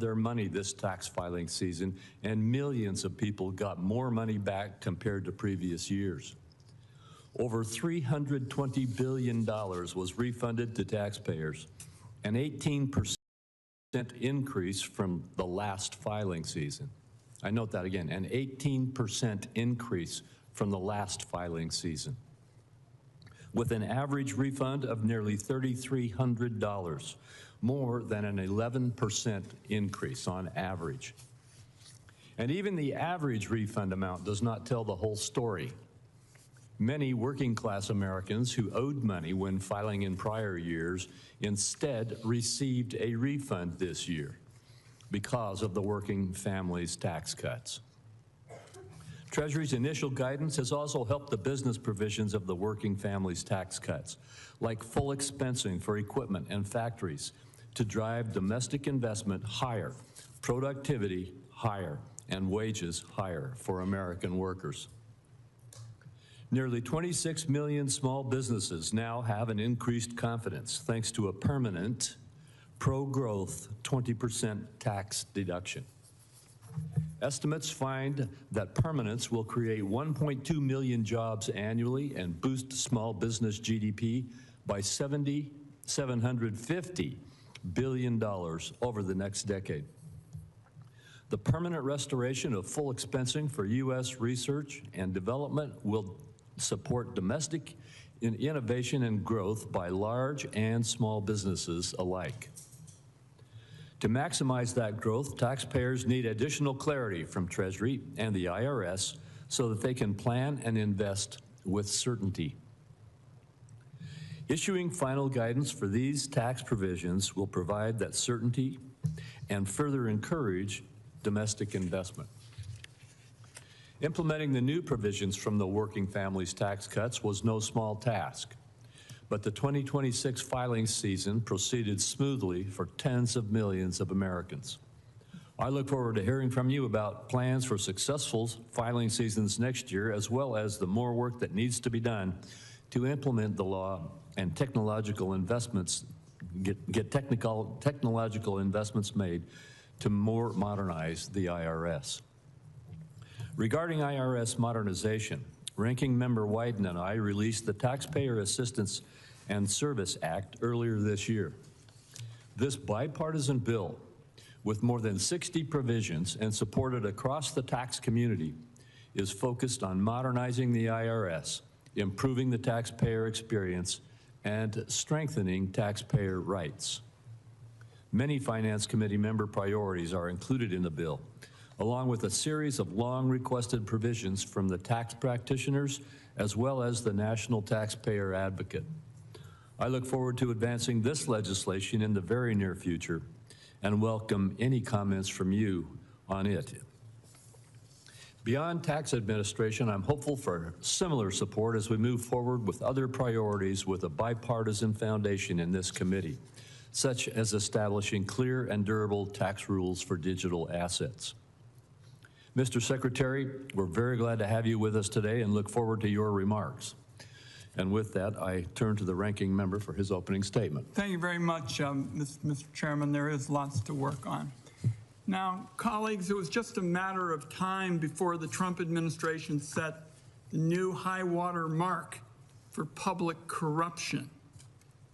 their money this tax filing season, and millions of people got more money back compared to previous years. Over $320 billion was refunded to taxpayers, an 18% increase from the last filing season. I note that again, an 18% increase from the last filing season, with an average refund of nearly $3,300, more than an 11% increase on average. And even the average refund amount does not tell the whole story. Many working-class Americans who owed money when filing in prior years instead received a refund this year because of the working families' tax cuts. Treasury's initial guidance has also helped the business provisions of the working families' tax cuts, like full expensing for equipment and factories, to drive domestic investment higher, productivity higher, and wages higher for American workers. Nearly 26 million small businesses now have an increased confidence thanks to a permanent, pro-growth 20% tax deduction. Estimates find that permanence will create 1.2 million jobs annually and boost small business GDP by $750 billion over the next decade. The permanent restoration of full expensing for U.S. research and development will support domestic innovation and growth by large and small businesses alike. To maximize that growth, taxpayers need additional clarity from Treasury and the IRS so that they can plan and invest with certainty. Issuing final guidance for these tax provisions will provide that certainty and further encourage domestic investment. Implementing the new provisions from the working families tax cuts was no small task, but the 2026 filing season proceeded smoothly for tens of millions of Americans. I look forward to hearing from you about plans for successful filing seasons next year, as well as the more work that needs to be done to implement the law and technological investments, get technological investments made to more modernize the IRS. Regarding IRS modernization, Ranking Member Wyden and I released the Taxpayer Assistance and Service Act earlier this year. This bipartisan bill, with more than 60 provisions and supported across the tax community, is focused on modernizing the IRS, improving the taxpayer experience, and strengthening taxpayer rights. Many Finance Committee member priorities are included in the bill, along with a series of long-requested provisions from the tax practitioners as well as the National Taxpayer Advocate. I look forward to advancing this legislation in the very near future and welcome any comments from you on it. Beyond tax administration, I'm hopeful for similar support as we move forward with other priorities with a bipartisan foundation in this committee, such as establishing clear and durable tax rules for digital assets. Mr. Secretary, we're very glad to have you with us today and look forward to your remarks. And with that, I turn to the ranking member for his opening statement. Thank you very much, Mr. Chairman. There is lots to work on. Now, colleagues, it was just a matter of time before the Trump administration set the new high-water mark for public corruption.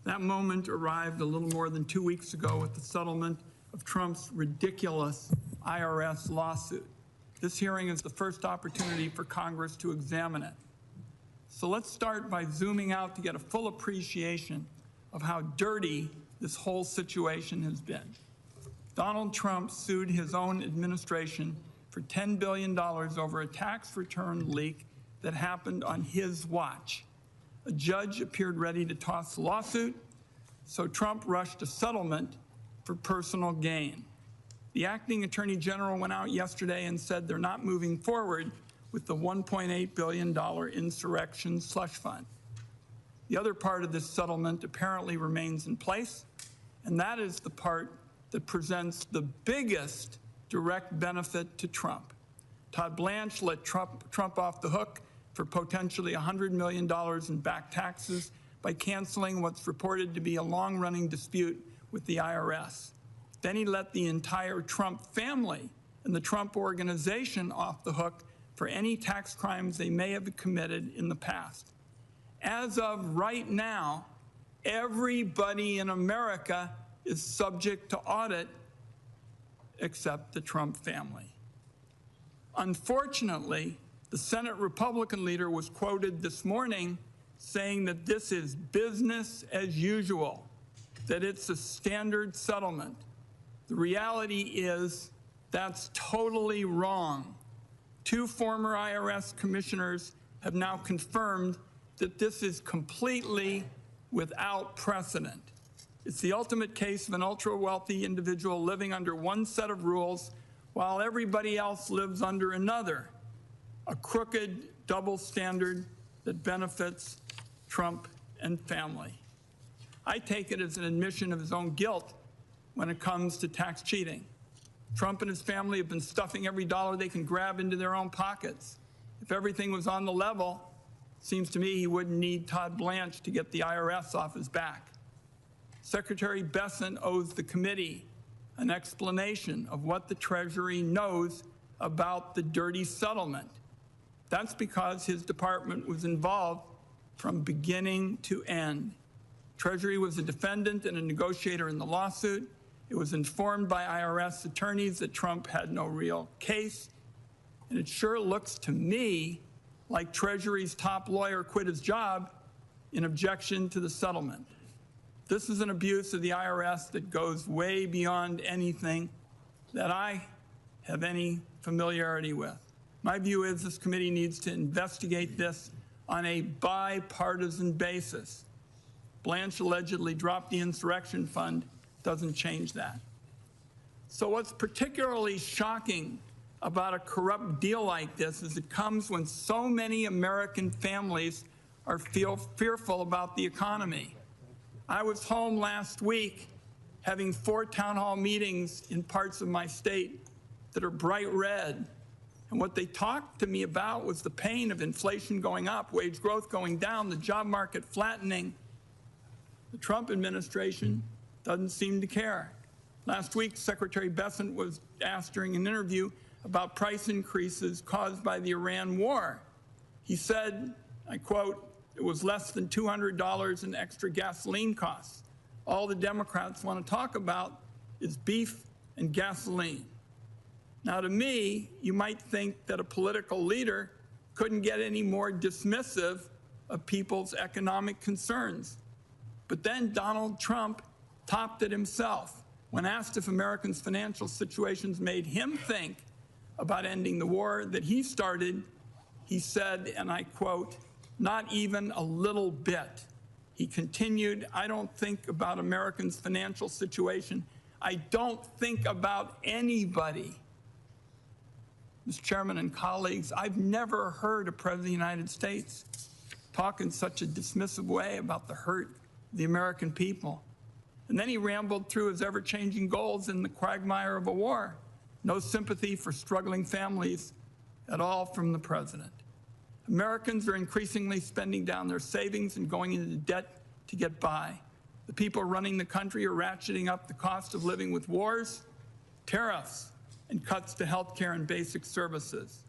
That moment arrived a little more than 2 weeks ago with the settlement of Trump's ridiculous IRS lawsuit. This hearing is the first opportunity for Congress to examine it. So let's start by zooming out to get a full appreciation of how dirty this whole situation has been. Donald Trump sued his own administration for $10 billion over a tax return leak that happened on his watch. A judge appeared ready to toss the lawsuit, so Trump rushed a settlement for personal gain. The acting attorney general went out yesterday and said they're not moving forward with the $1.8 billion insurrection slush fund. The other part of this settlement apparently remains in place, and that is the part that presents the biggest direct benefit to Trump. Todd Blanche let Trump off the hook for potentially $100 million in back taxes by canceling what's reported to be a long-running dispute with the IRS. Then he let the entire Trump family and the Trump organization off the hook for any tax crimes they may have committed in the past. As of right now, everybody in America is subject to audit except the Trump family. Unfortunately, the Senate Republican leader was quoted this morning saying that this is business as usual, that it's a standard settlement. The reality is that's totally wrong. Two former IRS commissioners have now confirmed that this is completely without precedent. It's the ultimate case of an ultra-wealthy individual living under one set of rules while everybody else lives under another, a crooked double standard that benefits Trump and family. I take it as an admission of his own guilt when it comes to tax cheating. Trump and his family have been stuffing every dollar they can grab into their own pockets. If everything was on the level, it seems to me he wouldn't need Todd Blanche to get the IRS off his back. Secretary Bessent owes the committee an explanation of what the Treasury knows about the dirty settlement. That's because his department was involved from beginning to end. Treasury was a defendant and a negotiator in the lawsuit. It was informed by IRS attorneys that Trump had no real case. And it sure looks to me like Treasury's top lawyer quit his job in objection to the settlement. This is an abuse of the IRS that goes way beyond anything that I have any familiarity with. My view is this committee needs to investigate this on a bipartisan basis. Blanche allegedly dropped the insurrection fund, doesn't change that. So what's particularly shocking about a corrupt deal like this is it comes when so many American families are fearful about the economy. I was home last week having 4 town hall meetings in parts of my state that are bright red. And what they talked to me about was the pain of inflation going up, wage growth going down, the job market flattening. The Trump administration doesn't seem to care. Last week, Secretary Bessent was asked during an interview about price increases caused by the Iran war. He said, I quote, "It was less than $200 in extra gasoline costs. All the Democrats want to talk about is beef and gasoline." Now, to me, you might think that a political leader couldn't get any more dismissive of people's economic concerns. But then Donald Trump topped it himself. When asked if Americans' financial situations made him think about ending the war that he started, he said, and I quote, "Not even a little bit." He continued, "I don't think about Americans' financial situation. I don't think about anybody." Mr. Chairman and colleagues, I've never heard a President of the United States talk in such a dismissive way about the hurt of the American people. And then he rambled through his ever-changing goals in the quagmire of a war. No sympathy for struggling families at all from the president. Americans are increasingly spending down their savings and going into debt to get by. The people running the country are ratcheting up the cost of living with wars, tariffs, and cuts to health care and basic services.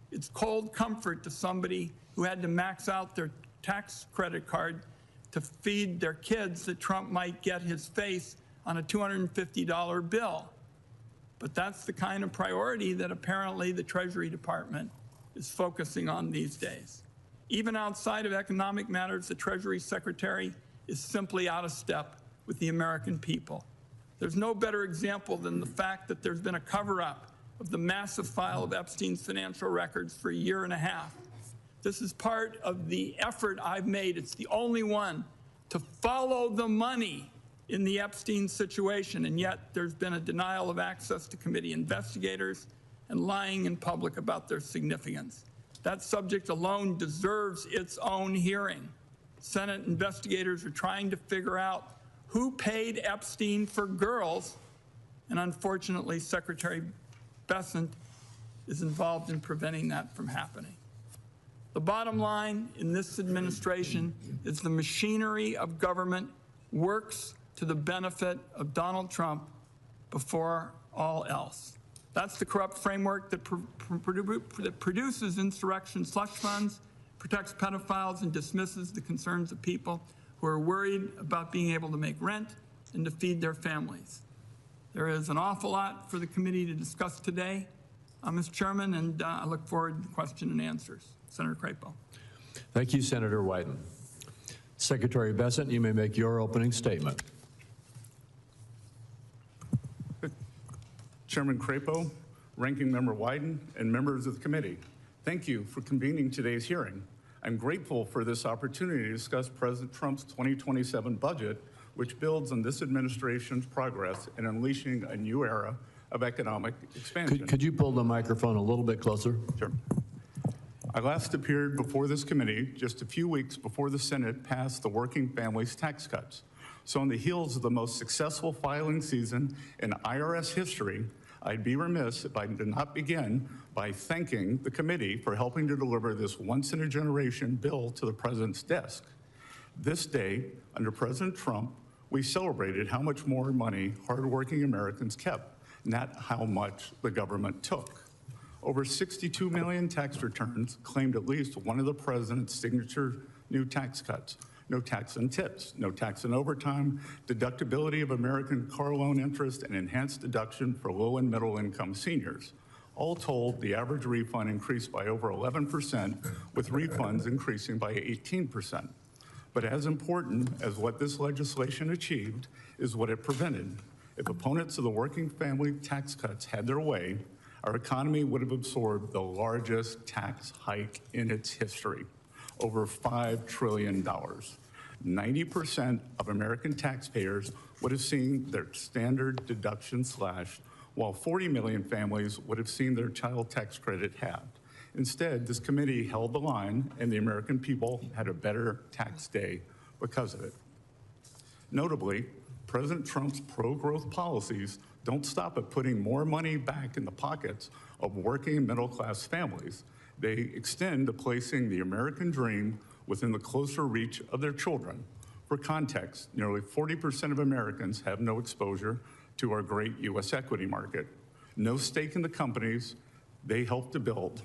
It's cold comfort to somebody who had to max out their tax credit card to feed their kids that Trump might get his face on a $250 bill. But that's the kind of priority that apparently the Treasury Department is focusing on these days. Even outside of economic matters, the Treasury Secretary is simply out of step with the American people. There's no better example than the fact that there's been a cover-up of the massive file of Epstein's financial records for a year and a half. This is part of the effort I've made. It's the only one to follow the money in the Epstein situation, and yet there's been a denial of access to committee investigators and lying in public about their significance. That subject alone deserves its own hearing. Senate investigators are trying to figure out who paid Epstein for girls, and unfortunately, Secretary Bessent is involved in preventing that from happening. The bottom line in this administration is the machinery of government works to the benefit of Donald Trump before all else. That's the corrupt framework that produces insurrection slush funds, protects pedophiles, and dismisses the concerns of people who are worried about being able to make rent and to feed their families. There is an awful lot for the committee to discuss today, Mr. Chairman, and I look forward to question and answers. Senator Crapo. Thank you, Senator Wyden. Secretary Bessent, you may make your opening statement. Chairman Crapo, Ranking Member Wyden, and members of the committee, thank you for convening today's hearing. I'm grateful for this opportunity to discuss President Trump's 2027 budget, which builds on this administration's progress in unleashing a new era of economic expansion. Could you pull the microphone a little bit closer? Sure. I last appeared before this committee just a few weeks before the Senate passed the Working Families Tax Cuts. So on the heels of the most successful filing season in IRS history, I'd be remiss if I did not begin by thanking the committee for helping to deliver this once-in-a-generation bill to the president's desk. This day, under President Trump, we celebrated how much more money hardworking Americans kept, not how much the government took. Over 62 million tax returns claimed at least one of the president's signature new tax cuts. No tax on tips, no tax on overtime, deductibility of American car loan interest, and enhanced deduction for low and middle income seniors. All told, the average refund increased by over 11%, with refunds increasing by 18%. But as important as what this legislation achieved is what it prevented. If opponents of the working family tax cuts had their way, our economy would have absorbed the largest tax hike in its history, over $5 trillion. 90% of American taxpayers would have seen their standard deduction slashed, while 40 million families would have seen their child tax credit halved. Instead, this committee held the line, and the American people had a better tax day because of it. Notably, President Trump's pro-growth policies don't stop at putting more money back in the pockets of working and middle-class families. They extend to placing the American dream within the closer reach of their children. For context, nearly 40% of Americans have no exposure to our great U.S. equity market, no stake in the companies they helped to build.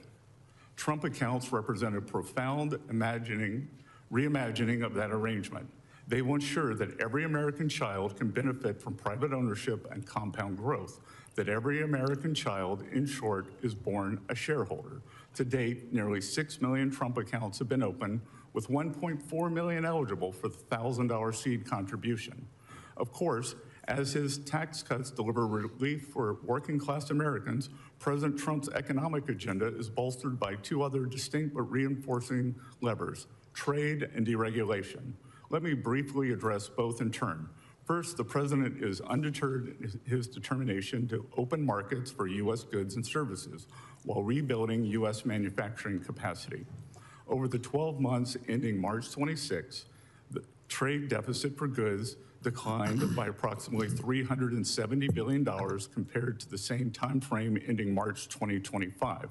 Trump accounts represent a profound reimagining of that arrangement. They will ensure that every American child can benefit from private ownership and compound growth, that every American child, in short, is born a shareholder. To date, nearly 6 million Trump accounts have been opened, with 1.4 million eligible for the $1,000 seed contribution. Of course, as his tax cuts deliver relief for working class Americans, President Trump's economic agenda is bolstered by two other distinct but reinforcing levers: trade and deregulation. Let me briefly address both in turn. First, the president is undeterred in his determination to open markets for U.S. goods and services while rebuilding U.S. manufacturing capacity. Over the 12 months ending March 26, the trade deficit for goods declined by approximately $370 billion compared to the same time frame ending March 2025.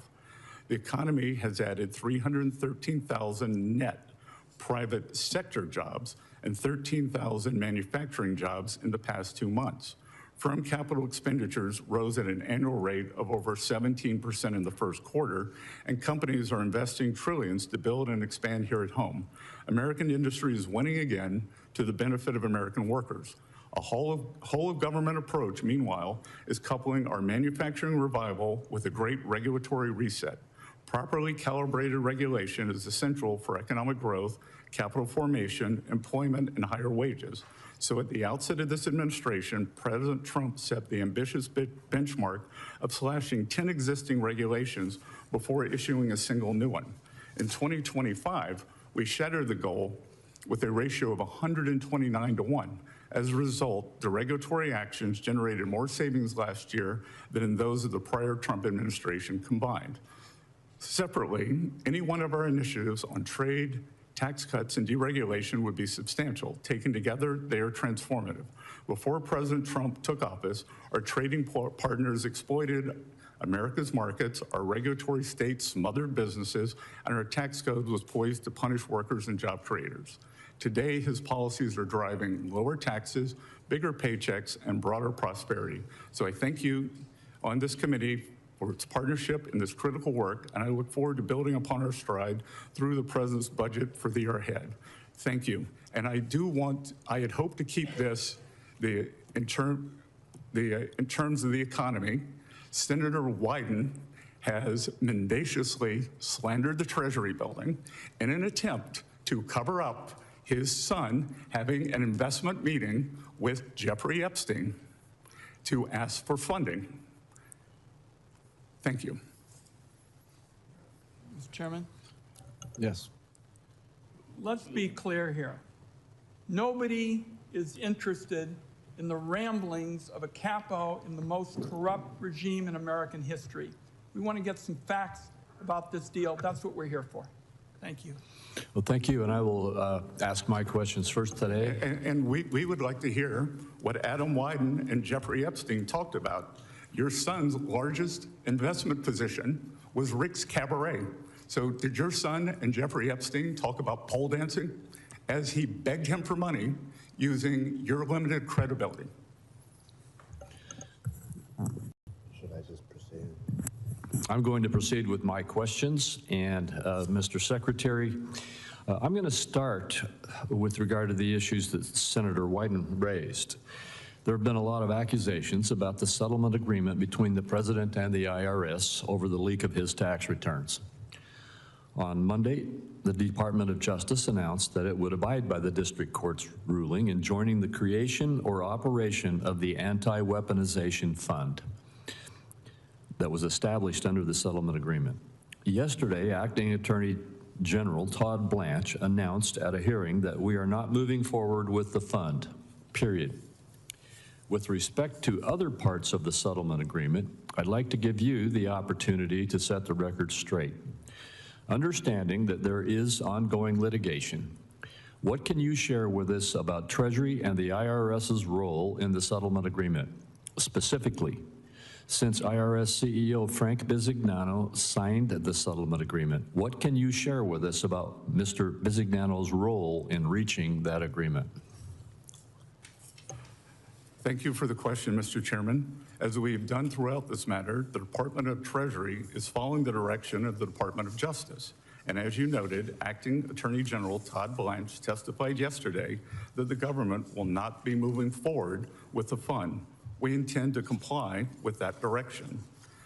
The economy has added 313,000 net private sector jobs and 13,000 manufacturing jobs in the past 2 months. Firm capital expenditures rose at an annual rate of over 17% in the first quarter, and companies are investing trillions to build and expand here at home. American industry is winning again to the benefit of American workers. A whole of government approach, meanwhile, is coupling our manufacturing revival with a great regulatory reset. Properly calibrated regulation is essential for economic growth, capital formation, employment, and higher wages. So at the outset of this administration, President Trump set the ambitious benchmark of slashing 10 existing regulations before issuing a single new one. In 2025, we shattered the goal with a ratio of 129 to 1. As a result, the regulatory actions generated more savings last year than in those of the prior Trump administration combined. Separately, any one of our initiatives on trade, tax cuts, and deregulation would be substantial. Taken together, they are transformative. Before President Trump took office, our trading partners exploited America's markets, our regulatory states smothered businesses, and our tax code was poised to punish workers and job creators. Today, his policies are driving lower taxes, bigger paychecks, and broader prosperity. So I thank you on this committee for its partnership in this critical work, and I look forward to building upon our stride through the President's budget for the year ahead. Thank you. And I had hoped to keep this in terms of the economy. Senator Wyden has mendaciously slandered the Treasury building in an attempt to cover up his son having an investment meeting with Jeffrey Epstein to ask for funding. Thank you. Mr. Chairman, Yes. let's be clear here. Nobody is interested in the ramblings of a capo in the most corrupt regime in American history. We want to get some facts about this deal. That's what we're here for. Thank you. Well, thank you, and I will ask my questions first today. And we would like to hear what Adam Wyden and Jeffrey Epstein talked about. Your son's largest investment position was Rick's Cabaret. So did your son and Jeffrey Epstein talk about pole dancing as he begged him for money using your limited credibility? Should I just proceed? I'm going to proceed with my questions, and Mr. Secretary, I'm going to start with regard to the issues that Senator Wyden raised. There have been a lot of accusations about the settlement agreement between the President and the IRS over the leak of his tax returns. On Monday, the Department of Justice announced that it would abide by the district court's ruling in joining the creation or operation of the Anti-Weaponization Fund that was established under the settlement agreement. Yesterday, Acting Attorney General Todd Blanche announced at a hearing that we are not moving forward with the fund, period. With respect to other parts of the settlement agreement, I'd like to give you the opportunity to set the record straight. Understanding that there is ongoing litigation, what can you share with us about Treasury and the IRS's role in the settlement agreement? Specifically, since IRS CEO Frank Bisignano signed the settlement agreement, what can you share with us about Mr. Bisignano's role in reaching that agreement? Thank you for the question, Mr. Chairman. As we've done throughout this matter, the Department of Treasury is following the direction of the Department of Justice. And as you noted, Acting Attorney General Todd Blanche testified yesterday that the government will not be moving forward with the fund. We intend to comply with that direction.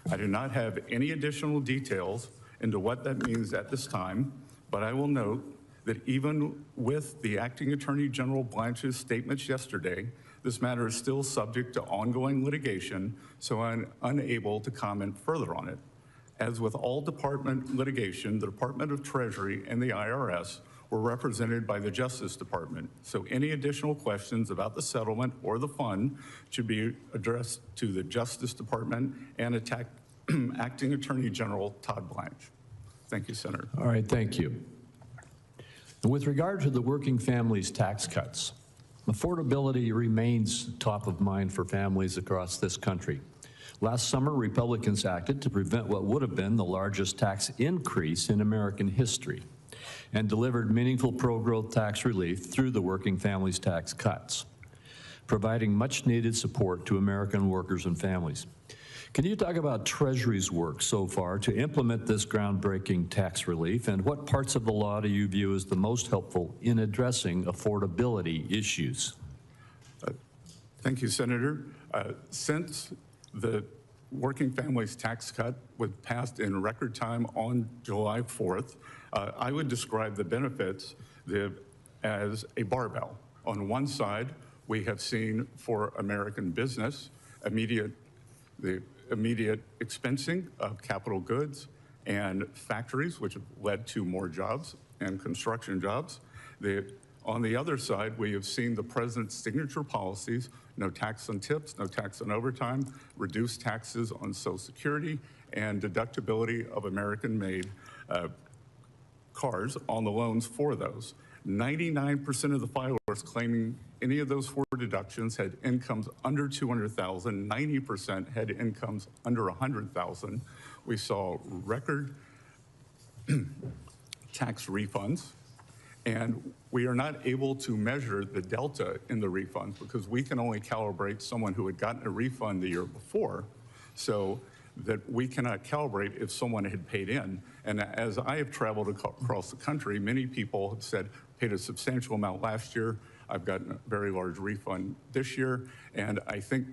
I do not have any additional details into what that means at this time, but I will note that even with the Acting Attorney General Blanche's statements yesterday, this matter is still subject to ongoing litigation, so I'm unable to comment further on it. As with all department litigation, the Department of Treasury and the IRS were represented by the Justice Department, so any additional questions about the settlement or the fund should be addressed to the Justice Department and Acting Attorney General Todd Blanche. Thank you, Senator. All right, thank you. With regard to the working families tax cuts, affordability remains top of mind for families across this country. Last summer, Republicans acted to prevent what would have been the largest tax increase in American history and delivered meaningful pro-growth tax relief through the working families tax cuts, providing much-needed support to American workers and families. Can you talk about Treasury's work so far to implement this groundbreaking tax relief, and what parts of the law do you view as the most helpful in addressing affordability issues? Thank you, Senator. Since the working families tax cut was passed in record time on July 4th, I would describe the benefits as a barbell. On one side, we have seen for American business the immediate expensing of capital goods and factories, which have led to more jobs and construction jobs. On the other side, we have seen the president's signature policies: no tax on tips, no tax on overtime, reduced taxes on Social Security, and deductibility of American-made cars on the loans for those. 99% of the filers claiming any of those four deductions had incomes under $200,000, 90% had incomes under $100,000. We saw record tax refunds, And we are not able to measure the delta in the refunds because we can only calibrate someone who had gotten a refund the year before, so that we cannot calibrate if someone had paid in. And as I have traveled across the country, many people have said, paid a substantial amount last year, I've gotten a very large refund this year, and I think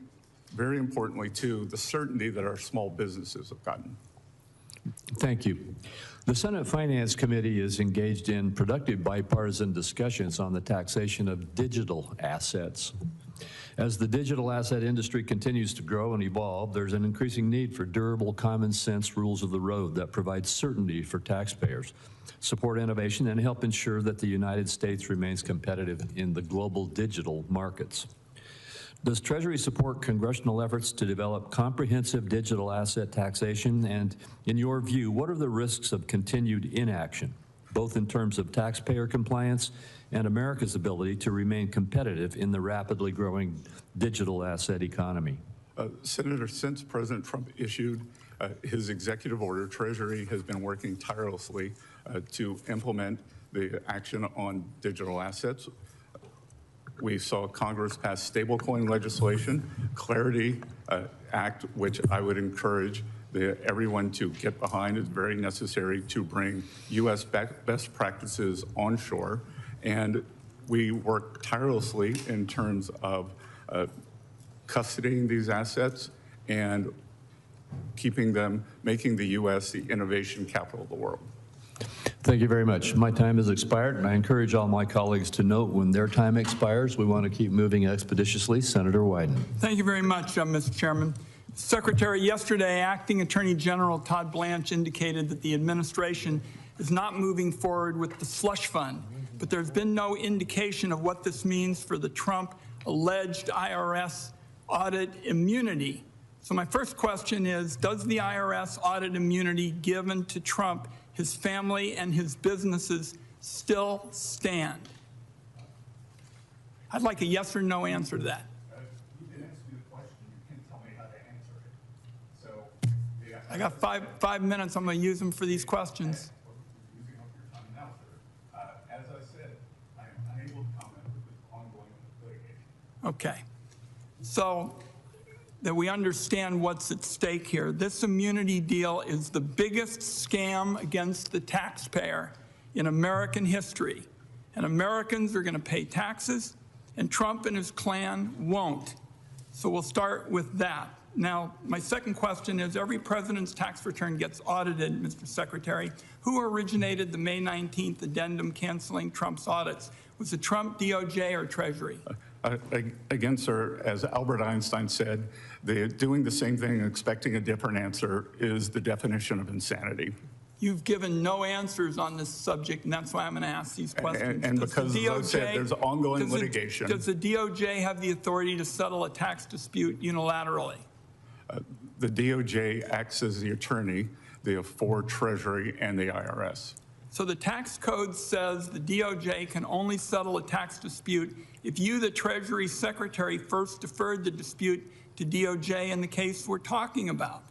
very importantly too, the certainty that our small businesses have gotten. Thank you. The Senate Finance Committee is engaged in productive bipartisan discussions on the taxation of digital assets. As the digital asset industry continues to grow and evolve, there's an increasing need for durable, common sense rules of the road that provide certainty for taxpayers, support innovation, and help ensure that the United States remains competitive in the global digital markets. Does Treasury support congressional efforts to develop comprehensive digital asset taxation? And in your view, what are the risks of continued inaction, both in terms of taxpayer compliance and America's ability to remain competitive in the rapidly growing digital asset economy? Senator, since President Trump issued his executive order, Treasury has been working tirelessly to implement the action on digital assets. We saw Congress pass stablecoin legislation, Clarity Act, which I would encourage everyone to get behind. It's very necessary to bring U.S. best practices onshore. And we work tirelessly in terms of custodying these assets and keeping them, making the U.S. the innovation capital of the world. Thank you very much. My time has expired, and I encourage all my colleagues to note when their time expires. We want to keep moving expeditiously. Senator Wyden. Thank you very much, Mr. Chairman. Secretary, yesterday, Acting Attorney General Todd Blanche indicated that the administration is not moving forward with the slush fund, but there's been no indication of what this means for the Trump alleged IRS audit immunity. So my first question is, does the IRS audit immunity given to Trump, his family, and his businesses still stand? I'd like a yes or no answer to that. You can ask me the question. You can't tell me how to answer it. So, yeah, I got five minutes. I'm going to use them for these questions. Using up your time now, sir. As I said, I am unable to comment with ongoing litigation. Okay. So that we understand what's at stake here. This immunity deal is the biggest scam against the taxpayer in American history. And Americans are going to pay taxes, and Trump and his clan won't. So we'll start with that. Now, my second question is, every president's tax return gets audited, Mr. Secretary. Who originated the May 19th addendum canceling Trump's audits? Was it Trump, DOJ, or Treasury? Again, sir, as Albert Einstein said, doing the same thing and expecting a different answer is the definition of insanity. You've given no answers on this subject, and that's why I'm going to ask these questions. And because, as I said, there's ongoing litigation. Does the DOJ have the authority to settle a tax dispute unilaterally? The DOJ acts as the attorney for Treasury and the IRS. So the tax code says the DOJ can only settle a tax dispute if you, the Treasury Secretary, first deferred the dispute to DOJ in the case we're talking about.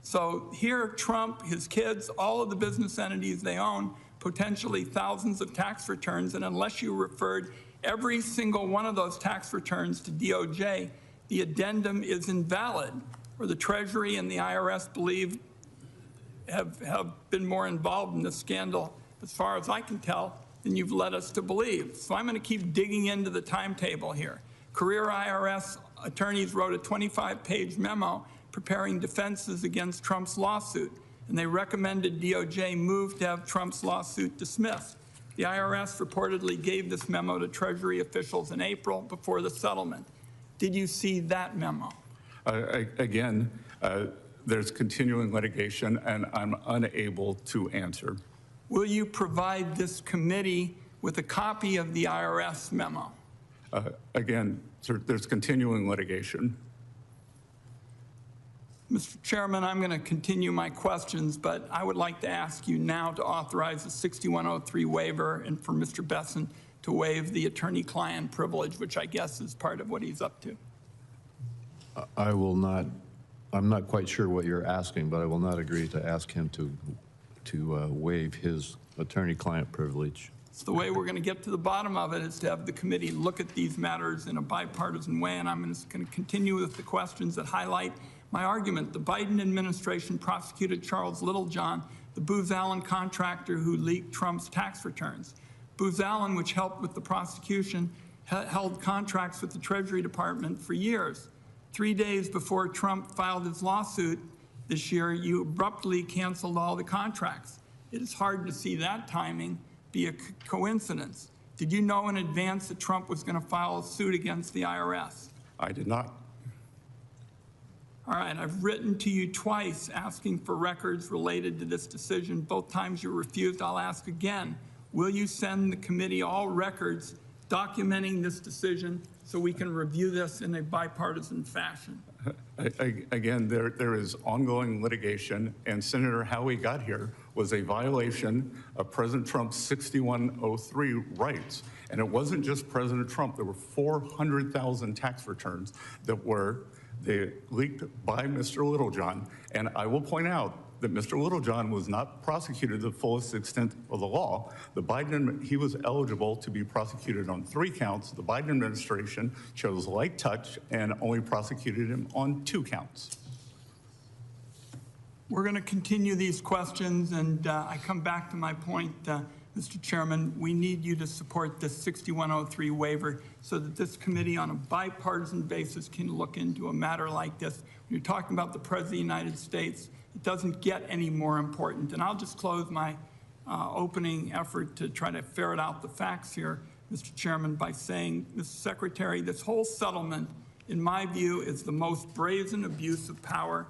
So here, Trump, his kids, all of the business entities they own, potentially thousands of tax returns, and unless you referred every single one of those tax returns to DOJ, the addendum is invalid, or the Treasury and the IRS believe have been more involved in this scandal, as far as I can tell, than you've led us to believe. So I'm going to keep digging into the timetable here. Career IRS attorneys wrote a 25-page memo preparing defenses against Trump's lawsuit, and they recommended DOJ move to have Trump's lawsuit dismissed. The IRS reportedly gave this memo to Treasury officials in April before the settlement. Did you see that memo? Again, there's continuing litigation, and I'm unable to answer. Will you provide this committee with a copy of the IRS memo? Again, sir, there's continuing litigation. Mr. Chairman, I'm going to continue my questions, but I would like to ask you now to authorize the 6103 waiver and for Mr. Bessent to waive the attorney-client privilege, which I guess is part of what he's up to. I will not, I'm not quite sure what you're asking, but I will not agree to ask him to waive his attorney-client privilege. It's the way we're going to get to the bottom of it, is to have the committee look at these matters in a bipartisan way. And I'm just going to continue with the questions that highlight my argument. The Biden administration prosecuted Charles Littlejohn, the Booz Allen contractor who leaked Trump's tax returns. Booz Allen, which helped with the prosecution, held contracts with the Treasury Department for years. 3 days before Trump filed his lawsuit this year, you abruptly canceled all the contracts. It is hard to see that timing be a coincidence. Did you know in advance that Trump was going to file a suit against the IRS? I did not. All right, I've written to you twice asking for records related to this decision. Both times you refused. I'll ask again. Will you send the committee all records documenting this decision so we can review this in a bipartisan fashion? Again, there is ongoing litigation, and Senator, how we got here was a violation of President Trump's 6103 rights. And it wasn't just President Trump. There were 400,000 tax returns that were leaked by Mr. Littlejohn. And I will point out that Mr. Littlejohn was not prosecuted to the fullest extent of the law. He was eligible to be prosecuted on 3 counts. The Biden administration chose light touch and only prosecuted him on 2 counts. We're going to continue these questions, and I come back to my point, Mr. Chairman. We need you to support this 6103 waiver so that this committee on a bipartisan basis can look into a matter like this. When you're talking about the President of the United States, it doesn't get any more important. And I'll just close my opening effort to try to ferret out the facts here, Mr. Chairman, by saying, Mr. Secretary, this whole settlement, in my view, is the most brazen abuse of power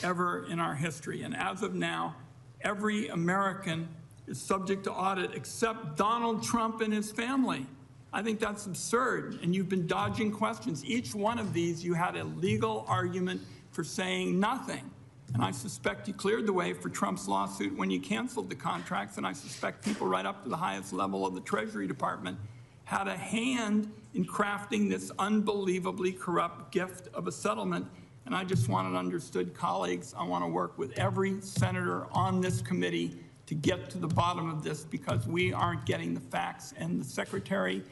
ever in our history. And as of now, every American is subject to audit except Donald Trump and his family. I think that's absurd, and you've been dodging questions. Each one of these, you had a legal argument for saying nothing. And I suspect you cleared the way for Trump's lawsuit when you canceled the contracts, and I suspect people right up to the highest level of the Treasury Department had a hand in crafting this unbelievably corrupt gift of a settlement. And I just want it understood, colleagues, I want to work with every senator on this committee to get to the bottom of this, because we aren't getting the facts. And the Secretary,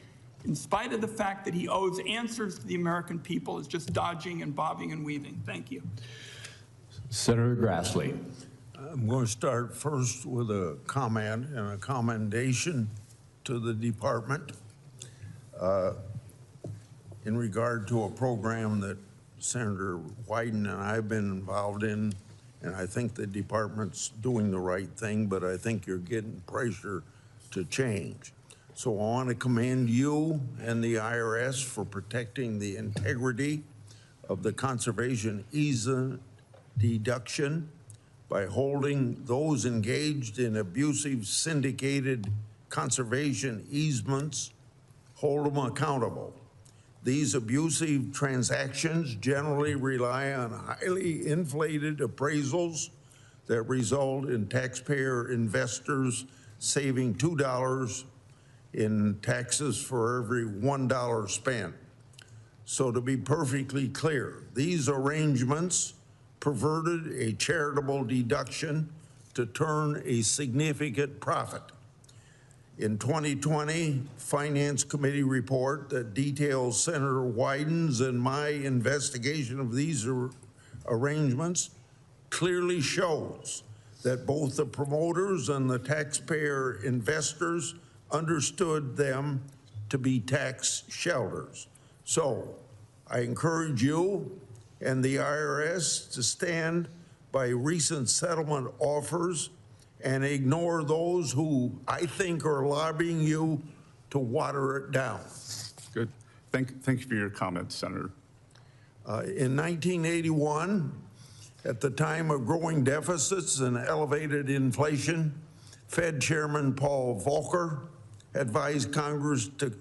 in spite of the fact that he owes answers to the American people, is just dodging and bobbing and weaving. Thank you. Senator Grassley. I'm going to start first with a comment and a commendation to the department in regard to a program that Senator Wyden and I have been involved in, and I think the department's doing the right thing, but I think you're getting pressure to change. So I want to commend you and the IRS for protecting the integrity of the conservation easement deduction by holding those engaged in abusive syndicated conservation easements, hold them accountable. These abusive transactions generally rely on highly inflated appraisals that result in taxpayer investors saving $2 in taxes for every $1 spent. So to be perfectly clear, these arrangements perverted a charitable deduction to turn a significant profit. In 2020, Finance Committee report that details Senator Wyden's and my investigation of these arrangements clearly shows that both the promoters and the taxpayer investors understood them to be tax shelters. So I encourage you and the IRS to stand by recent settlement offers and ignore those who I think are lobbying you to water it down. Good. Thank you for your comments, Senator. In 1981, at the time of growing deficits and elevated inflation, Fed Chairman Paul Volcker advised Congress to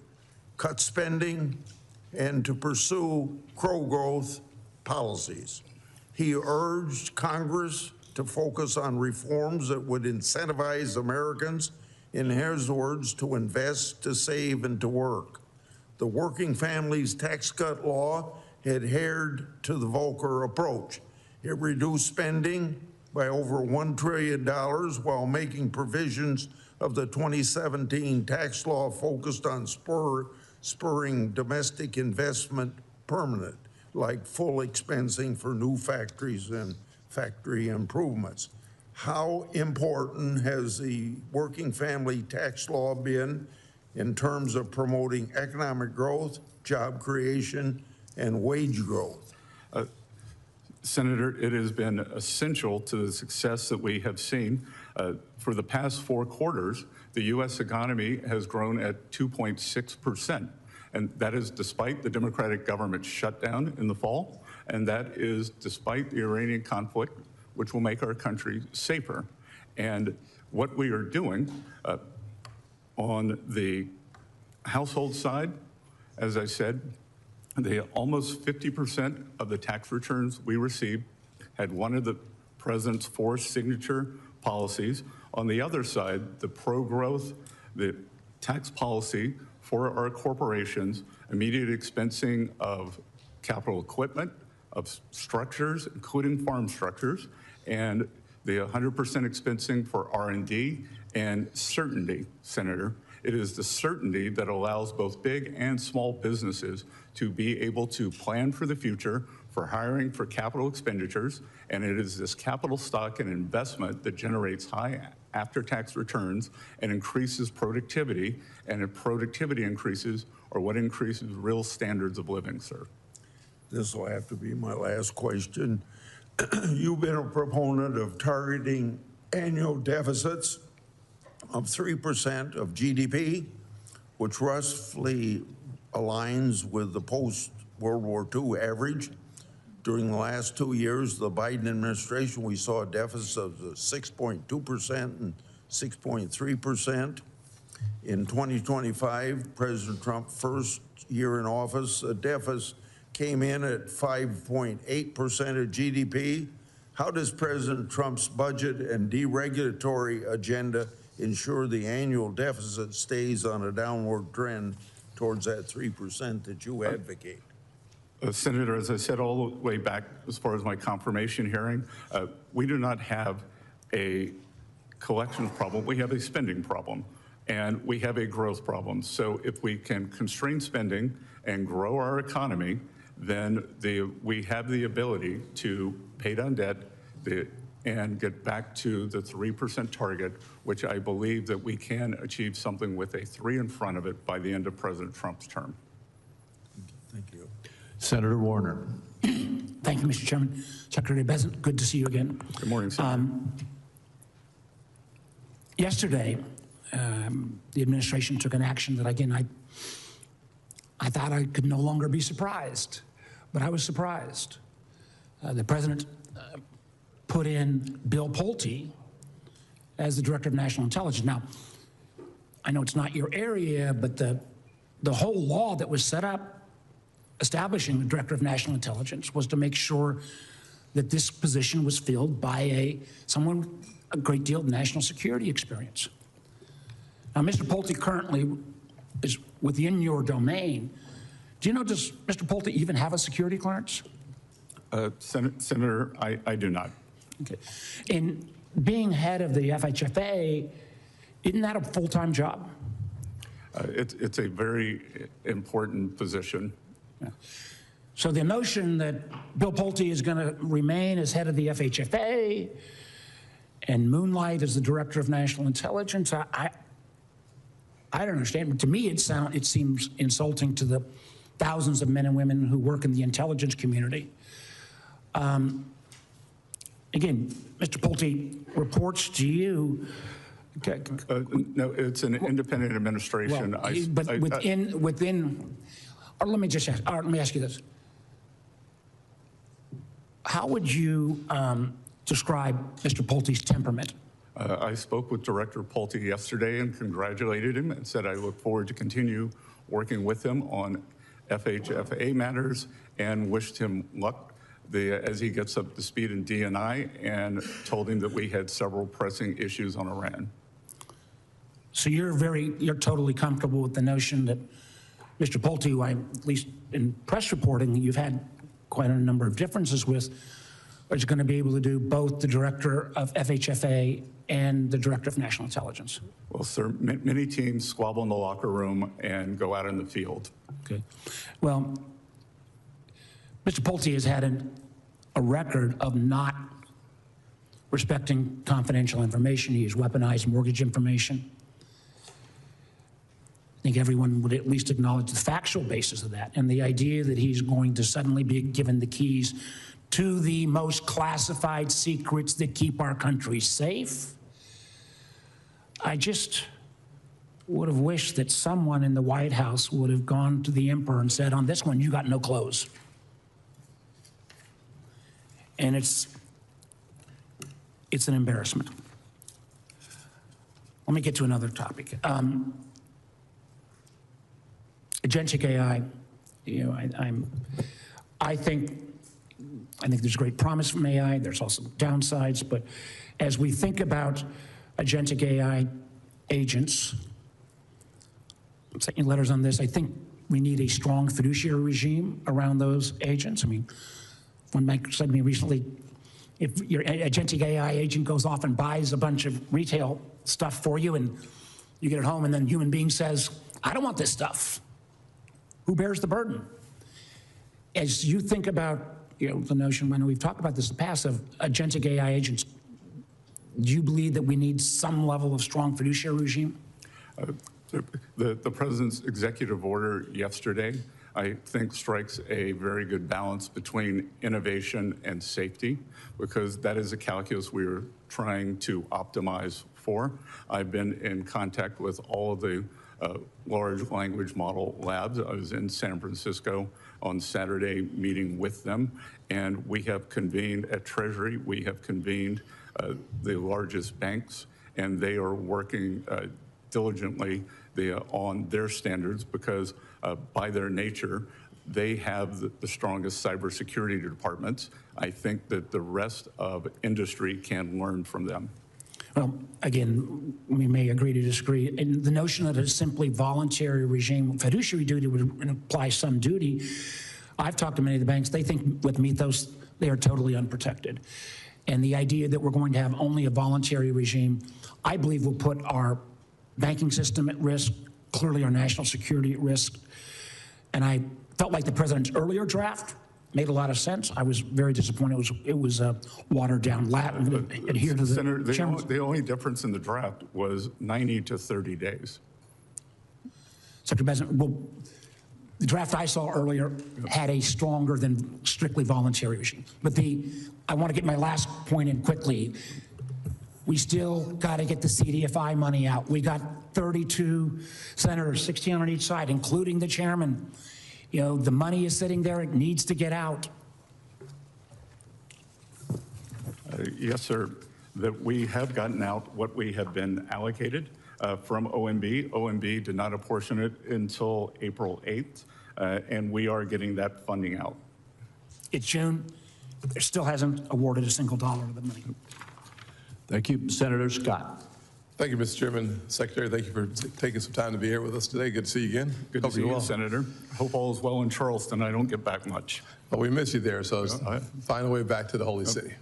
cut spending and to pursue pro-growth policies. He urged Congress to focus on reforms that would incentivize Americans, in his words, to invest, to save, and to work. The Working Families Tax Cut Law adhered to the Volcker approach. It reduced spending by over $1 trillion while making provisions of the 2017 tax law focused on spurring domestic investment permanent, like full expensing for new factories and factory improvements. How important has the working family tax law been in terms of promoting economic growth, job creation, and wage growth? Senator, it has been essential to the success that we have seen. For the past 4 quarters, the U.S. economy has grown at 2.6%. And that is despite the Democratic government shutdown in the fall, and that is despite the Iranian conflict, which will make our country safer. And what we are doing on the household side, as I said, almost 50% of the tax returns we received had one of the president's 4 signature policies. On the other side, the pro-growth, the tax policy for our corporations, immediate expensing of capital equipment, of structures, including farm structures, and the 100% expensing for R&D, and certainty, Senator. It is the certainty that allows both big and small businesses to be able to plan for the future, for hiring, for capital expenditures, and it is this capital stock and investment that generates high after-tax returns and increases productivity, and if productivity increases, or what increases real standards of living, sir. This will have to be my last question. You've been a proponent of targeting annual deficits of 3% of GDP, which roughly aligns with the post-World War II average. During the last 2 years, the Biden administration, we saw a deficit of 6.2% and 6.3%. In 2025, President Trump's first year in office, a deficit came in at 5.8% of GDP. How does President Trump's budget and deregulatory agenda ensure the annual deficit stays on a downward trend towards that 3% that you advocate? Senator, as I said all the way back as far as my confirmation hearing, we do not have a collections problem. We have a spending problem, and we have a growth problem. So if we can constrain spending and grow our economy, then we have the ability to pay down debt and get back to the 3% target, which I believe that we can achieve something with a 3 in front of it by the end of President Trump's term. Thank you. Senator Warner. Thank you, Mr. Chairman. Secretary Bessent, good to see you again. Good morning, Senator. Yesterday, the administration took an action that, again, I thought I could no longer be surprised, but I was surprised. The president put in Bill Pulte as the Director of National Intelligence. Now, I know it's not your area, but the whole law that was set up establishing the Director of National Intelligence was to make sure that this position was filled by someone with a great deal of national security experience. Now, Mr. Pulte currently is within your domain. Do you know, does Mr. Pulte even have a security clearance? Senator, I do not. Okay. In being head of the FHFA, isn't that a full-time job? It's a very important position. Yeah. So the notion that Bill Pulte is going to remain as head of the FHFA and moonlight as the Director of National Intelligence, I don't understand. But to me, it seems insulting to the thousands of men and women who work in the intelligence community. Again, Mr. Pulte reports to you. No, it's an independent administration. Well, but within. Or let me just ask. Let me ask you this: how would you describe Mr. Pulte's temperament? I spoke with Director Pulte yesterday and congratulated him and said I look forward to continue working with him on FHFA matters and wished him luck as he gets up to speed in D&I, and told him that we had several pressing issues on Iran. So you're totally comfortable with the notion that Mr. Pulte, who at least in press reporting, you've had quite a number of differences with, is going to be able to do both the director of FHFA and the director of national intelligence? Well, sir, many teams squabble in the locker room and go out in the field. Okay. Well, Mr. Pulte has had a record of not respecting confidential information. He has weaponized mortgage information. I think everyone would at least acknowledge the factual basis of that, and the idea that he's going to suddenly be given the keys to the most classified secrets that keep our country safe. I just would have wished that someone in the White House would have gone to the emperor and said, on this one, you got no clothes. And it's an embarrassment. Let me get to another topic. Agentic AI, you know, I think there's great promise from AI. There's also downsides, but as we think about agentic AI agents, I'm sending letters on this. I think we need a strong fiduciary regime around those agents. I mean, one bank said to me recently, if your agentic AI agent goes off and buys a bunch of retail stuff for you and you get it home and then a human being says, I don't want this stuff, who bears the burden? As you think about, you know, the notion, I know we've talked about this in the past, of agentic AI agents, do you believe that we need some level of strong fiduciary regime? The president's executive order yesterday, I think, strikes a very good balance between innovation and safety, because that is a calculus we are trying to optimize for. I've been in contact with all of the large language model labs. I was in San Francisco on Saturday meeting with them, and we have convened at Treasury, we have convened the largest banks, and they are working diligently on their standards, because by their nature, they have the strongest cybersecurity departments. I think that the rest of industry can learn from them. Well, again, we may agree to disagree. And the notion that a simply voluntary regime, fiduciary duty would imply some duty. I've talked to many of the banks. They think with Mythos, they are totally unprotected. And the idea that we're going to have only a voluntary regime, I believe, will put our banking system at risk, clearly our national security at risk. And I felt like the president's earlier draft made a lot of sense. I was very disappointed. It was watered down, adhered to the Senator, chairman's. the only difference in the draft was 90 to 30 days. Secretary Bessent, well, the draft I saw earlier had a stronger than strictly voluntary regime. But I want to get my last point in quickly. We still got to get the CDFI money out. We got 32 senators, 16 on each side, including the chairman. You know, the money is sitting there. It needs to get out. Yes, sir. That we have gotten out what we have been allocated from OMB. OMB did not apportion it until April 8th, and we are getting that funding out. It's June. There still hasn't awarded a single dollar of the money. Thank you. Senator Scott. Thank you, Mr. Chairman. Secretary, thank you for taking some time to be here with us today. Good to see you again. Good to see you, Senator. Hope all is well in Charleston. I don't get back much. Well, we miss you there, so find a way back to the Holy City.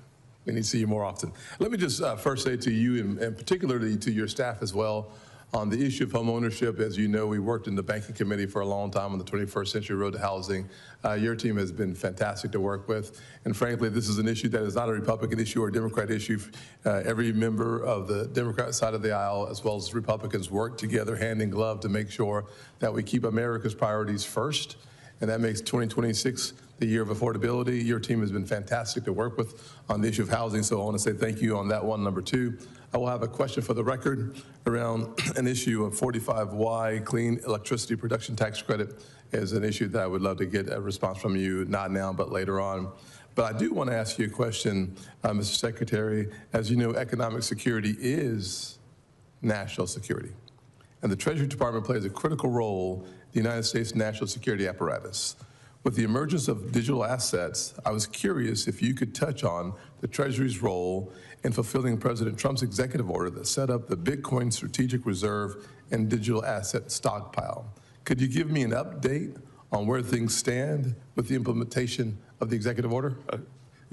We need to see you more often. Let me just first say to you, and particularly to your staff as well, on the issue of home ownership. As you know, we worked in the banking committee for a long time on the 21st Century Road to Housing. Your team has been fantastic to work with. And frankly, this is an issue that is not a Republican issue or a Democrat issue. Every member of the Democrat side of the aisle, as well as Republicans, work together hand in glove to make sure that we keep America's priorities first. And that makes 2026 the year of affordability. Your team has been fantastic to work with on the issue of housing, so I want to say thank you on that one. Number two, I will have a question for the record around an issue of 45Y clean electricity production tax credit is an issue that I would love to get a response from you, not now, but later on. But I do want to ask you a question, Mr. Secretary. As you know, economic security is national security, and the Treasury Department plays a critical role in the United States national security apparatus. With the emergence of digital assets, I was curious if you could touch on the Treasury's role in fulfilling President Trump's executive order that set up the Bitcoin Strategic Reserve and digital asset stockpile. Could you give me an update on where things stand with the implementation of the executive order?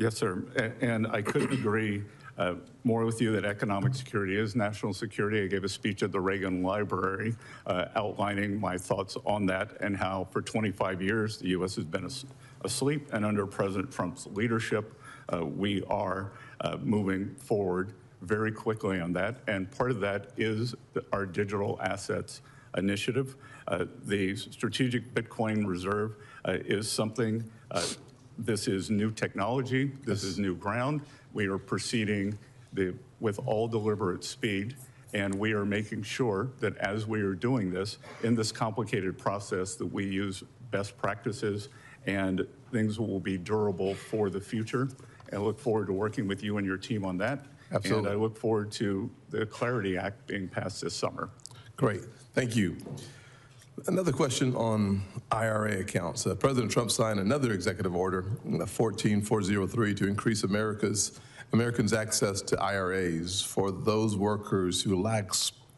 Yes, sir. And I couldn't agree more with you that economic security is national security. I gave a speech at the Reagan Library outlining my thoughts on that and how for 25 years the U.S. has been asleep, and under President Trump's leadership, we are moving forward very quickly on that. And part of that is our digital assets initiative. The Strategic Bitcoin Reserve is something, this is new technology, this is new ground. We are proceeding with all deliberate speed, and we are making sure that as we are doing this, in this complicated process, that we use best practices and things will be durable for the future. And I look forward to working with you and your team on that. Absolutely. And I look forward to the Clarity Act being passed this summer. Great, thank you. Another question on IRA accounts. President Trump signed another executive order, 14403, to increase Americans' access to IRAs for those workers who lack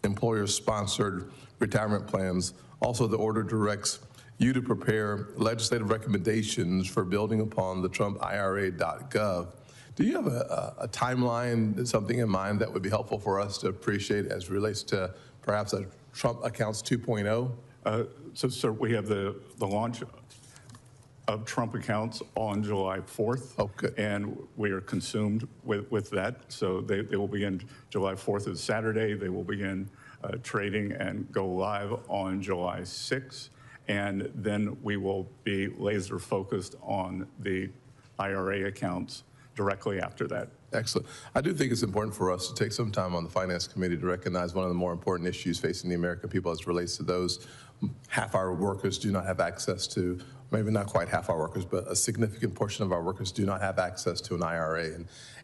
employer-sponsored retirement plans. Also, the order directs you to prepare legislative recommendations for building upon the TrumpIRA.gov. Do you have a timeline, something in mind that would be helpful for us to appreciate as relates to perhaps a Trump Accounts 2.0? So, sir, we have the launch of Trump Accounts on July 4th. Okay. And we are consumed with that. So they will begin July 4th is Saturday. They will begin trading and go live on July 6th. And then we will be laser focused on the IRA accounts directly after that. Excellent. I do think it's important for us to take some time on the Finance Committee to recognize one of the more important issues facing the American people as it relates to those half our workers do not have access to, maybe not quite half our workers, but a significant portion of our workers do not have access to an IRA.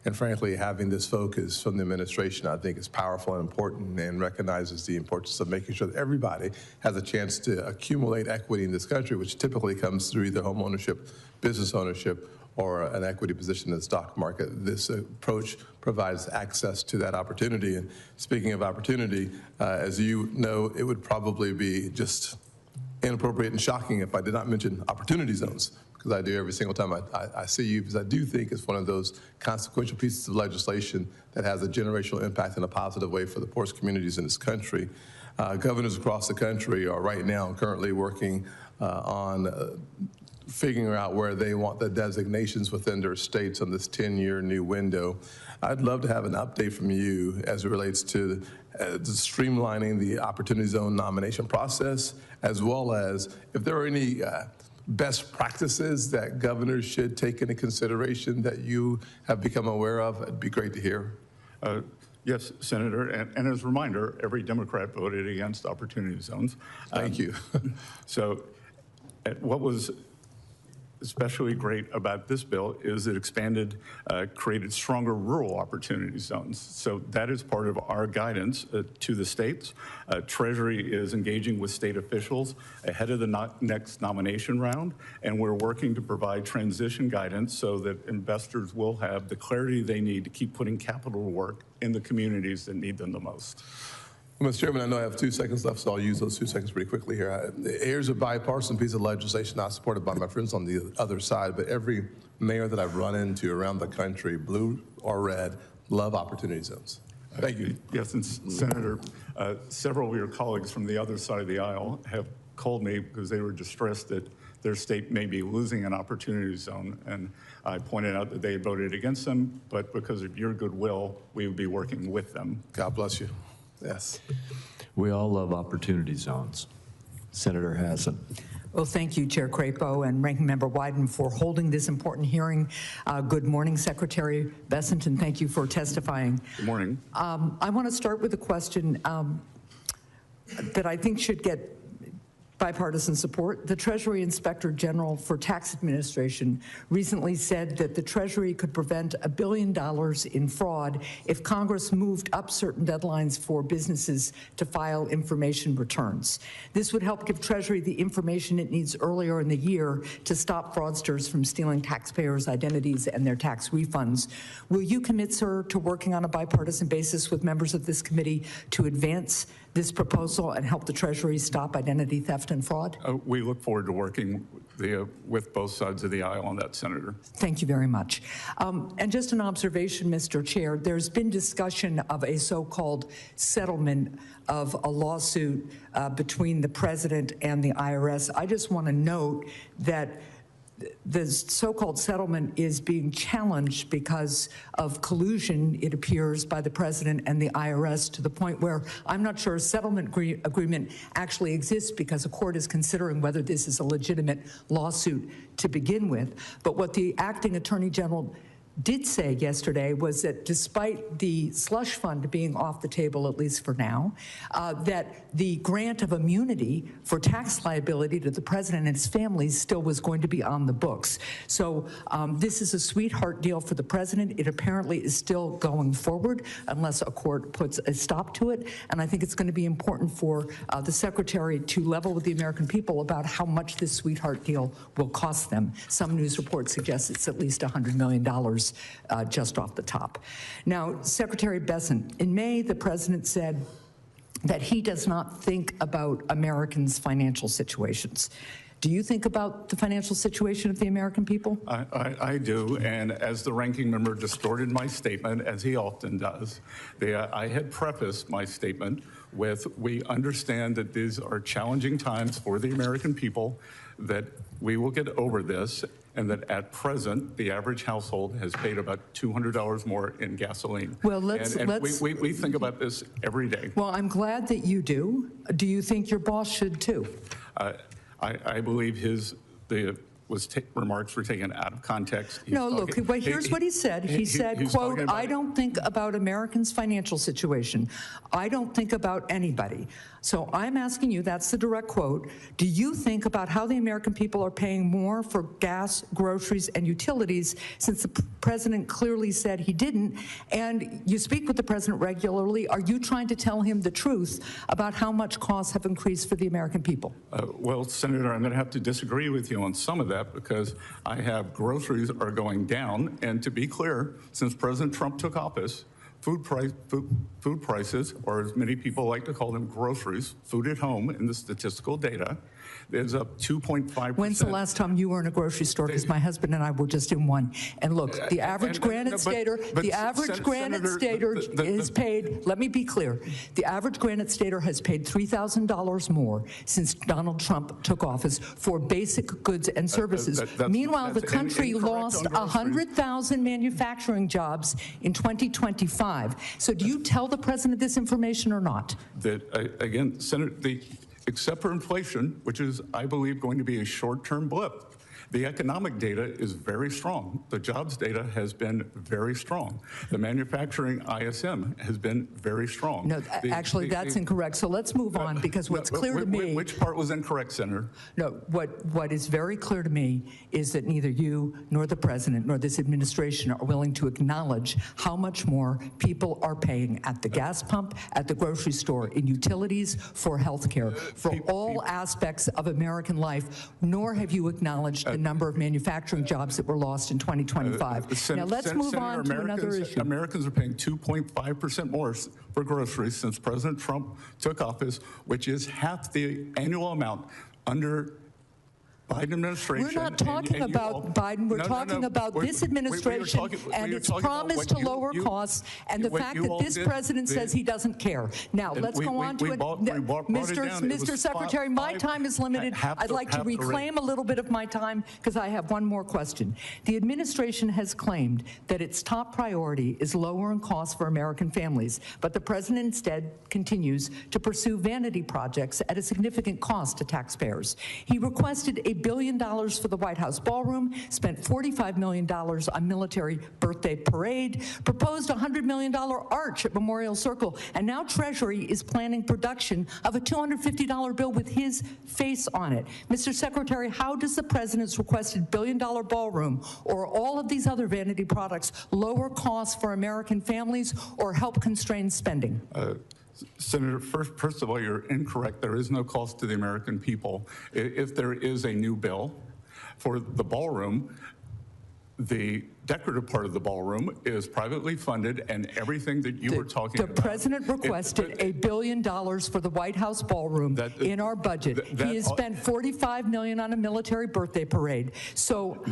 And frankly, having this focus from the administration, I think is powerful and important and recognizes the importance of making sure that everybody has a chance to accumulate equity in this country, which typically comes through either home ownership, business ownership, or an equity position in the stock market. This approach provides access to that opportunity. And speaking of opportunity, as you know, it would probably be just inappropriate and shocking if I did not mention opportunity zones, because I do every single time I see you, because I do think it's one of those consequential pieces of legislation that has a generational impact in a positive way for the poorest communities in this country. Governors across the country are right now currently working on figuring out where they want the designations within their states on this 10-year new window. I'd love to have an update from you as it relates to streamlining the Opportunity Zone nomination process, as well as if there are any best practices that governors should take into consideration that you have become aware of. It'd be great to hear. Yes, Senator, and as a reminder, every Democrat voted against Opportunity Zones. Thank you. So what was especially great about this bill is it expanded, created stronger rural opportunity zones. So that is part of our guidance to the states. Treasury is engaging with state officials ahead of the next nomination round, and we're working to provide transition guidance so that investors will have the clarity they need to keep putting capital to work in the communities that need them the most. Mr. Chairman, I know I have 2 seconds left, so I'll use those 2 seconds pretty quickly here. Here's a bipartisan piece of legislation not supported by my friends on the other side, but every mayor that I've run into around the country, blue or red, love opportunity zones. Thank you. Yes, and Senator, several of your colleagues from the other side of the aisle have called me because they were distressed that their state may be losing an opportunity zone. And I pointed out that they had voted against them, but because of your goodwill, we would be working with them. God bless you. Yes. We all love opportunity zones. Senator Hassan. Well, thank you, Chair Crapo and Ranking Member Wyden, for holding this important hearing. Good morning, Secretary Bessent, and thank you for testifying. Good morning. I want to start with a question that I think should get bipartisan support. The Treasury Inspector General for Tax Administration recently said that the Treasury could prevent $1 billion in fraud if Congress moved up certain deadlines for businesses to file information returns. This would help give Treasury the information it needs earlier in the year to stop fraudsters from stealing taxpayers' identities and their tax refunds. Will you commit, sir, to working on a bipartisan basis with members of this committee to advance this proposal and help the Treasury stop identity theft and fraud? We look forward to working with both sides of the aisle on that, Senator. Thank you very much. And just an observation, Mr. Chair, there's been discussion of a so-called settlement of a lawsuit between the president and the IRS. I just want to note that the so-called settlement is being challenged because of collusion, it appears, by the president and the IRS, to the point where I'm not sure a settlement agreement actually exists because a court is considering whether this is a legitimate lawsuit to begin with. But what the acting attorney general did say yesterday was that despite the slush fund being off the table, at least for now, that the grant of immunity for tax liability to the president and his family still was going to be on the books. So this is a sweetheart deal for the president. It apparently is still going forward unless a court puts a stop to it. And I think it's going to be important for the secretary to level with the American people about how much this sweetheart deal will cost them. Some news reports suggest it's at least $100 million just off the top. Now, Secretary Bessent, in May, the president said that he does not think about Americans' financial situations. Do you think about the financial situation of the American people? I do, and as the ranking member distorted my statement, as he often does, I had prefaced my statement with, we understand that these are challenging times for the American people, that we will get over this, and that at present, the average household has paid about $200 more in gasoline. Well, we think about this every day. Well, I'm glad that you do. Do you think your boss should too? I believe remarks were taken out of context. Here's what he said. He said, quote, I don't think about Americans' financial situation. I don't think about anybody. So I'm asking you, that's the direct quote, do you think about how the American people are paying more for gas, groceries, and utilities, since the president clearly said he didn't? And you speak with the president regularly. Are you trying to tell him the truth about how much costs have increased for the American people? Well, Senator, I'm going to have to disagree with you on some of that, because I have groceries are going down. And to be clear, since President Trump took office, food prices, or as many people like to call them, groceries, food at home in the statistical data, is up 2.5%. When's the last time you were in a grocery store? Because my husband and I were just in one. And look, the average Granite Stater is paid, let me be clear, the average Granite Stater has paid $3,000 more since Donald Trump took office for basic goods and services. Meanwhile, the country lost 100,000 manufacturing jobs in 2025. So do you tell the president this information or not? Again, Senator, except for inflation, which is, I believe, going to be a short-term blip, the economic data is very strong. The jobs data has been very strong. The manufacturing ISM has been very strong. No, actually, that's incorrect. So let's move on, because what's clear to me... Which part was incorrect, Senator? No, what is very clear to me is that neither you nor the president nor this administration are willing to acknowledge how much more people are paying at the gas pump, at the grocery store, in utilities, for health care, for all aspects of American life, nor have you acknowledged the number of manufacturing jobs that were lost in 2025. Now let's move on to another issue. Administration are paying 2.5% more for groceries since President Trump took office, which is half the annual amount under Biden administration. We're not talking about Biden. We're talking about this administration and its promise to lower costs, and the fact that this president says he doesn't care. Now, let's go on to it. Mr. Secretary, my time is limited. I'd like to reclaim a little bit of my time because I have one more question. The administration has claimed that its top priority is lowering costs for American families, but the president instead continues to pursue vanity projects at a significant cost to taxpayers. He requested $1 billion for the White House ballroom, spent $45 million on military birthday parade, proposed a $100 million arch at Memorial Circle, and now Treasury is planning production of a $250 bill with his face on it. Mr. Secretary, how does the president's requested $1 billion ballroom or all of these other vanity products lower costs for American families or help constrain spending? Senator, first of all, you're incorrect. There is no cost to the American people. If there is a new bill for the ballroom, The decorative part of the ballroom is privately funded, and everything that you were talking about. The president requested $1 billion for the White House ballroom in our budget. He has spent $45 million on a military birthday parade. So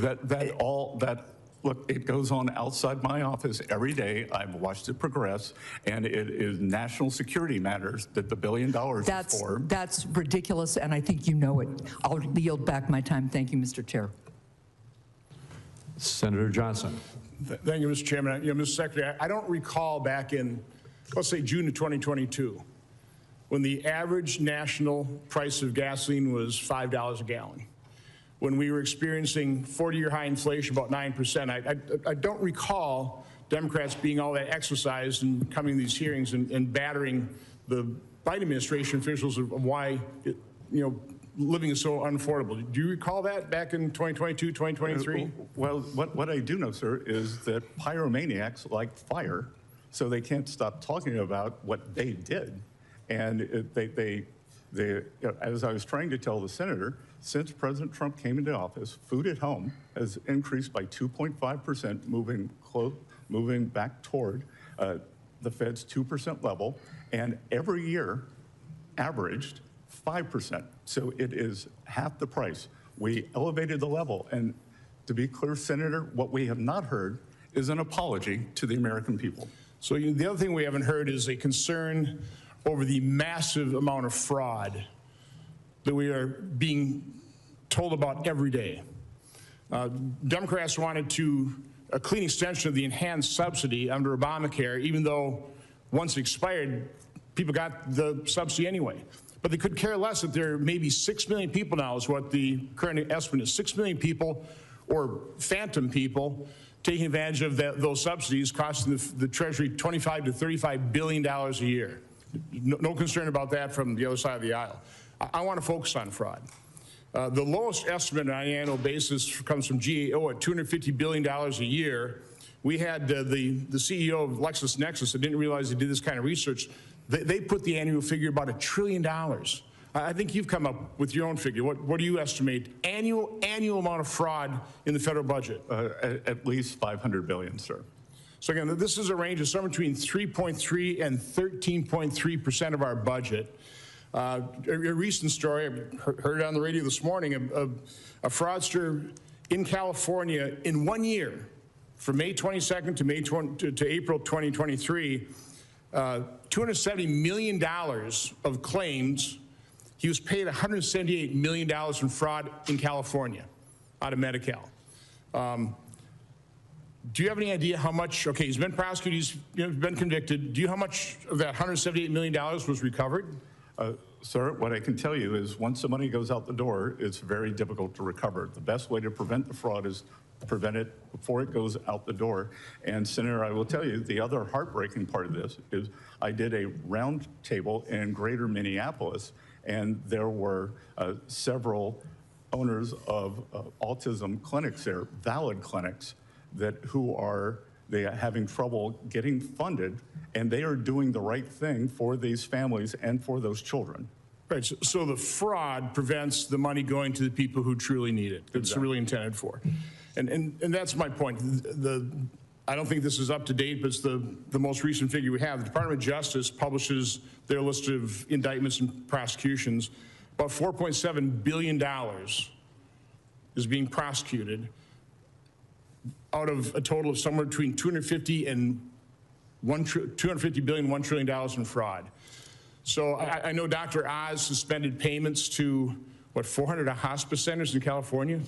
look, it goes on outside my office every day. I've watched it progress, and it is national security matters that the $1 billion is for. That's ridiculous, and I think you know it. I'll yield back my time. Thank you, Mr. Chair. Senator Johnson. Thank you, Mr. Chairman. You know, Mr. Secretary, I don't recall back in, let's say, June of 2022, when the average national price of gasoline was $5 a gallon, when we were experiencing 40-year high inflation, about 9%. I don't recall Democrats being all that exercised and coming to these hearings and battering the Biden administration officials of why, living is so unaffordable. Do you recall that back in 2022, 2023? Well, what I do know, sir, is that pyromaniacs like fire, so they can't stop talking about what they did. And as I was trying to tell the senator, since President Trump came into office, food at home has increased by 2.5%, moving back toward the Fed's 2% level, and every year averaged 5%. So it is half the price. We elevated the level. And to be clear, Senator, what we have not heard is an apology to the American people. So the other thing we haven't heard is a concern over the massive amount of fraud that we are being told about every day. Democrats wanted a clean extension of the enhanced subsidy under Obamacare, even though once it expired, people got the subsidy anyway. But they could care less that there may be 6 million people now is what the current estimate is. 6 million people, or phantom people, taking advantage of those subsidies, costing the Treasury $25 to $35 billion a year. No concern about that from the other side of the aisle. I want to focus on fraud. The lowest estimate on an annual basis comes from GAO at $250 billion a year. We had the CEO of LexisNexis, I didn't realize they did this kind of research. They put the annual figure about $1 trillion. I think you've come up with your own figure. What do you estimate annual amount of fraud in the federal budget? At least $500 billion, sir. So again, this is a range of somewhere between 3.3 and 13.3% of our budget. A recent story, I heard it on the radio this morning, a fraudster in California in 1 year, from May 22nd to April 2023, $270 million of claims. He was paid $178 million in fraud in California out of Medi-Cal. Do you have any idea how much, okay, he's been prosecuted, he's been convicted. Do you know how much of that $178 million was recovered? Sir, what I can tell you is once the money goes out the door, it's very difficult to recover. The best way to prevent the fraud is to prevent it before it goes out the door. And Senator, I will tell you, the other heartbreaking part of this is I did a round table in greater Minneapolis, and there were several owners of autism clinics there, valid clinics, who are having trouble getting funded, and they are doing the right thing for these families and for those children. Right, so the fraud prevents the money going to the people who truly need it. It's really intended for. And that's my point. I don't think this is up to date, but it's the most recent figure we have. The Department of Justice publishes their list of indictments and prosecutions. About $4.7 billion is being prosecuted out of a total of somewhere between $250 billion and $1 trillion in fraud. So I know Dr. Oz suspended payments to, 400 hospice centers in California?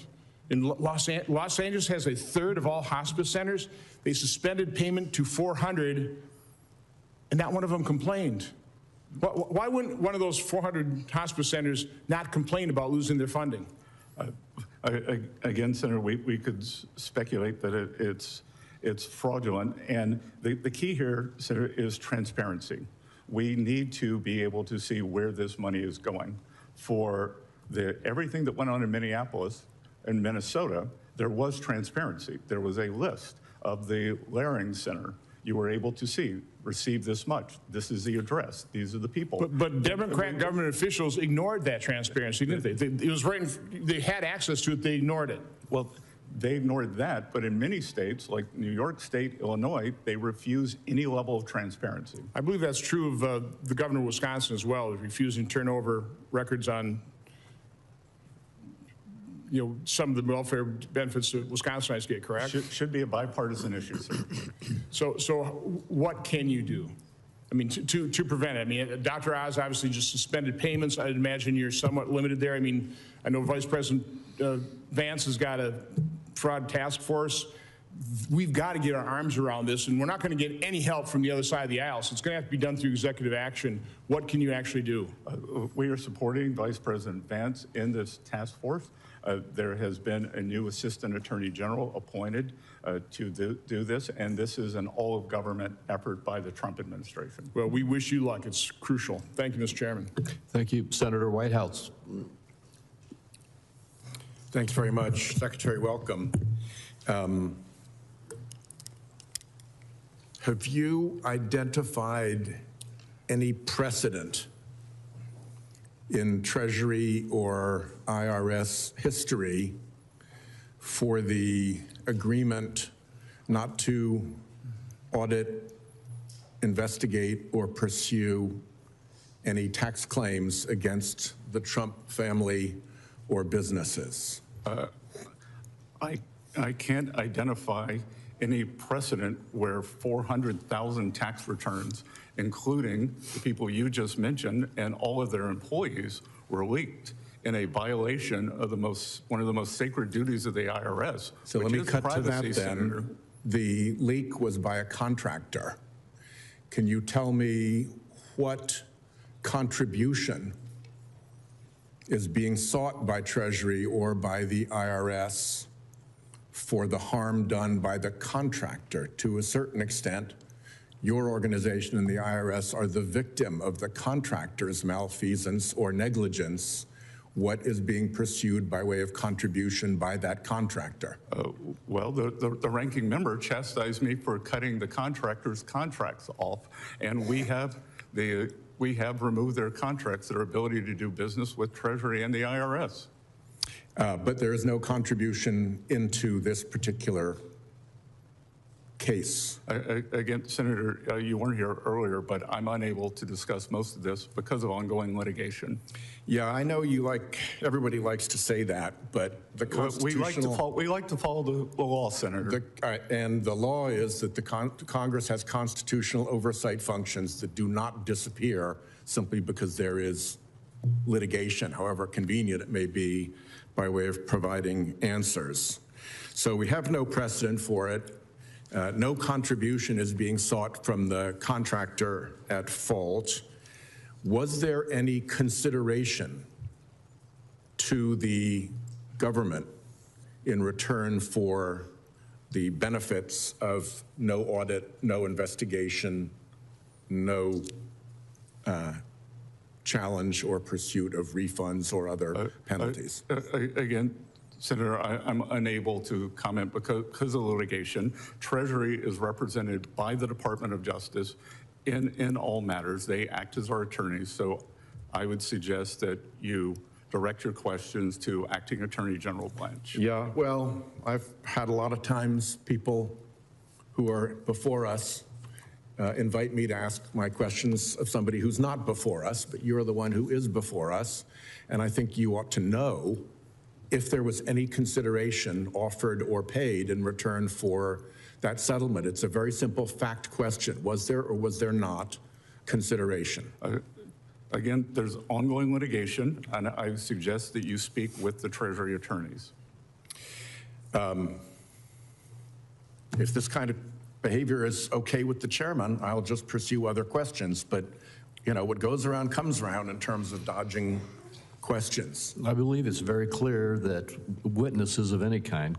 In Los Angeles has a third of all hospice centers. They suspended payment to 400, and not one of them complained. Why wouldn't one of those 400 hospice centers not complain about losing their funding? Again, Senator, we could speculate that it's fraudulent, and the key here, Senator, is transparency. We need to be able to see where this money is going. For everything that went on in Minneapolis and Minnesota, there was transparency. There was a list of the Laring Center. You were able to see, receive this much. This is the address. These are the people. But Democrat government officials ignored that transparency, didn't they? It was right. They had access to it. They ignored it. Well, they ignored that, but in many states, like New York State, Illinois, they refuse any level of transparency. I believe that's true of the governor of Wisconsin as well, refusing to turn over records on, some of the welfare benefits that Wisconsinites get, correct? Should be a bipartisan issue, sir. So what can you do? I mean, to prevent it? I mean, Dr. Oz obviously just suspended payments. I'd imagine you're somewhat limited there. I mean, I know Vice President Vance has got a fraud task force. We've got to get our arms around this, and we're not going to get any help from the other side of the aisle, so it's going to have to be done through executive action. What can you actually do? We are supporting Vice President Vance in this task force. There has been a new Assistant Attorney General appointed to do this, and this is an all-of-government effort by the Trump administration. Well, we wish you luck. It's crucial. Thank you, Mr. Chairman. Thank you. Senator Whitehouse. Thanks very much. Secretary, welcome. Have you identified any precedent in Treasury or IRS history for the agreement not to audit, investigate, or pursue any tax claims against the Trump family or businesses? I can't identify any precedent where 400,000 tax returns, including the people you just mentioned, and all of their employees were leaked in a violation of one of the most sacred duties of the IRS. So let me cut to that then. Senator. The leak was by a contractor. Can you tell me what contribution is being sought by Treasury or by the IRS for the harm done by the contractor? To a certain extent, your organization and the IRS are the victim of the contractor's malfeasance or negligence. What is being pursued by way of contribution by that contractor? Well, the ranking member chastised me for cutting the contractor's contracts off, and we have removed their contracts, their ability to do business with Treasury and the IRS. But there is no contribution into this particular case. Again, Senator, you weren't here earlier, but I'm unable to discuss most of this because of ongoing litigation. Yeah, I know everybody likes to say that, but the constitutional... We like to follow the law, Senator. And the law is that the Congress has constitutional oversight functions that do not disappear simply because there is litigation, however convenient it may be, by way of providing answers. So we have no precedent for it. No contribution is being sought from the contractor at fault. Was there any consideration to the government in return for the benefits of no audit, no investigation, no challenge or pursuit of refunds or other penalties? Again, Senator, I'm unable to comment because of litigation. Treasury is represented by the Department of Justice in all matters. They act as our attorneys, so I would suggest that you direct your questions to Acting Attorney General Blanche. Yeah, well, I've had a lot of times people who are before us invite me to ask my questions of somebody who's not before us, but you're the one who is before us, and I think you ought to know if there was any consideration offered or paid in return for that settlement. It's a very simple fact question. Was there or was there not consideration? Again, there's ongoing litigation, and I suggest that you speak with the Treasury attorneys. If this kind of behavior is okay with the chairman, I'll just pursue other questions. But, you know, what goes around comes around in terms of dodging questions. I believe it's very clear that witnesses of any kind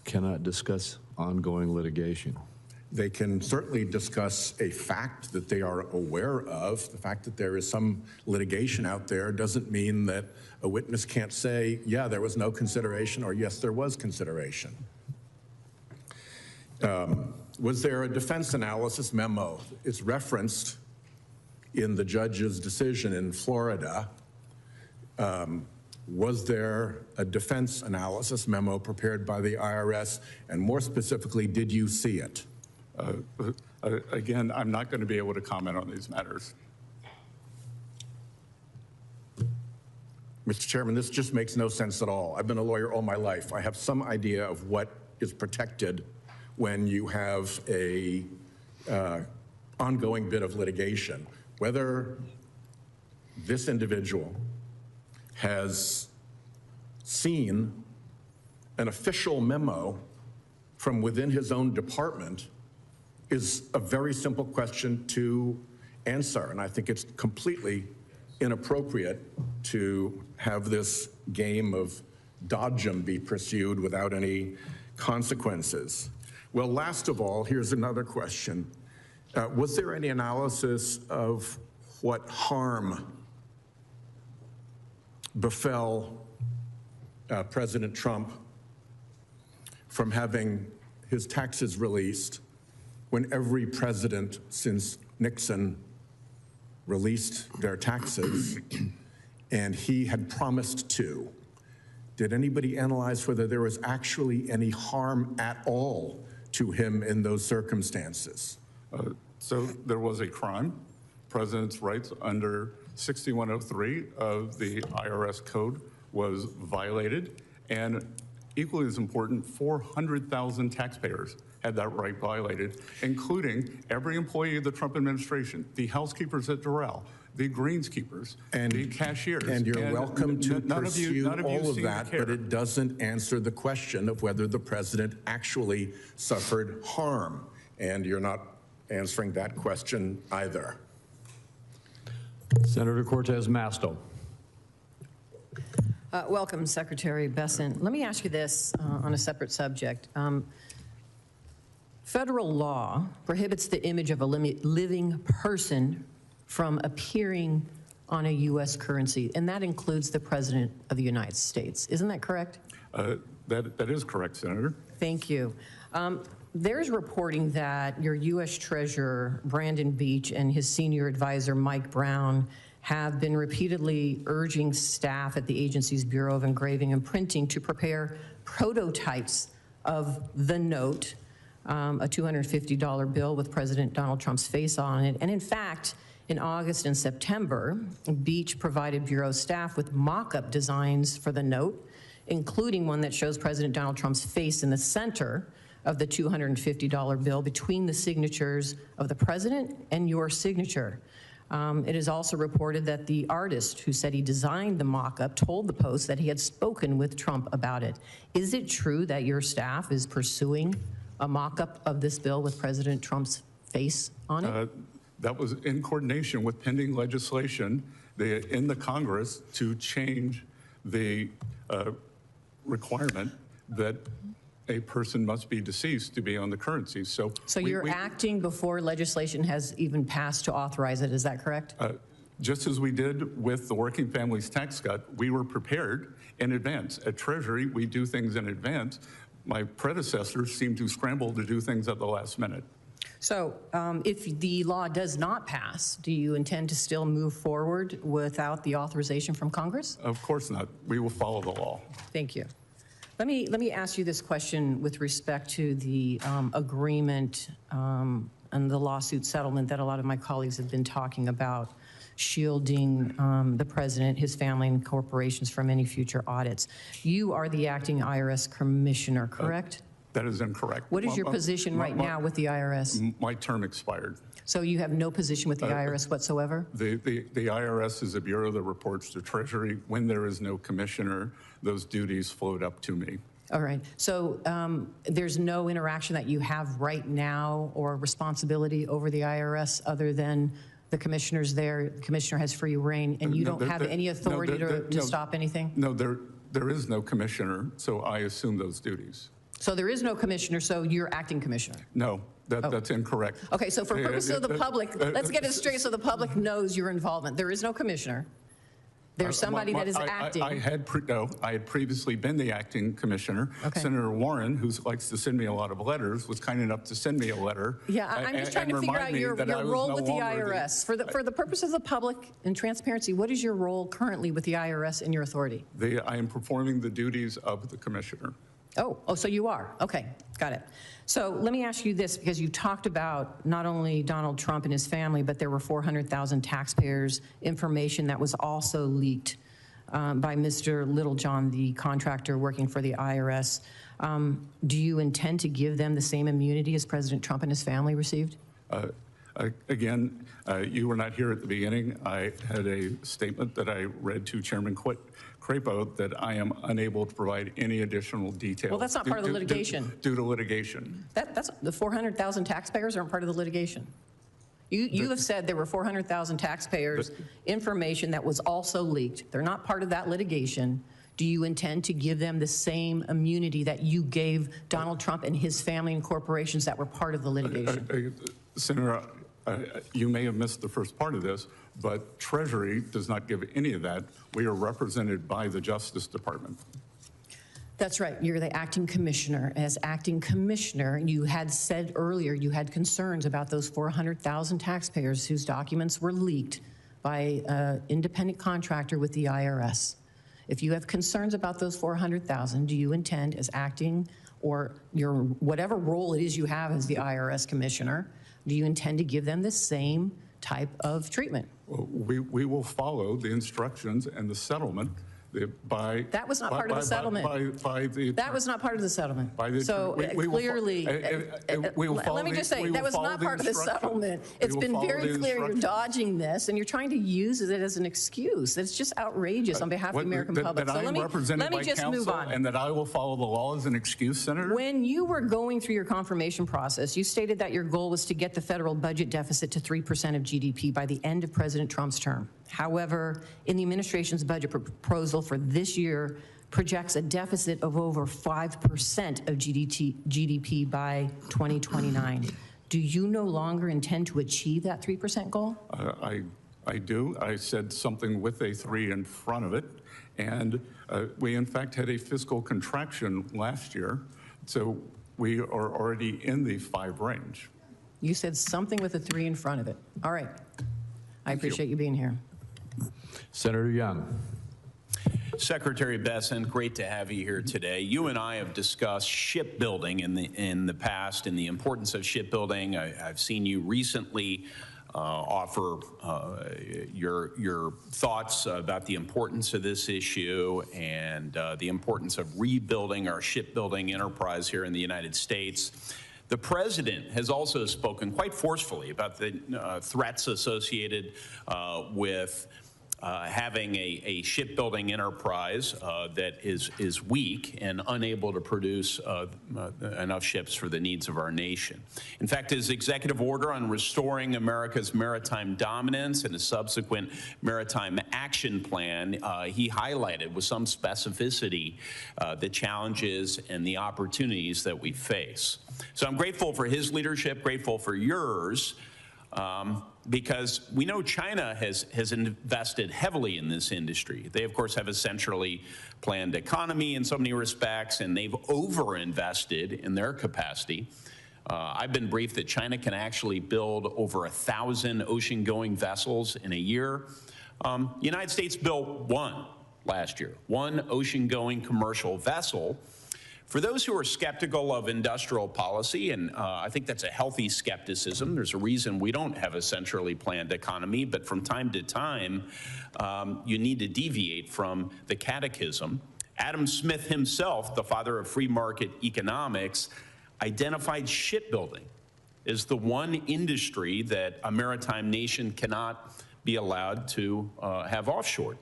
cannot discuss ongoing litigation. They can certainly discuss a fact that they are aware of. The fact that there is some litigation out there doesn't mean that a witness can't say, yeah, there was no consideration, or yes, there was consideration. Was there a defense analysis memo? It's referenced in the judge's decision in Florida. Was there a defense analysis memo prepared by the IRS? And more specifically, did you see it? Again, I'm not going to be able to comment on these matters. Mr. Chairman, this just makes no sense at all. I've been a lawyer all my life. I have some idea of what is protected when you have a ongoing bit of litigation. Whether this individual has seen an official memo from within his own department is a very simple question to answer, and I think it's completely inappropriate to have this game of dodgem be pursued without any consequences. Well, last of all, here's another question. Was there any analysis of what harm befell President Trump from having his taxes released when every president since Nixon released their taxes and he had promised to? Did anybody analyze whether there was actually any harm at all to him in those circumstances? So there was a crime. President's rights under 6103 of the IRS code was violated, and equally as important, 400,000 taxpayers had that right violated, including every employee of the Trump administration, the housekeepers at Doral, the greenskeepers, and the cashiers. And you're welcome to pursue all of seem that, to care. but it doesn't answer the question of whether the president actually suffered harm. And you're not answering that question either. Senator Cortez Masto. Welcome, Secretary Bessent. Let me ask you this on a separate subject. Federal law prohibits the image of a living person from appearing on a U.S. currency, and that includes the President of the United States. Isn't that correct? That is correct, Senator. Thank you. There's reporting that your U.S. Treasurer, Brandon Beach, and his senior advisor, Mike Brown, have been repeatedly urging staff at the agency's Bureau of Engraving and Printing to prepare prototypes of the note, a $250 bill with President Donald Trump's face on it. And in fact, in August and September, Beach provided Bureau staff with mock-up designs for the note, including one that shows President Donald Trump's face in the center of the $250 bill between the signatures of the president and your signature. It is also reported that the artist who said he designed the mock-up told the Post that he had spoken with Trump about it. Is it true that your staff is pursuing a mock-up of this bill with President Trump's face on it? That was in coordination with pending legislation in the Congress to change the requirement that a person must be deceased to be on the currency. So you're acting before legislation has even passed to authorize it, is that correct? Just as we did with the Working Families Tax Cut, we were prepared in advance. At Treasury, we do things in advance. My predecessors seem to scramble to do things at the last minute. So if the law does not pass, do you intend to still move forward without the authorization from Congress? Of course not. We will follow the law. Thank you. Let me ask you this question with respect to the agreement and the lawsuit settlement that a lot of my colleagues have been talking about, shielding the president, his family, and corporations from any future audits. You are the acting IRS commissioner, correct? That is incorrect. What is your position right now with the IRS? My term expired. So you have no position with the IRS whatsoever? The IRS is a bureau that reports to Treasury. When there is no commissioner, those duties float up to me. All right. So there's no interaction that you have right now or responsibility over the IRS other than the commissioners there? The commissioner has free reign, and you don't have any authority to stop anything? No, there is no commissioner, so I assume those duties. So there is no commissioner, so you're acting commissioner? No, that's incorrect. Okay, so for purposes of the public, let's get it straight so the public knows your involvement. There is no commissioner. There's somebody that is acting. I had previously been the acting commissioner. Okay. Senator Warren, who likes to send me a lot of letters, was kind enough to send me a letter. Yeah, I'm just trying to figure out your role with the IRS. For the purpose of the public and transparency, what is your role currently with the IRS and your authority? I am performing the duties of the commissioner. Oh, so you are. Okay, got it. So let me ask you this, because you talked about not only Donald Trump and his family, but there were 400,000 taxpayers' information that was also leaked by Mr. Littlejohn, the contractor working for the IRS. Do you intend to give them the same immunity as President Trump and his family received? Again, you were not here at the beginning. I had a statement that I read to Chairman Crapo that I am unable to provide any additional details. Well, that's not part of the litigation. Due to litigation. That's the 400,000 taxpayers aren't part of the litigation. You have said there were 400,000 taxpayers' information that was also leaked. They're not part of that litigation. Do you intend to give them the same immunity that you gave Donald Trump and his family and corporations that were part of the litigation? Senator, you may have missed the first part of this, but Treasury does not give any of that. We are represented by the Justice Department. That's right. You're the acting commissioner. As acting commissioner, you had said earlier you had concerns about those 400,000 taxpayers whose documents were leaked by an independent contractor with the IRS. If you have concerns about those 400,000, do you intend, as acting or your whatever role it is you have as the IRS commissioner, do you intend to give them the same type of treatment? Well, we will follow the instructions and the settlement that was not part of the settlement. That was not part of the settlement. So clearly, let me just say, that was not part of the settlement. It's been very clear you're dodging this, and you're trying to use it as an excuse. It's just outrageous on behalf of the American public. So let me just move on. And that I will follow the law as an excuse, Senator? When you were going through your confirmation process, you stated that your goal was to get the federal budget deficit to 3% of GDP by the end of President Trump's term. However, in the administration's budget proposal for this year projects a deficit of over 5% of GDP by 2029. Do you no longer intend to achieve that 3% goal? I do. I said something with a 3 in front of it. And we, in fact, had a fiscal contraction last year. So we are already in the 5 range. You said something with a 3 in front of it. All right. I appreciate you being here. Senator Young. Secretary Bessent, great to have you here today. You and I have discussed shipbuilding in the past and the importance of shipbuilding. I've seen you recently offer your thoughts about the importance of this issue and the importance of rebuilding our shipbuilding enterprise here in the United States. The president has also spoken quite forcefully about the threats associated with having a shipbuilding enterprise that is weak and unable to produce enough ships for the needs of our nation. In fact, his executive order on restoring America's maritime dominance and a subsequent maritime action plan, he highlighted with some specificity the challenges and the opportunities that we face. So I'm grateful for his leadership, grateful for yours, because we know China has invested heavily in this industry. They, of course, have a centrally planned economy in so many respects, and they've overinvested in their capacity. I've been briefed that China can actually build over 1,000 ocean-going vessels in a year. The United States built one last year, one ocean-going commercial vessel. For those who are skeptical of industrial policy, and I think that's a healthy skepticism, there's a reason we don't have a centrally planned economy, but from time to time, you need to deviate from the catechism. Adam Smith himself, the father of free market economics, identified shipbuilding as the one industry that a maritime nation cannot be allowed to have offshore.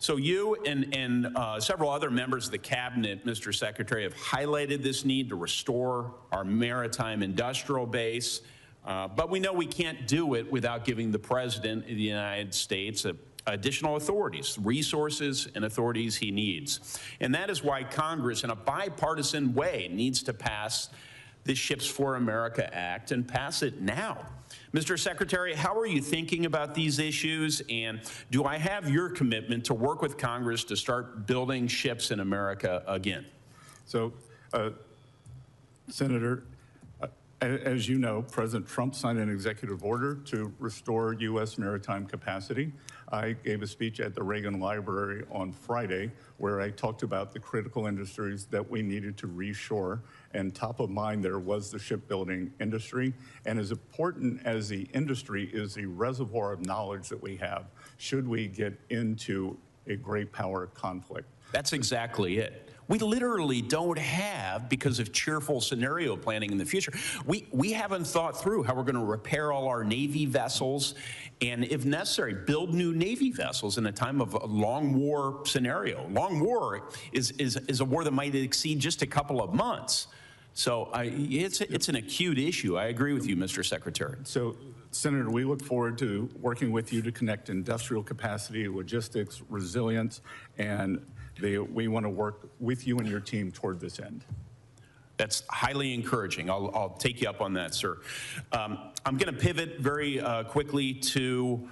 So you and several other members of the cabinet, Mr. Secretary, have highlighted this need to restore our maritime industrial base, but we know we can't do it without giving the President of the United States additional authorities, resources and authorities he needs. And that is why Congress, in a bipartisan way, needs to pass the Ships for America Act and pass it now. Mr. Secretary, how are you thinking about these issues, and do I have your commitment to work with Congress to start building ships in America again? So, Senator, as you know, President Trump signed an executive order to restore U.S. maritime capacity. I gave a speech at the Reagan Library on Friday where I talked about the critical industries that we needed to reshore, and top of mind there was the shipbuilding industry. And as important as the industry is the reservoir of knowledge that we have, should we get into a great power conflict. That's exactly it. We literally don't have, because of cheerful scenario planning in the future, we haven't thought through how we're going to repair all our Navy vessels and, if necessary, build new Navy vessels in a time of a long war scenario. Long war is a war that might exceed just a couple of months. So it's an acute issue. I agree with you, Mr. Secretary. So, Senator, we look forward to working with you to connect industrial capacity, logistics, resilience, and we want to work with you and your team toward this end. That's highly encouraging. I'll take you up on that, sir. I'm going to pivot very quickly to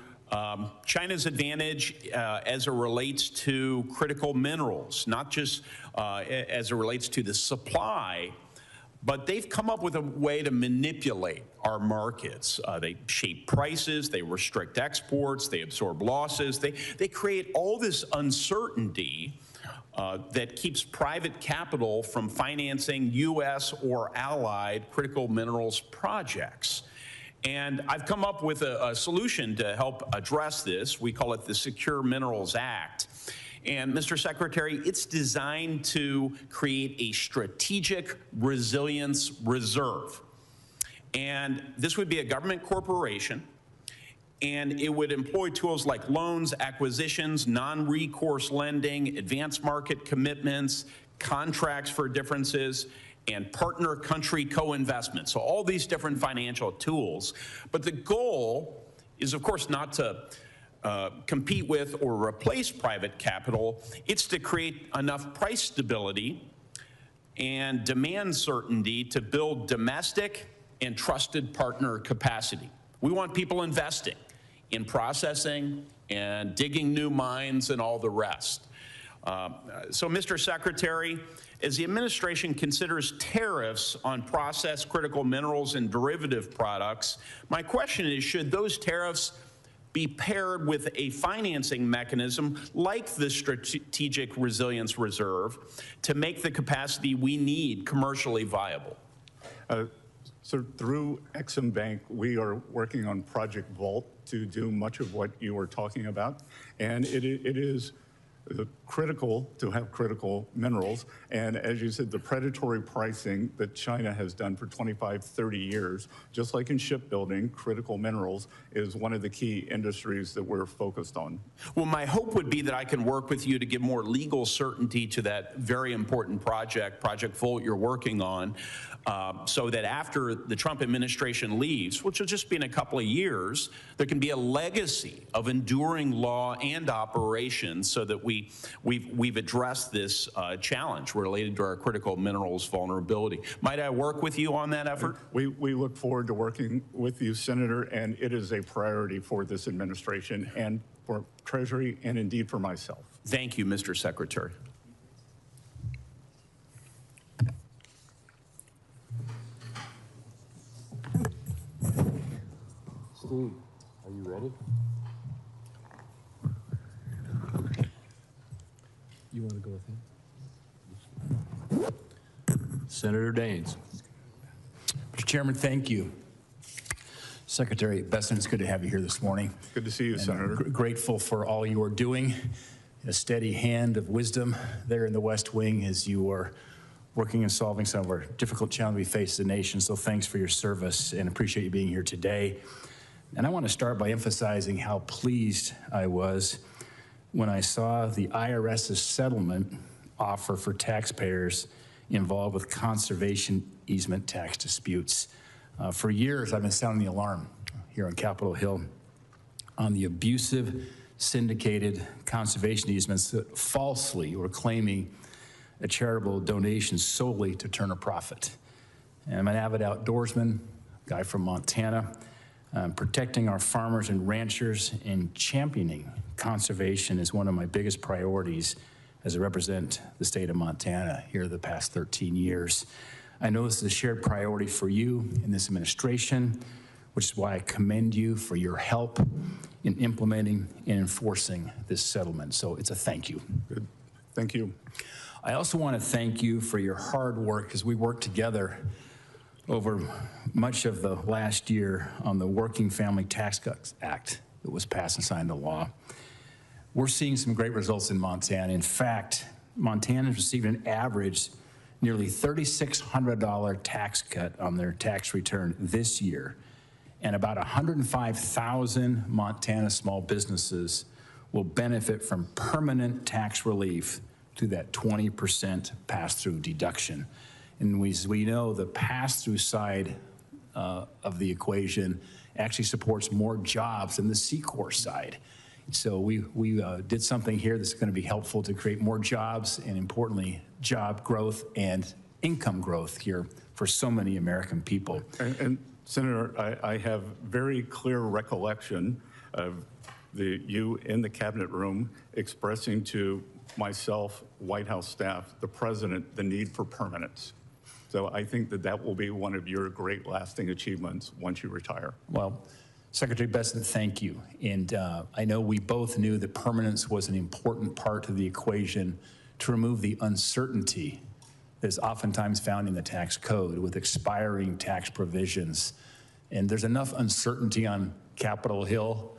China's advantage as it relates to critical minerals, not just as it relates to the supply, but they've come up with a way to manipulate our markets. They shape prices, they restrict exports, they absorb losses, they create all this uncertainty that keeps private capital from financing U.S. or allied critical minerals projects. And I've come up with a solution to help address this. We call it the Secure Minerals Act. And Mr. Secretary, it's designed to create a strategic resilience reserve. And this would be a government corporation, and it would employ tools like loans, acquisitions, non-recourse lending, advanced market commitments, contracts for differences, and partner country co-investment. So all these different financial tools. But the goal is, of course, not to compete with or replace private capital. It's to create enough price stability and demand certainty to build domestic and trusted partner capacity. We want people investing in processing and digging new mines and all the rest. So, Mr. Secretary, as the administration considers tariffs on processed critical minerals and derivative products, my question is, should those tariffs be paired with a financing mechanism like the Strategic Resilience Reserve to make the capacity we need commercially viable? So through Exim Bank, we are working on Project Vault to do much of what you were talking about. And it is critical to have critical minerals. And as you said, the predatory pricing that China has done for 25, 30 years, just like in shipbuilding, critical minerals is one of the key industries that we're focused on. Well, my hope would be that I can work with you to give more legal certainty to that very important project, Project Vault, you're working on, so that after the Trump administration leaves, which will just be in a couple of years, there can be a legacy of enduring law and operations so that we've addressed this challenge related to our critical minerals vulnerability. Might I work with you on that effort? We look forward to working with you, Senator, and it is a priority for this administration and for Treasury and indeed for myself. Thank you, Mr. Secretary. Steve, are you ready? You want to go with him? Senator Daines. Mr. Chairman, thank you. Secretary Bessent, it's good to have you here this morning. Good to see you, Senator. Grateful for all you are doing. A steady hand of wisdom there in the West Wing as you are working and solving some of our difficult challenges we face as a nation. So thanks for your service and appreciate you being here today. And I want to start by emphasizing how pleased I was when I saw the IRS's settlement offer for taxpayers involved with conservation easement tax disputes. For years, I've been sounding the alarm here on Capitol Hill on the abusive, syndicated conservation easements that falsely were claiming a charitable donation solely to turn a profit. And I'm an avid outdoorsman, guy from Montana. Protecting our farmers and ranchers and championing conservation is one of my biggest priorities as I represent the state of Montana here the past 13 years. I know this is a shared priority for you in this administration, which is why I commend you for your help in implementing and enforcing this settlement. So it's a thank you. Good. Thank you. I also want to thank you for your hard work as we worked together over much of the last year on the Working Family Tax Cuts Act that was passed and signed into law. We're seeing some great results in Montana. In fact, Montanans received an average nearly $3,600 tax cut on their tax return this year, and about 105,000 Montana small businesses will benefit from permanent tax relief through that 20% pass-through deduction. And as we know, the pass-through side of the equation actually supports more jobs than the C-Corps side. So we did something here that's going to be helpful to create more jobs and, importantly, job growth and income growth here for so many American people. And Senator, I have very clear recollection of you in the cabinet room expressing to myself, White House staff, the president, the need for permanence. So I think that that will be one of your great lasting achievements once you retire. Well, Secretary Bessent, thank you. And I know we both knew that permanence was an important part of the equation to remove the uncertainty that is oftentimes found in the tax code with expiring tax provisions. And there's enough uncertainty on Capitol Hill,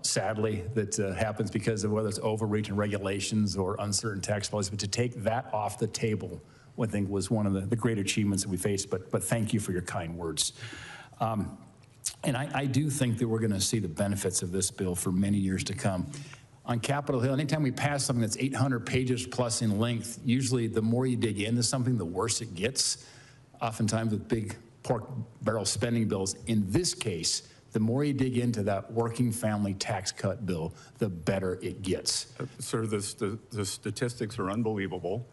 sadly, that happens because of whether it's overreach in regulations or uncertain tax policy. But to take that off the table, I think was one of the great achievements that we faced. But thank you for your kind words. And I do think that we're going to see the benefits of this bill for many years to come. On Capitol Hill, anytime we pass something that's 800 pages plus in length, usually the more you dig into something, the worse it gets, oftentimes with big pork barrel spending bills. In this case, the more you dig into that working family tax cut bill, the better it gets. Sir, the statistics are unbelievable.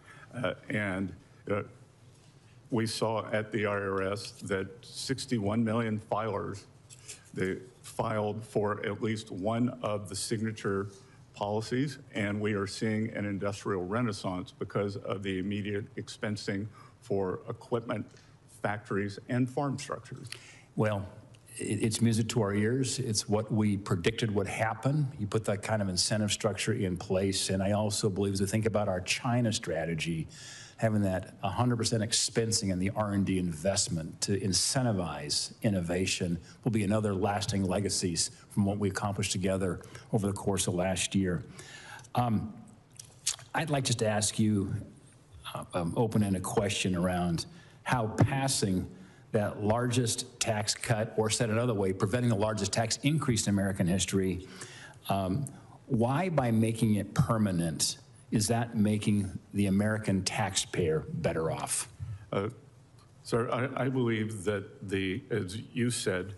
We saw at the IRS that 61 million filers, they filed for at least one of the signature policies, and we are seeing an industrial renaissance because of the immediate expensing for equipment, factories, and farm structures. Well, it's music to our ears. It's what we predicted would happen. You put that kind of incentive structure in place, and I also believe as we think about our China strategy, having that 100% expensing and the R&D investment to incentivize innovation will be another lasting legacies from what we accomplished together over the course of last year. I'd like just to ask you open-ended question around how passing that largest tax cut, or said another way, preventing the largest tax increase in American history, why by making it permanent is that making the American taxpayer better off? Sir, I believe that as you said,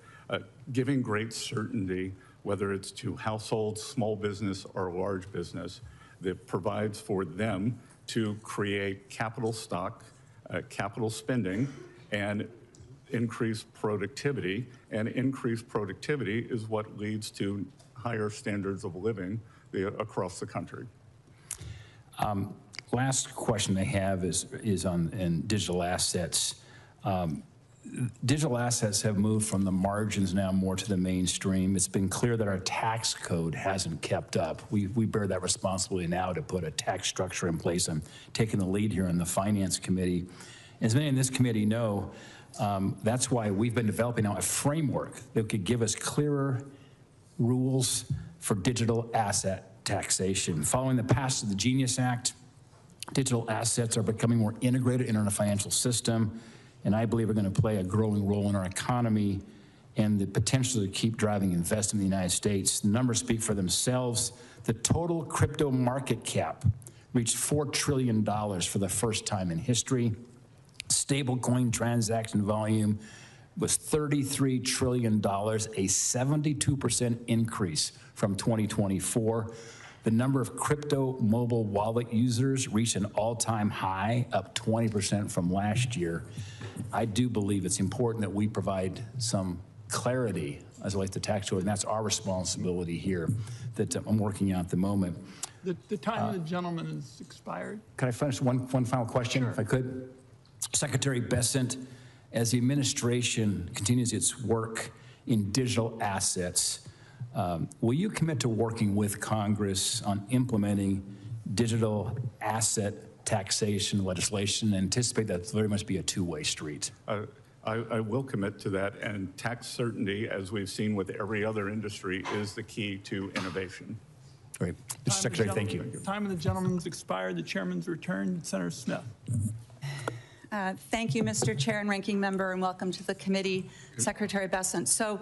giving great certainty, whether it's to households, small business, or large business, that provides for them to create capital stock, capital spending, and increase productivity. And increased productivity is what leads to higher standards of living across the country. Last question I have is on digital assets. Digital assets have moved from the margins now more to the mainstream. It's been clear that our tax code hasn't kept up. We bear that responsibility now to put a tax structure in place. I'm taking the lead here on the Finance Committee. As many in this committee know, that's why we've been developing now a framework that could give us clearer rules for digital asset taxation. Following the passage of the Genius Act, digital assets are becoming more integrated in our financial system, and I believe are going to play a growing role in our economy and the potential to keep driving investment in the United States. The numbers speak for themselves. The total crypto market cap reached $4 trillion for the first time in history. Stablecoin transaction volume was $33 trillion, a 72% increase from 2024. The number of crypto mobile wallet users reached an all-time high, up 20% from last year. I do believe it's important that we provide some clarity as it relates to tax code, and that's our responsibility here that I'm working on at the moment. The time of the gentleman is expired. Can I finish one final question, if I could? Secretary Bessent, as the administration continues its work in digital assets, will you commit to working with Congress on implementing digital asset taxation legislation, and anticipate that very much be a two-way street? I will commit to that, and tax certainty, as we've seen with every other industry, is the key to innovation. Great. Mr. Secretary, thank you. Time of the gentleman's expired. The chairman's returned. Senator Smith. Thank you, Mr. Chair and Ranking Member, and welcome to the committee, Secretary Bessent. So,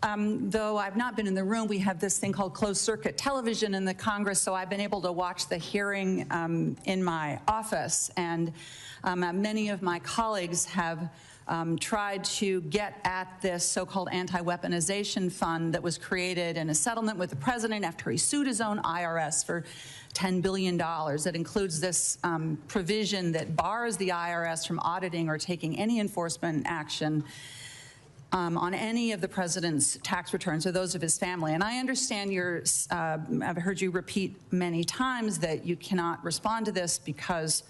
though I've not been in the room, we have this thing called closed circuit television in the Congress, so I've been able to watch the hearing in my office, and many of my colleagues have tried to get at this so-called anti-weaponization fund that was created in a settlement with the president after he sued his own IRS for $10 billion. That includes this provision that bars the IRS from auditing or taking any enforcement action on any of the president's tax returns or those of his family. And I understand I've heard you repeat many times that you cannot respond to this because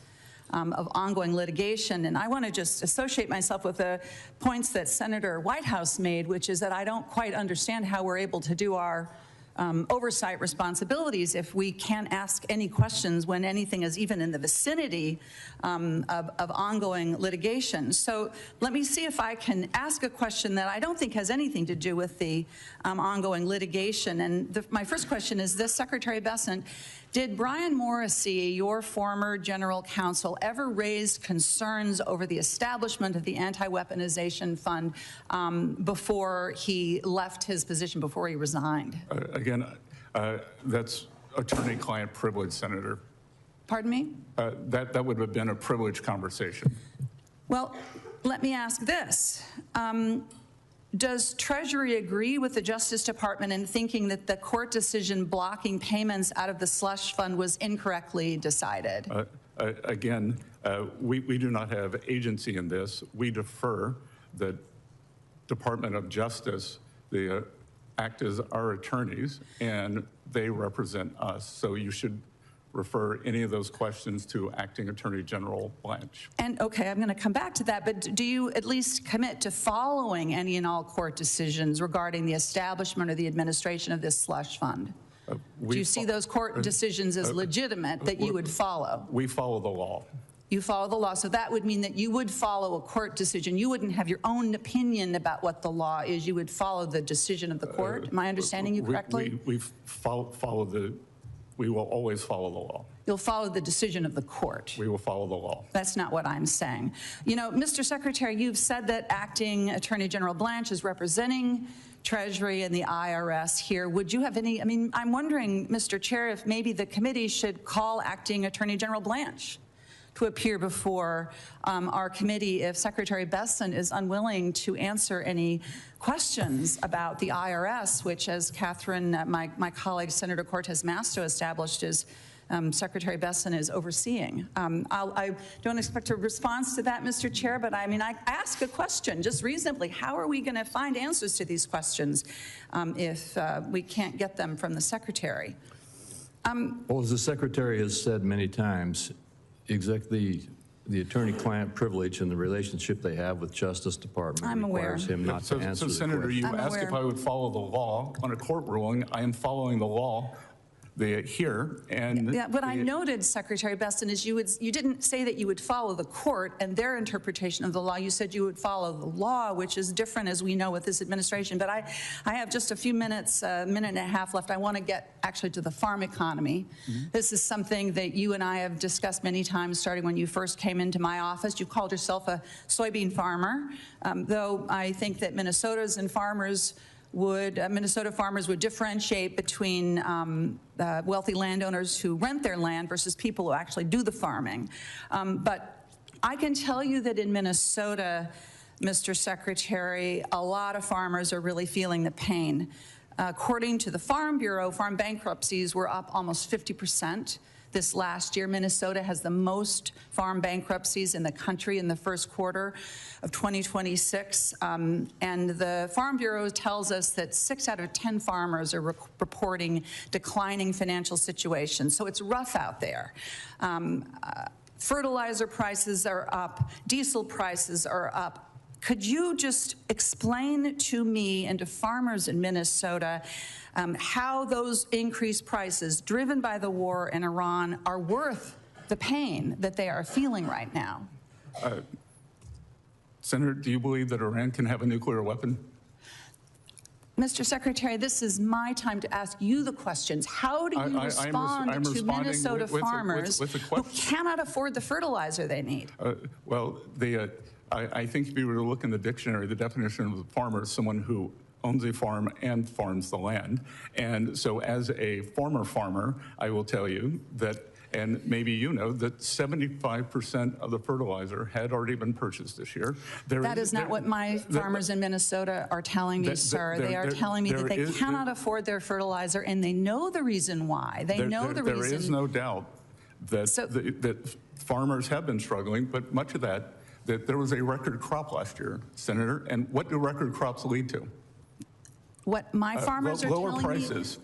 of ongoing litigation. And I want to just associate myself with the points that Senator Whitehouse made, which is that I don't quite understand how we're able to do our oversight responsibilities if we can't ask any questions when anything is even in the vicinity of ongoing litigation. So let me see if I can ask a question that I don't think has anything to do with the ongoing litigation. And my first question is this, Secretary Bessent: did Brian Morrissey, your former general counsel, ever raise concerns over the establishment of the anti-weaponization fund before he left his position, before he resigned? Again, that's attorney-client privilege, Senator. Pardon me? That would have been a privileged conversation. Well, let me ask this. Does Treasury agree with the Justice Department in thinking that the court decision blocking payments out of the slush fund was incorrectly decided? Again, we do not have agency in this. We defer the Department of Justice. They act as our attorneys, and they represent us. So you should refer any of those questions to Acting Attorney General Blanche. And okay, I'm going to come back to that, but do you at least commit to following any and all court decisions regarding the establishment or the administration of this slush fund? Do you see those court decisions as legitimate that you would follow? We follow the law. You follow the law, so that would mean that you would follow a court decision. You wouldn't have your own opinion about what the law is. You would follow the decision of the court. Am I understanding you correctly? We will always follow the law. You'll follow the decision of the court. We will follow the law. That's not what I'm saying. You know, Mr. Secretary, you've said that Acting Attorney General Blanche is representing Treasury and the IRS here. Would you have any, I mean, I'm wondering, Mr. Chair, if maybe the committee should call Acting Attorney General Blanche to appear before our committee if Secretary Bessent is unwilling to answer any questions about the IRS, which, as Catherine, my colleague, Senator Cortez Masto, established, is Secretary Bessent is overseeing. I don't expect a response to that, Mr. Chair, but I mean, I ask a question just reasonably. How are we going to find answers to these questions if we can't get them from the Secretary? Well, as the Secretary has said many times, exactly the attorney-client privilege and the relationship they have with Justice Department requires him not to answer the Senator, question. you asked if I would follow the law on a court ruling. I am following the law here. And yeah, what I noted, Secretary Bessent, is you didn't say that you would follow the court and their interpretation of the law. You said you would follow the law, which is different, as we know, with this administration. But I have just a few minutes, a minute and a half left. I want to get actually to the farm economy. This is something that you and I have discussed many times, starting when you first came into my office. You called yourself a soybean farmer, though I think that Minnesota farmers would differentiate between wealthy landowners who rent their land versus people who actually do the farming. But I can tell you that in Minnesota, Mr. Secretary, a lot of farmers are really feeling the pain. According to the Farm Bureau, farm bankruptcies were up almost 50% this last year. Minnesota has the most farm bankruptcies in the country in the first quarter of 2026. And the Farm Bureau tells us that 6 out of 10 farmers are reporting declining financial situations. So it's rough out there. Fertilizer prices are up, diesel prices are up. Could you just explain to me and to farmers in Minnesota how those increased prices driven by the war in Iran are worth the pain that they are feeling right now? Senator, do you believe that Iran can have a nuclear weapon? Mr. Secretary, this is my time to ask you the questions. How do you respond to Minnesota farmers who cannot afford the fertilizer they need? I think if you were to look in the dictionary, the definition of a farmer is someone who owns a farm and farms the land. And so as a former farmer, I will tell you that, and maybe you know, that 75% of the fertilizer had already been purchased this year. That is not what my farmers in Minnesota are telling me, sir. They are telling me that they cannot afford their fertilizer, and they know the reason why. They know the reason. There is no doubt that, that farmers have been struggling, but much of that there was a record crop last year, Senator, and what do record crops lead to? What my farmers are telling me. Lower prices.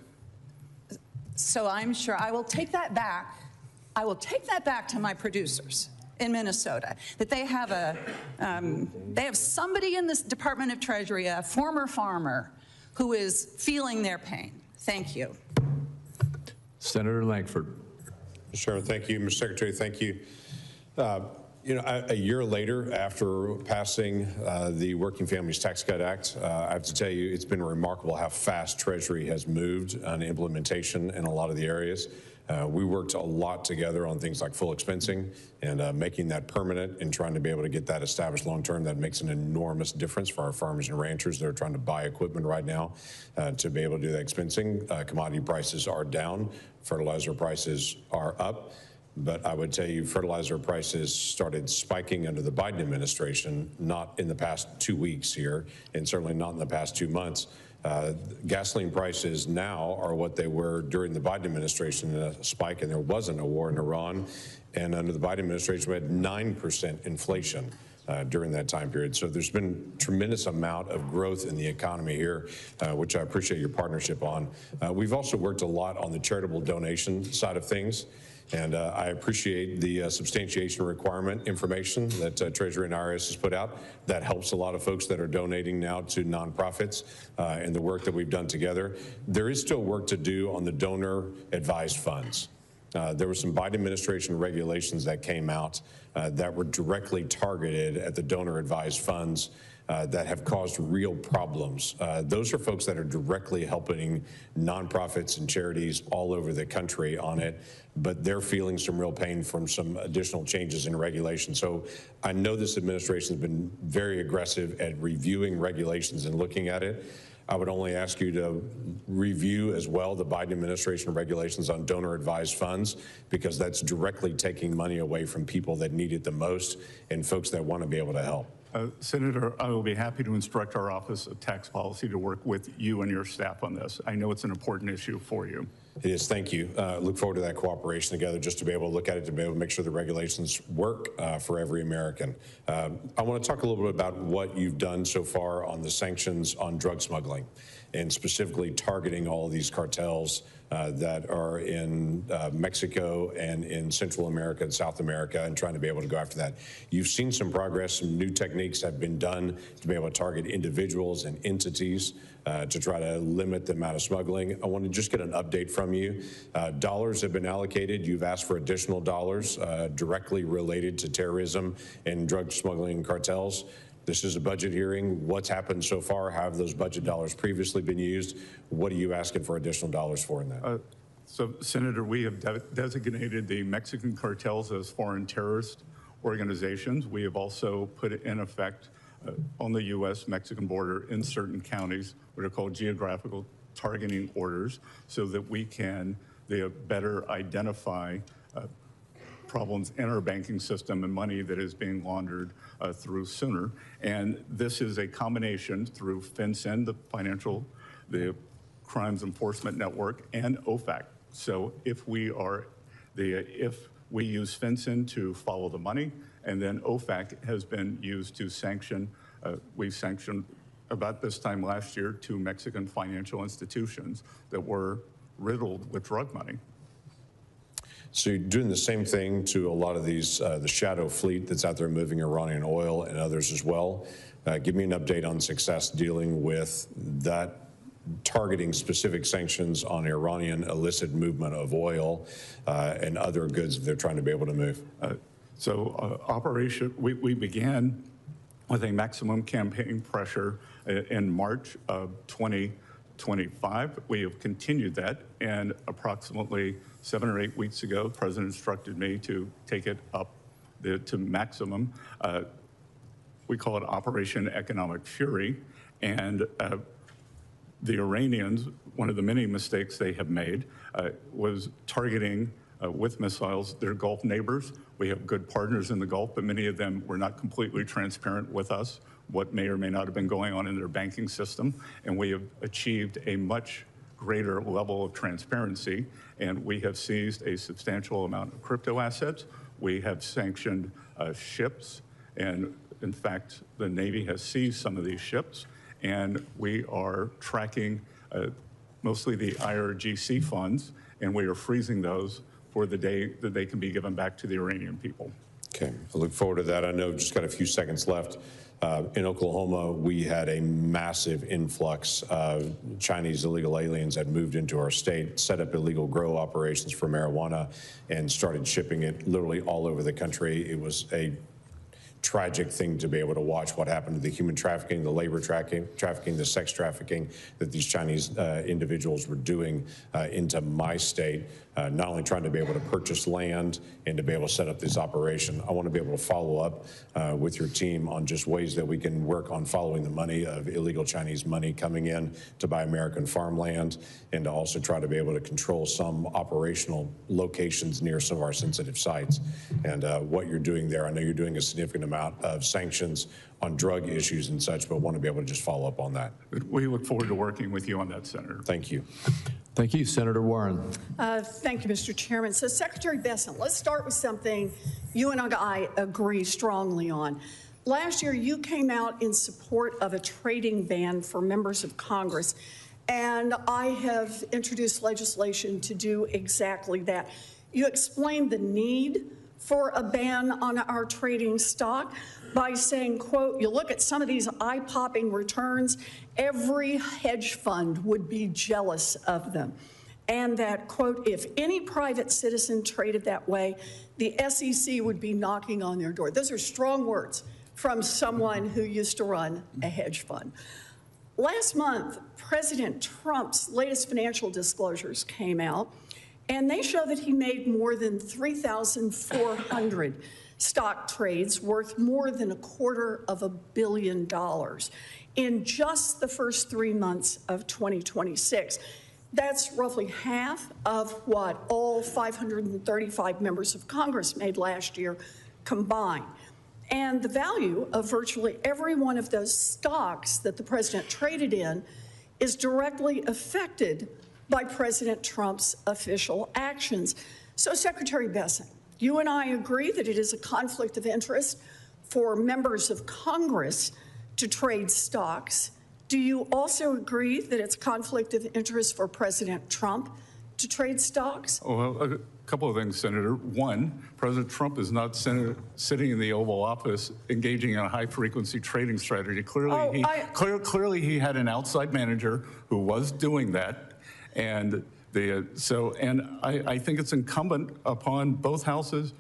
So I'm sure I will take that back. I will take that back to my producers in Minnesota, that they have they have somebody in this Department of Treasury, a former farmer, who is feeling their pain. Thank you. Senator Lankford. Mr. Chairman, thank you. Mr. Secretary, thank you. You know, a year later, after passing the Working Families Tax Cut Act, I have to tell you, it's been remarkable how fast Treasury has moved on implementation in a lot of the areas. We worked a lot together on things like full expensing and making that permanent and trying to be able to get that established long-term. That makes an enormous difference for our farmers and ranchers that are trying to buy equipment right now to be able to do that expensing. Commodity prices are down, fertilizer prices are up. But I would tell you fertilizer prices started spiking under the Biden administration, not in the past 2 weeks here, and certainly not in the past 2 months. Gasoline prices now are what they were during the Biden administration, a spike, and there wasn't a war in Iran. And under the Biden administration, we had 9% inflation during that time period. So there's been a tremendous amount of growth in the economy here, which I appreciate your partnership on. We've also worked a lot on the charitable donation side of things. And I appreciate the substantiation requirement information that Treasury and IRS has put out. That helps a lot of folks that are donating now to nonprofits and the work that we've done together. There is still work to do on the donor advised funds. There were some Biden administration regulations that came out that were directly targeted at the donor advised funds that have caused real problems. Those are folks that are directly helping nonprofits and charities all over the country on it, but they're feeling some real pain from some additional changes in regulation. So I know this administration has been very aggressive at reviewing regulations and looking at it. I would only ask you to review as well the Biden administration regulations on donor advised funds, because that's directly taking money away from people that need it the most and folks that want to be able to help. Senator, I will be happy to instruct our Office of Tax Policy to work with you and your staff on this. I know it's an important issue for you. It is. Thank you. Look forward to that cooperation together, just to be able to look at it, to be able to make sure the regulations work for every American. I want to talk a little bit about what you've done so far on the sanctions on drug smuggling, and specifically targeting all of these cartels that are in Mexico and in Central America and South America, and trying to be able to go after that. You've seen some progress. Some new techniques have been done to be able to target individuals and entities to try to limit the amount of smuggling. I want to just get an update from you. Dollars have been allocated. You've asked for additional dollars directly related to terrorism and drug smuggling cartels. This is a budget hearing. What's happened so far? How have those budget dollars previously been used? What are you asking for additional dollars for in that? So, Senator, we have designated the Mexican cartels as foreign terrorist organizations. We have also put it in effect on the U.S.-Mexican border in certain counties, what are called geographical targeting orders, so that we can better identify problems in our banking system and money that is being laundered through sooner. And this is a combination through FinCEN, the Crimes Enforcement Network, and OFAC. So if we are If we use FinCEN to follow the money, and then OFAC has been used to sanction, we sanctioned about this time last year 2 Mexican financial institutions that were riddled with drug money. So you're doing the same thing to a lot of these, the shadow fleet that's out there moving Iranian oil and others as well. Give me an update on success dealing with that, targeting specific sanctions on Iranian illicit movement of oil and other goods that they're trying to be able to move. Operation, we began with a maximum campaign pressure in March of 2025. We have continued that, and approximately 7 or 8 weeks ago, the President instructed me to take it up to maximum. We call it Operation Economic Fury, and the Iranians, one of the many mistakes they have made, was targeting with missiles their Gulf neighbors. We have good partners in the Gulf, but many of them were not completely transparent with us what may or may not have been going on in their banking system, and we have achieved a much greater level of transparency, and we have seized a substantial amount of crypto assets. We have sanctioned ships, and in fact, the Navy has seized some of these ships, and we are tracking mostly the IRGC funds, and we are freezing those for the day that they can be given back to the Iranian people. Okay, I look forward to that. I know just got a few seconds left. In Oklahoma, we had a massive influx of Chinese illegal aliens that moved into our state, set up illegal grow operations for marijuana, and started shipping it literally all over the country. It was a tragic thing to be able to watch what happened to the human trafficking, the labor trafficking, the sex trafficking that these Chinese individuals were doing into my state, not only trying to be able to purchase land and to be able to set up this operation. I want to be able to follow up with your team on just ways that we can work on following the money of illegal Chinese money coming in to buy American farmland, and to also try to be able to control some operational locations near some of our sensitive sites. And what you're doing there, I know you're doing a significant amount of sanctions on drug issues and such, but want to be able to just follow up on that. We look forward to working with you on that, Senator. Thank you. Thank you, Senator Warren. Thank you, Mr. Chairman. So, Secretary Bessent, let's start with something you and I agree strongly on. Last year, you came out in support of a trading ban for members of Congress, and I have introduced legislation to do exactly that. You explained the need for a ban on our trading stock by saying, quote, you look at some of these eye-popping returns, every hedge fund would be jealous of them. And that, quote, if any private citizen traded that way, the SEC would be knocking on their door. Those are strong words from someone who used to run a hedge fund. Last month, President Trump's latest financial disclosures came out, and they show that he made more than 3,400 stock trades worth more than $250 million in just the first 3 months of 2026. That's roughly half of what all 535 members of Congress made last year combined. And the value of virtually every one of those stocks that the president traded in is directly affected by President Trump's official actions. So, Secretary Bessent, you and I agree that it is a conflict of interest for members of Congress to trade stocks. Do you also agree that it's a conflict of interest for President Trump to trade stocks? Well, a couple of things, Senator. One, President Trump is not sitting in the Oval Office engaging in a high-frequency trading strategy. Clearly, he had an outside manager who was doing that. And I think it's incumbent upon both houses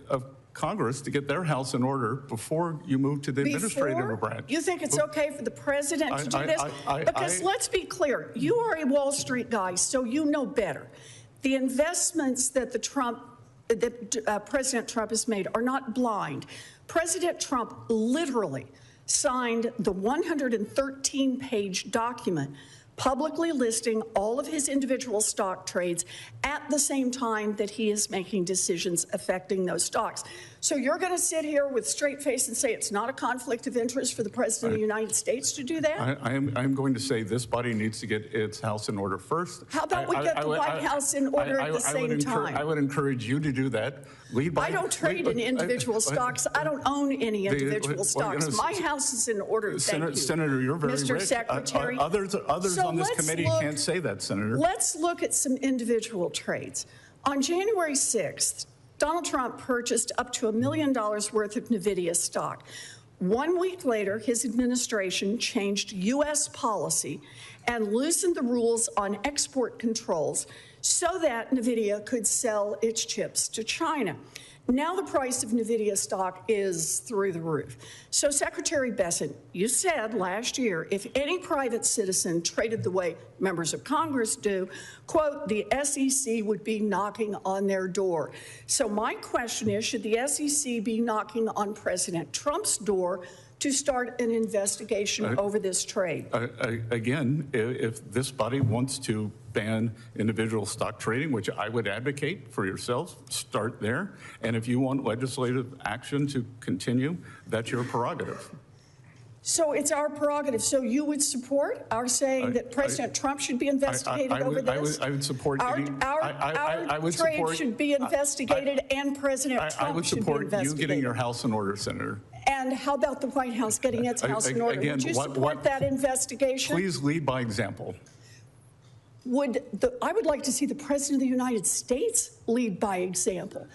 of Congress to get their house in order before you move to the administrative branch. You think it's okay for the president to do this? Because let's be clear, you are a Wall Street guy, so you know better. The investments that President Trump has made are not blind. President Trump literally signed the 113-page document publicly listing all of his individual stock trades at the same time that he is making decisions affecting those stocks. So you're going to sit here with straight face and say it's not a conflict of interest for the President of the United States to do that? I'm going to say this body needs to get its house in order first. How about we get the White House in order at the same time? I would encourage you to do that. I don't trade in individual stocks. I don't own any individual stocks. My house is in order. Thank you. Senator, you're very Mr. rich. Secretary. Others on this committee can't say that, Senator. Let's look at some individual trades. On January 6th, Donald Trump purchased up to $1 million worth of NVIDIA stock. 1 week later, his administration changed U.S. policy and loosened the rules on export controls so that NVIDIA could sell its chips to China. Now the price of NVIDIA stock is through the roof. So Secretary Bessent, you said last year, if any private citizen traded the way members of Congress do, quote, the SEC would be knocking on their door. So my question is, should the SEC be knocking on President Trump's door to start an investigation over this trade? Again, if this body wants to ban individual stock trading, which I would advocate for yourselves, start there. And if you want legislative action to continue, that's your prerogative. So it's our prerogative. So you would support our saying that President Trump should be investigated over this? I would support our trade should be investigated and President Trump should be investigated. I would support you getting your house in order, Senator. And how about the White House getting its house in order? Again, would you support that investigation? Please lead by example. I would like to see the President of the United States lead by example.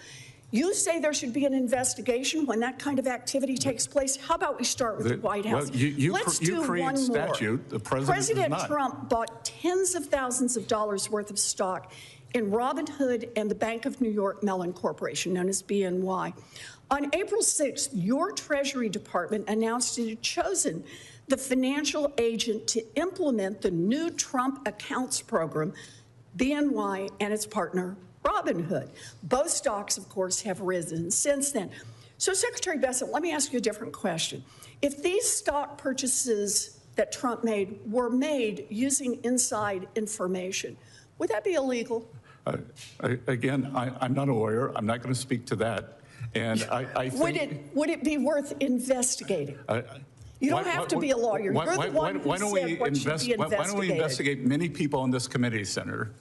You say there should be an investigation when that kind of activity takes place. How about we start with the White House? Well, Let's do one statute. more. The President Trump bought tens of thousands of dollars worth of stock in Robinhood and the Bank of New York Mellon Corporation, known as BNY. On April 6th, your Treasury Department announced it had chosen the financial agent to implement the new Trump accounts program, BNY and its partner, Robinhood. Both stocks, of course, have risen since then. So, Secretary Bessent, let me ask you a different question. If these stock purchases that Trump made were made using inside information, would that be illegal? Again, I'm not a lawyer. I'm not going to speak to that. And I think... Would it be worth investigating? You don't have to be a lawyer. You're the one who said what should be investigated. Why don't we investigate many people on this committee, Senator?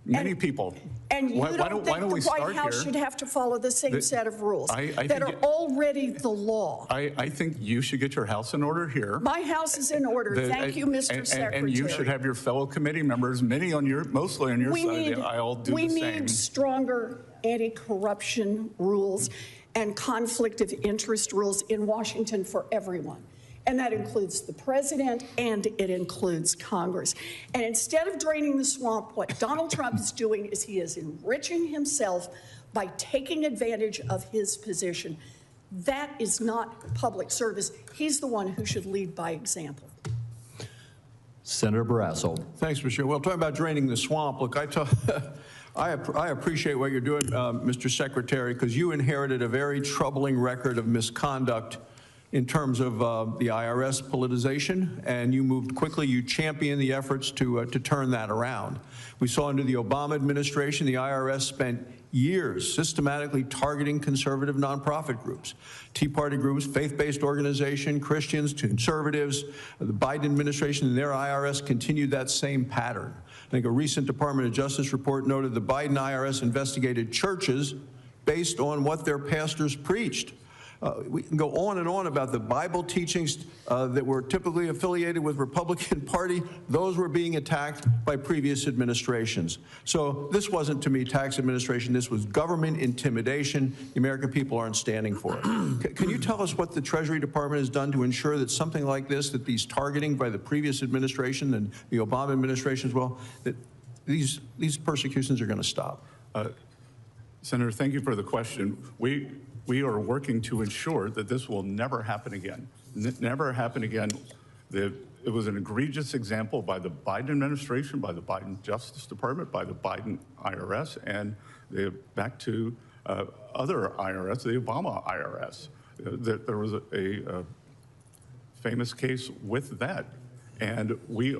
Many people. And you don't think the White House should have to follow the same set of rules that are already the law? I think you should get your house in order here. My house is in order. Thank you, Mr. Secretary. And you should have your fellow committee members, mostly on your side of the aisle, do the same. We need stronger anti-corruption rules and conflict of interest rules in Washington for everyone. And that includes the president and it includes Congress. And instead of draining the swamp, what Donald Trump is doing is he is enriching himself by taking advantage of his position. That is not public service. He's the one who should lead by example. Senator Barrasso. Thanks, Mr. Well, talking about draining the swamp, look, I appreciate what you're doing, Mr. Secretary, because you inherited a very troubling record of misconduct in terms of the IRS politicization, and you moved quickly. You championed the efforts to turn that around. We saw under the Obama administration, the IRS spent years systematically targeting conservative nonprofit groups, Tea Party groups, faith-based organization, Christians, conservatives. The Biden administration and their IRS continued that same pattern. I think a recent Department of Justice report noted the Biden IRS investigated churches based on what their pastors preached. We can go on and on about the Bible teachings that were typically affiliated with Republican Party. Those were being attacked by previous administrations. So this wasn't, to me, tax administration. This was government intimidation. The American people aren't standing for it. Can you tell us what the Treasury Department has done to ensure that something like this, that these targeting by the previous administration and the Obama administration as well, that these persecutions are going to stop? Senator, thank you for the question. We are working to ensure that this will never happen again. Never happen again. It was an egregious example by the Biden administration, by the Biden Justice Department, by the Biden IRS, and back to other IRS, the Obama IRS. There was a famous case with that. And we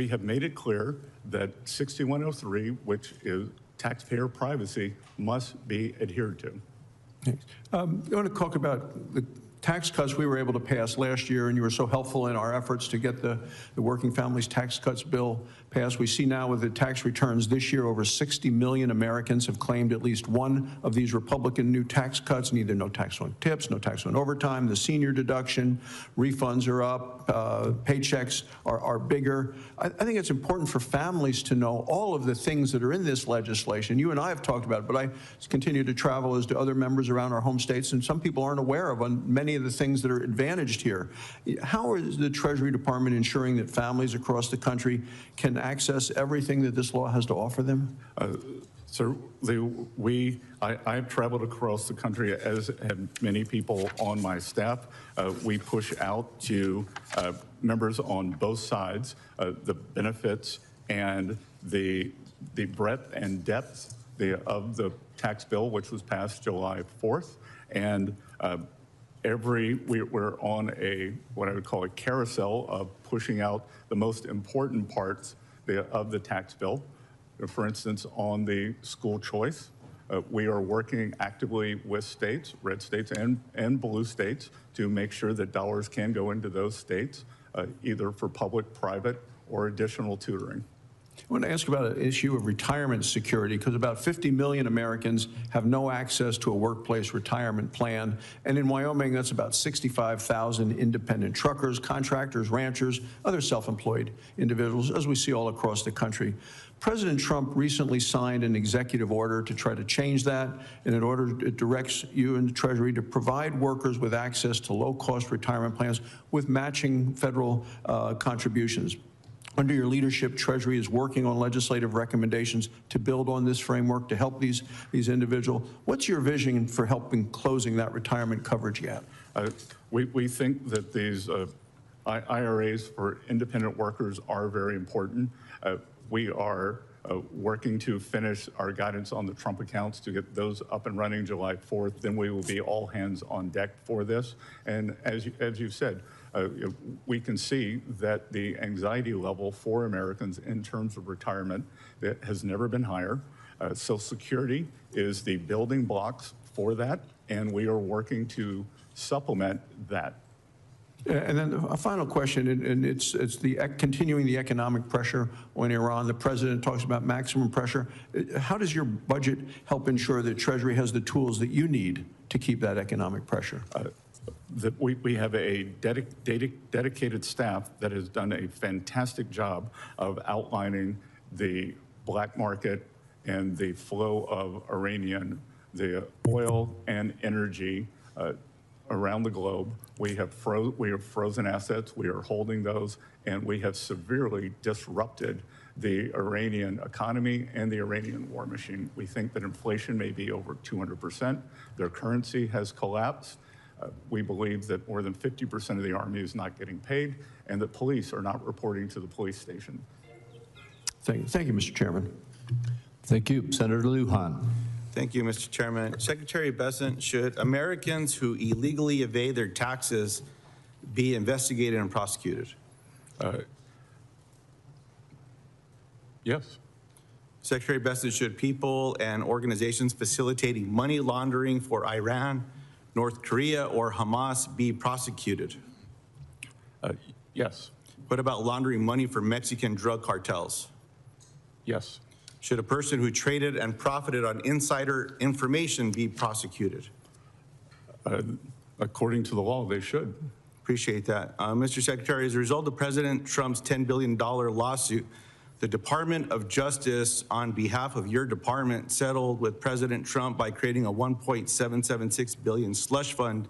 have made it clear that 6103, which is taxpayer privacy, must be adhered to. I want to talk about the tax cuts we were able to pass last year, and you were so helpful in our efforts to get the Working Families Tax Cuts bill passed. We see now with the tax returns this year, over 60 million Americans have claimed at least one of these Republican new tax cuts, neither no tax on tips, no tax on overtime, the senior deduction, refunds are up, paychecks are bigger. I think it's important for families to know all of the things that are in this legislation. You and I have talked about it, but I continue to travel as do other members around our home states, and some people aren't aware of many of the things that are advantaged here. How is the Treasury Department ensuring that families across the country can access everything that this law has to offer them? So I've traveled across the country, as have many people on my staff. We push out to members on both sides the benefits and the breadth and depth of the tax bill, which was passed July 4th. And we're on what I would call a carousel of pushing out the most important parts of the tax bill. For instance, on the school choice, we are working actively with states, red states and blue states, to make sure that dollars can go into those states, either for public, private, or additional tutoring. I want to ask about an issue of retirement security, because about 50 million Americans have no access to a workplace retirement plan. And in Wyoming, that's about 65,000 independent truckers, contractors, ranchers, other self-employed individuals, as we see all across the country. President Trump recently signed an executive order to try to change that, and in order it directs you and the Treasury to provide workers with access to low-cost retirement plans with matching federal contributions. Under your leadership, Treasury is working on legislative recommendations to build on this framework to help these individuals. What's your vision for helping closing that retirement coverage gap? We think that these IRAs for independent workers are very important. We are working to finish our guidance on the Trump accounts to get those up and running July 4th. Then we will be all hands on deck for this. And as you've said, we can see that the anxiety level for Americans in terms of retirement has never been higher. Social Security is the building blocks for that, and we are working to supplement that. And then a final question, and it's continuing the economic pressure on Iran. The president talks about maximum pressure. How does your budget help ensure that Treasury has the tools that you need to keep that economic pressure? We have a dedicated staff that has done a fantastic job of outlining the black market and the flow of the oil and energy around the globe. We have frozen assets, we are holding those, and we have severely disrupted the Iranian economy and the Iranian war machine. We think that inflation may be over 200%. Their currency has collapsed. We believe that more than 50% of the Army is not getting paid, and that police are not reporting to the police station. Thank you, Mr. Chairman. Thank you. Senator Lujan. Thank you, Mr. Chairman. Secretary Bessent, should Americans who illegally evade their taxes be investigated and prosecuted? Yes. Secretary Bessent, should people and organizations facilitating money laundering for Iran, North Korea, or Hamas be prosecuted? Yes. What about laundering money for Mexican drug cartels? Yes. Should a person who traded and profited on insider information be prosecuted? According to the law, they should. Appreciate that. Mr. Secretary, as a result of President Trump's $10 billion lawsuit, the Department of Justice, on behalf of your department, settled with President Trump by creating a $1.776 billion slush fund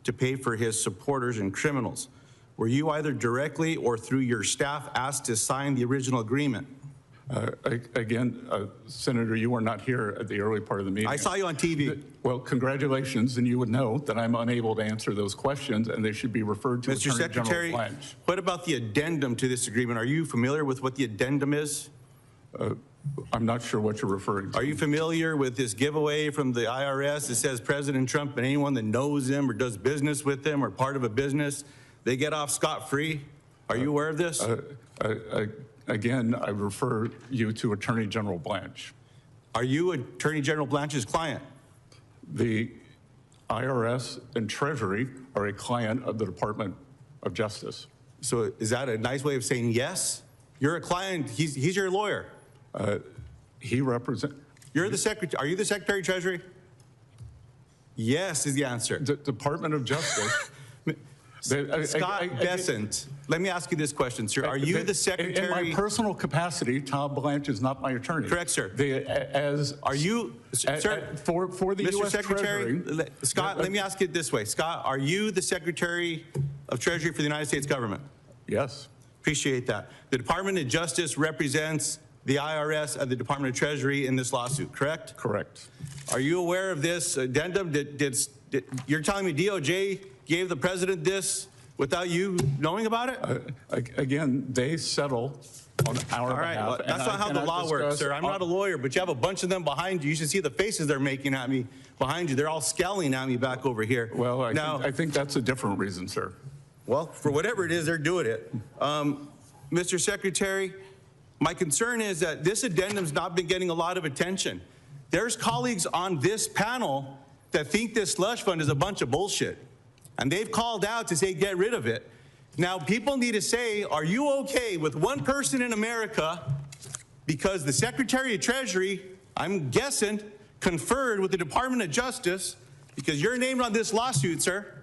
to pay for his supporters and criminals. Were you either directly or through your staff asked to sign the original agreement? Again, Senator, you were not here at the early part of the meeting. I saw you on TV. Well, congratulations, and you would know that I'm unable to answer those questions, and they should be referred to Mr. Attorney Secretary, General Blanche. what about the addendum to this agreement? Are you familiar with what the addendum is? I'm not sure what you're referring to. Are you familiar with this giveaway from the IRS that says President Trump and anyone that knows him or does business with him or part of a business, they get off scot-free? Are you aware of this? Again, I refer you to Attorney General Blanche. Are you Attorney General Blanche's client? IRS and Treasury are a client of the Department of Justice. So is that a nice way of saying yes? You're a client, he's your lawyer. He represents. You're the secretary, are you the Secretary of Treasury? Yes is the answer. The Department of Justice. Scott Bessent, let me ask you this question, sir. Are you the Secretary? In my personal capacity, Tom Blanche is not my attorney. Correct, sir. Are you, sir, for the Mr. U.S. Secretary, Treasury? Scott, let me ask it this way. Scott, are you the Secretary of Treasury for the United States government? Yes. Appreciate that. The Department of Justice represents the IRS and the Department of Treasury in this lawsuit, correct? Correct. Are you aware of this addendum? You're telling me DOJ gave the president this without you knowing about it? Again, they settle on our All right, behalf. well, that's not how the law works, sir. I'm not a lawyer, but you have a bunch of them behind you. You should see the faces they're making at me behind you. They're all scowling at me back over here. Well, I think that's a different reason, sir. Well, for whatever it is, they're doing it. Mr. Secretary, my concern is that this addendum's not been getting a lot of attention. There's colleagues on this panel that think this slush fund is a bunch of bullshit. And they've called out to say, get rid of it. Now, people need to say, are you okay with one person in America, because the Secretary of Treasury, I'm guessing, conferred with the Department of Justice, because you're named on this lawsuit, sir.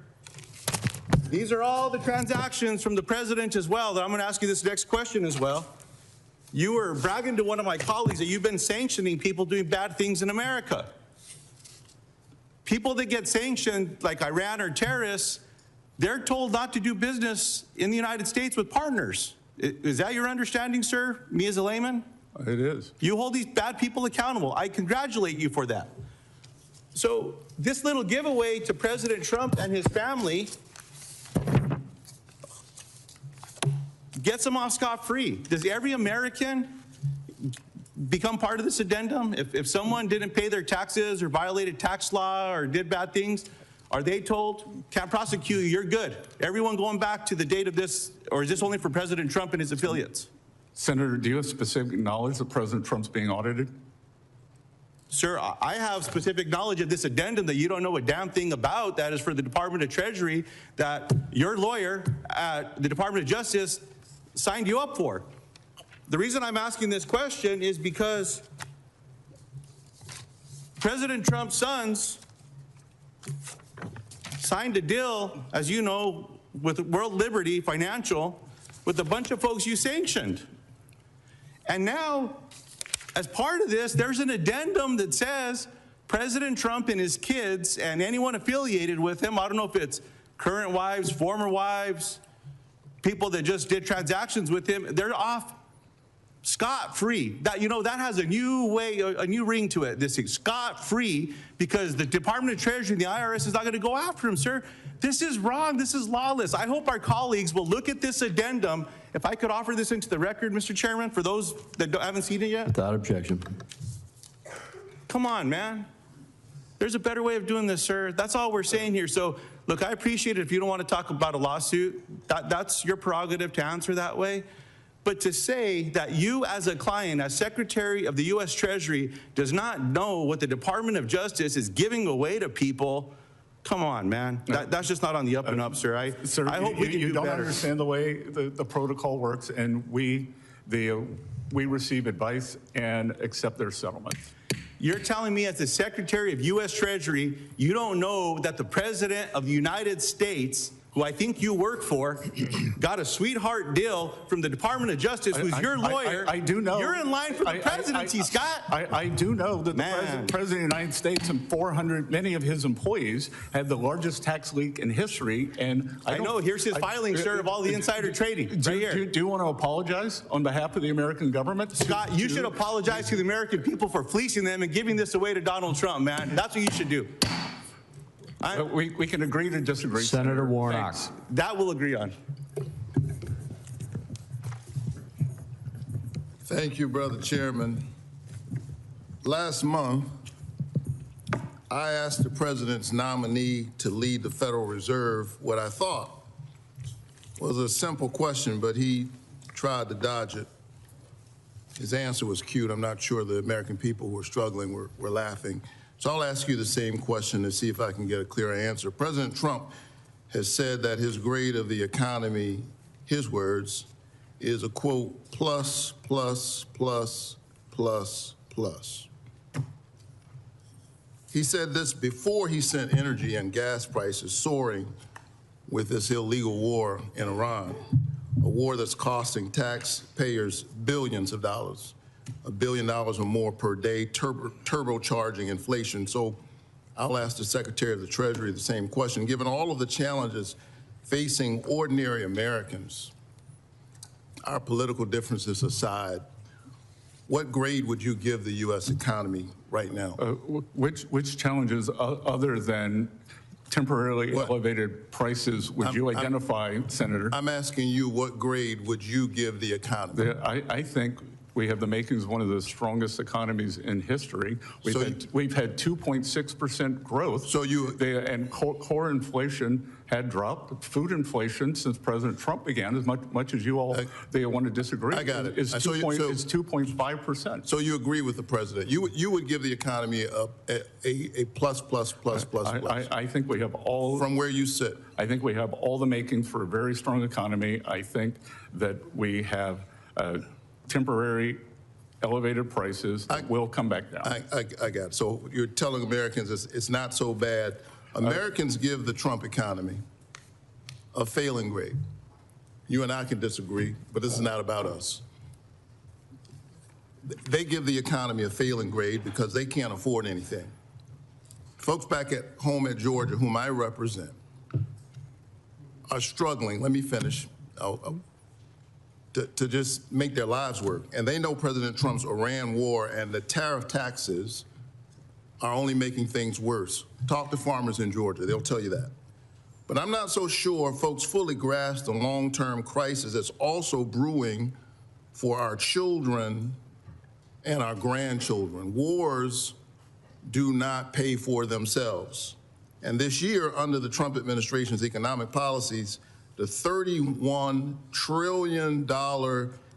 These are all the transactions from the president as well, that I'm going to ask you this next question as well. You were bragging to one of my colleagues that you've been sanctioning people doing bad things in America. People that get sanctioned, like Iran or terrorists, they're told not to do business in the United States with partners. Is that your understanding, sir, me as a layman? It is. You hold these bad people accountable. I congratulate you for that. So this little giveaway to President Trump and his family gets them off scot-free. Does every American become part of this addendum? If someone didn't pay their taxes or violated tax law or did bad things, are they told, can't prosecute you, you're good? Everyone going back to the date of this, or is this only for President Trump and his affiliates? Senator, do you have specific knowledge that President Trump's being audited? Sir, I have specific knowledge of this addendum that you don't know a damn thing about. That is for the Department of Treasury, that your lawyer at the Department of Justice signed you up for. The reason I'm asking this question is because President Trump's sons signed a deal, as you know, with World Liberty Financial, with a bunch of folks you sanctioned. And now, as part of this, there's an addendum that says President Trump and his kids and anyone affiliated with him, I don't know if it's current wives, former wives, people that just did transactions with him, they're off scot-free. That, you know, that has a new way, a new ring to it, this thing, scot-free, because the Department of Treasury and the IRS is not going to go after him, sir. This is wrong. This is lawless. I hope our colleagues will look at this addendum. If I could offer this into the record, Mr. Chairman, for those that haven't seen it yet. Without objection. Come on, man. There's a better way of doing this, sir. That's all we're saying here. So, look, I appreciate it if you don't want to talk about a lawsuit. That's your prerogative to answer that way. But to say that you as a client, as Secretary of the U.S. Treasury, does not know what the Department of Justice is giving away to people, come on, man. That's just not on the up and up, sir. I hope we can do better. You don't understand the way the protocol works, and we receive advice and accept their settlement. You're telling me as the Secretary of U.S. Treasury, you don't know that the President of the United States, who I think you work for, got a sweetheart deal from the Department of Justice, who's your lawyer. I do know. You're in line for the presidency, Scott. I do know that the President of the United States and 400, many of his employees had the largest tax leak in history. And I know, here's his filing, sir, of all the insider trading, right here. Do you want to apologize on behalf of the American government? Scott, you should apologize to the American people for fleecing them and giving this away to Donald Trump, man. That's what you should do. We can agree to disagree. Senator Warnock. Thanks. That we'll agree on. Thank you, Brother Chairman. Last month, I asked the President's nominee to lead the Federal Reserve what I thought was a simple question, but he tried to dodge it. His answer was cute. I'm not sure the American people who were struggling were laughing. So I'll ask you the same question to see if I can get a clear answer. President Trump has said that his grade of the economy, his words, is a quote, plus, plus, plus, plus, plus. He said this before he sent energy and gas prices soaring with this illegal war in Iran, a war that's costing taxpayers billions of dollars, $1 billion or more per day, turbocharging inflation. So I'll ask the Secretary of the Treasury the same question. Given all of the challenges facing ordinary Americans, our political differences aside, what grade would you give the U.S. economy right now? Which challenges other than temporarily elevated prices would you identify, Senator? I'm asking you, what grade would you give the economy? I think we have the makings of one of the strongest economies in history. We've had 2.6% growth. And core inflation had dropped. Food inflation since President Trump began, as much as you all they want to disagree. I got it. It's 2.5%. So you agree with the president? You would give the economy a plus, plus, plus, plus, plus. I think we have all. From where you sit. I think we have all the makings for a very strong economy. I think that we have temporary elevated prices that will come back down. I got it. So you're telling Americans it's not so bad. Americans give the Trump economy a failing grade. You and I can disagree, but this is not about us. They give the economy a failing grade because they can't afford anything. Folks back at home at Georgia, whom I represent, are struggling. Let me finish. To just make their lives work. And they know President Trump's Iran war and the tariff taxes are only making things worse. Talk to farmers in Georgia, they'll tell you that. But I'm not so sure folks fully grasp the long-term crisis that's also brewing for our children and our grandchildren. Wars do not pay for themselves. And this year, under the Trump administration's economic policies, the $31 trillion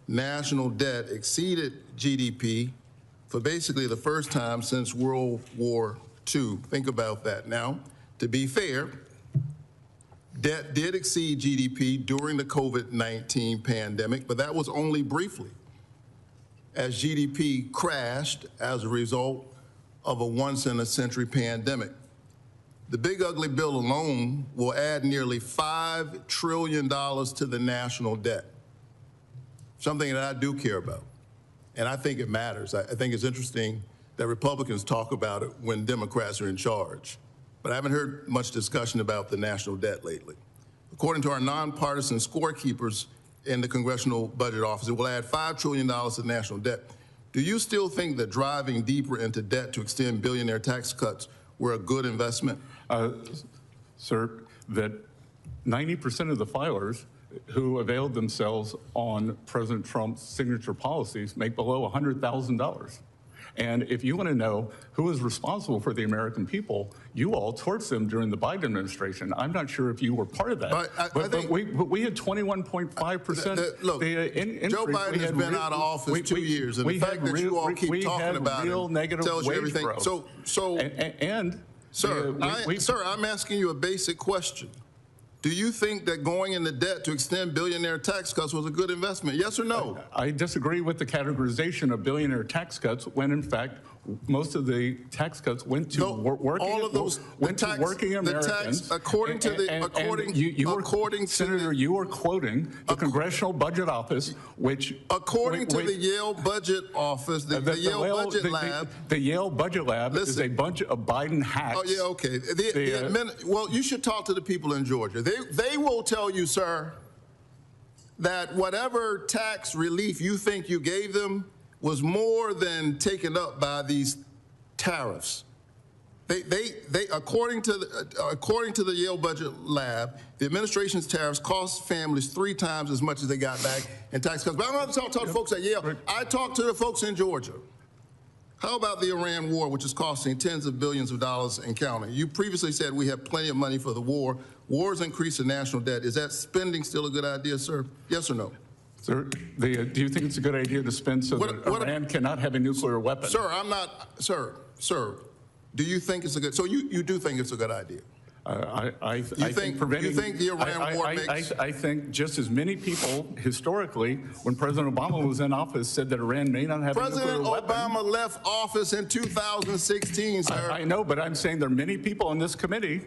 national debt exceeded GDP for basically the first time since World War II. Think about that. Now, to be fair, debt did exceed GDP during the COVID-19 pandemic, but that was only briefly, as GDP crashed as a result of a once-in-a-century pandemic. The big ugly bill alone will add nearly $5 trillion to the national debt, something that I do care about. And I think it matters. I think it's interesting that Republicans talk about it when Democrats are in charge. But I haven't heard much discussion about the national debt lately. According to our nonpartisan scorekeepers in the Congressional Budget Office, it will add $5 trillion to the national debt. Do you still think that driving deeper into debt to extend billionaire tax cuts were a good investment? Sir, that 90% of the filers who availed themselves on President Trump's signature policies make below $100,000. And if you want to know who is responsible for the American people, you all torched them during the Biden administration. I'm not sure if you were part of that. But we had 21.5%. Look, Joe Biden has been out of office 2 years, and the fact that you all keep talking about it tells you everything. Sir, I'm asking you a basic question. Do you think that going into debt to extend billionaire tax cuts was a good investment? Yes or no? I disagree with the categorization of billionaire tax cuts when, in fact, most of the tax cuts went to working Americans. Senator, you are quoting the Congressional Budget Office, which according to the Yale Budget Office, the Yale Budget Lab, the Yale Budget Lab is a bunch of Biden hacks. Oh yeah, okay. Well, you should talk to the people in Georgia. They will tell you, sir, that whatever tax relief you think you gave them was more than taken up by these tariffs. They according to the Yale Budget Lab, the administration's tariffs cost families 3 times as much as they got back in tax cuts. But I'm not talking to folks at Yale. I talked to the folks in Georgia. How about the Iran war, which is costing tens of billions of dollars and counting? You previously said we have plenty of money for the war. Wars increase the national debt. Is that spending still a good idea, sir? Yes or no? Sir, do you think it's a good idea to spend so that Iran cannot have a nuclear weapon? Sir, I'm not, sir, Do you think it's a good, so you do think it's a good idea? I think preventing, you think the Iran war makes... I think just as many people historically, when President Obama was in office, said that Iran may not have a nuclear weapon. President Obama left office in 2016, sir. I know, but I'm saying there are many people in this committee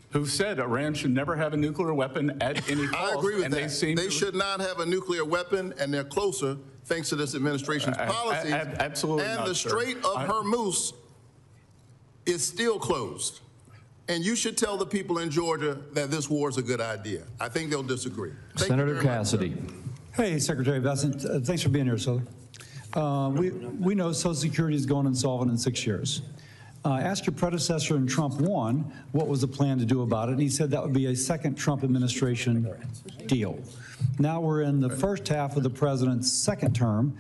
who said Iran should never have a nuclear weapon at any cost. I agree with that. They should not have a nuclear weapon, and they're closer thanks to this administration's policies. Absolutely and not, the Strait of Hormuz is still closed. And you should tell the people in Georgia that this war is a good idea. I think they'll disagree. Senator Cassidy. Hey, Secretary Bessent. Thanks for being here, sir. We know Social Security is going insolvent in 6 years. Asked your predecessor in Trump 1 what was the plan to do about it, and he said that would be a second Trump administration deal. Now we're in the first half of the president's second term,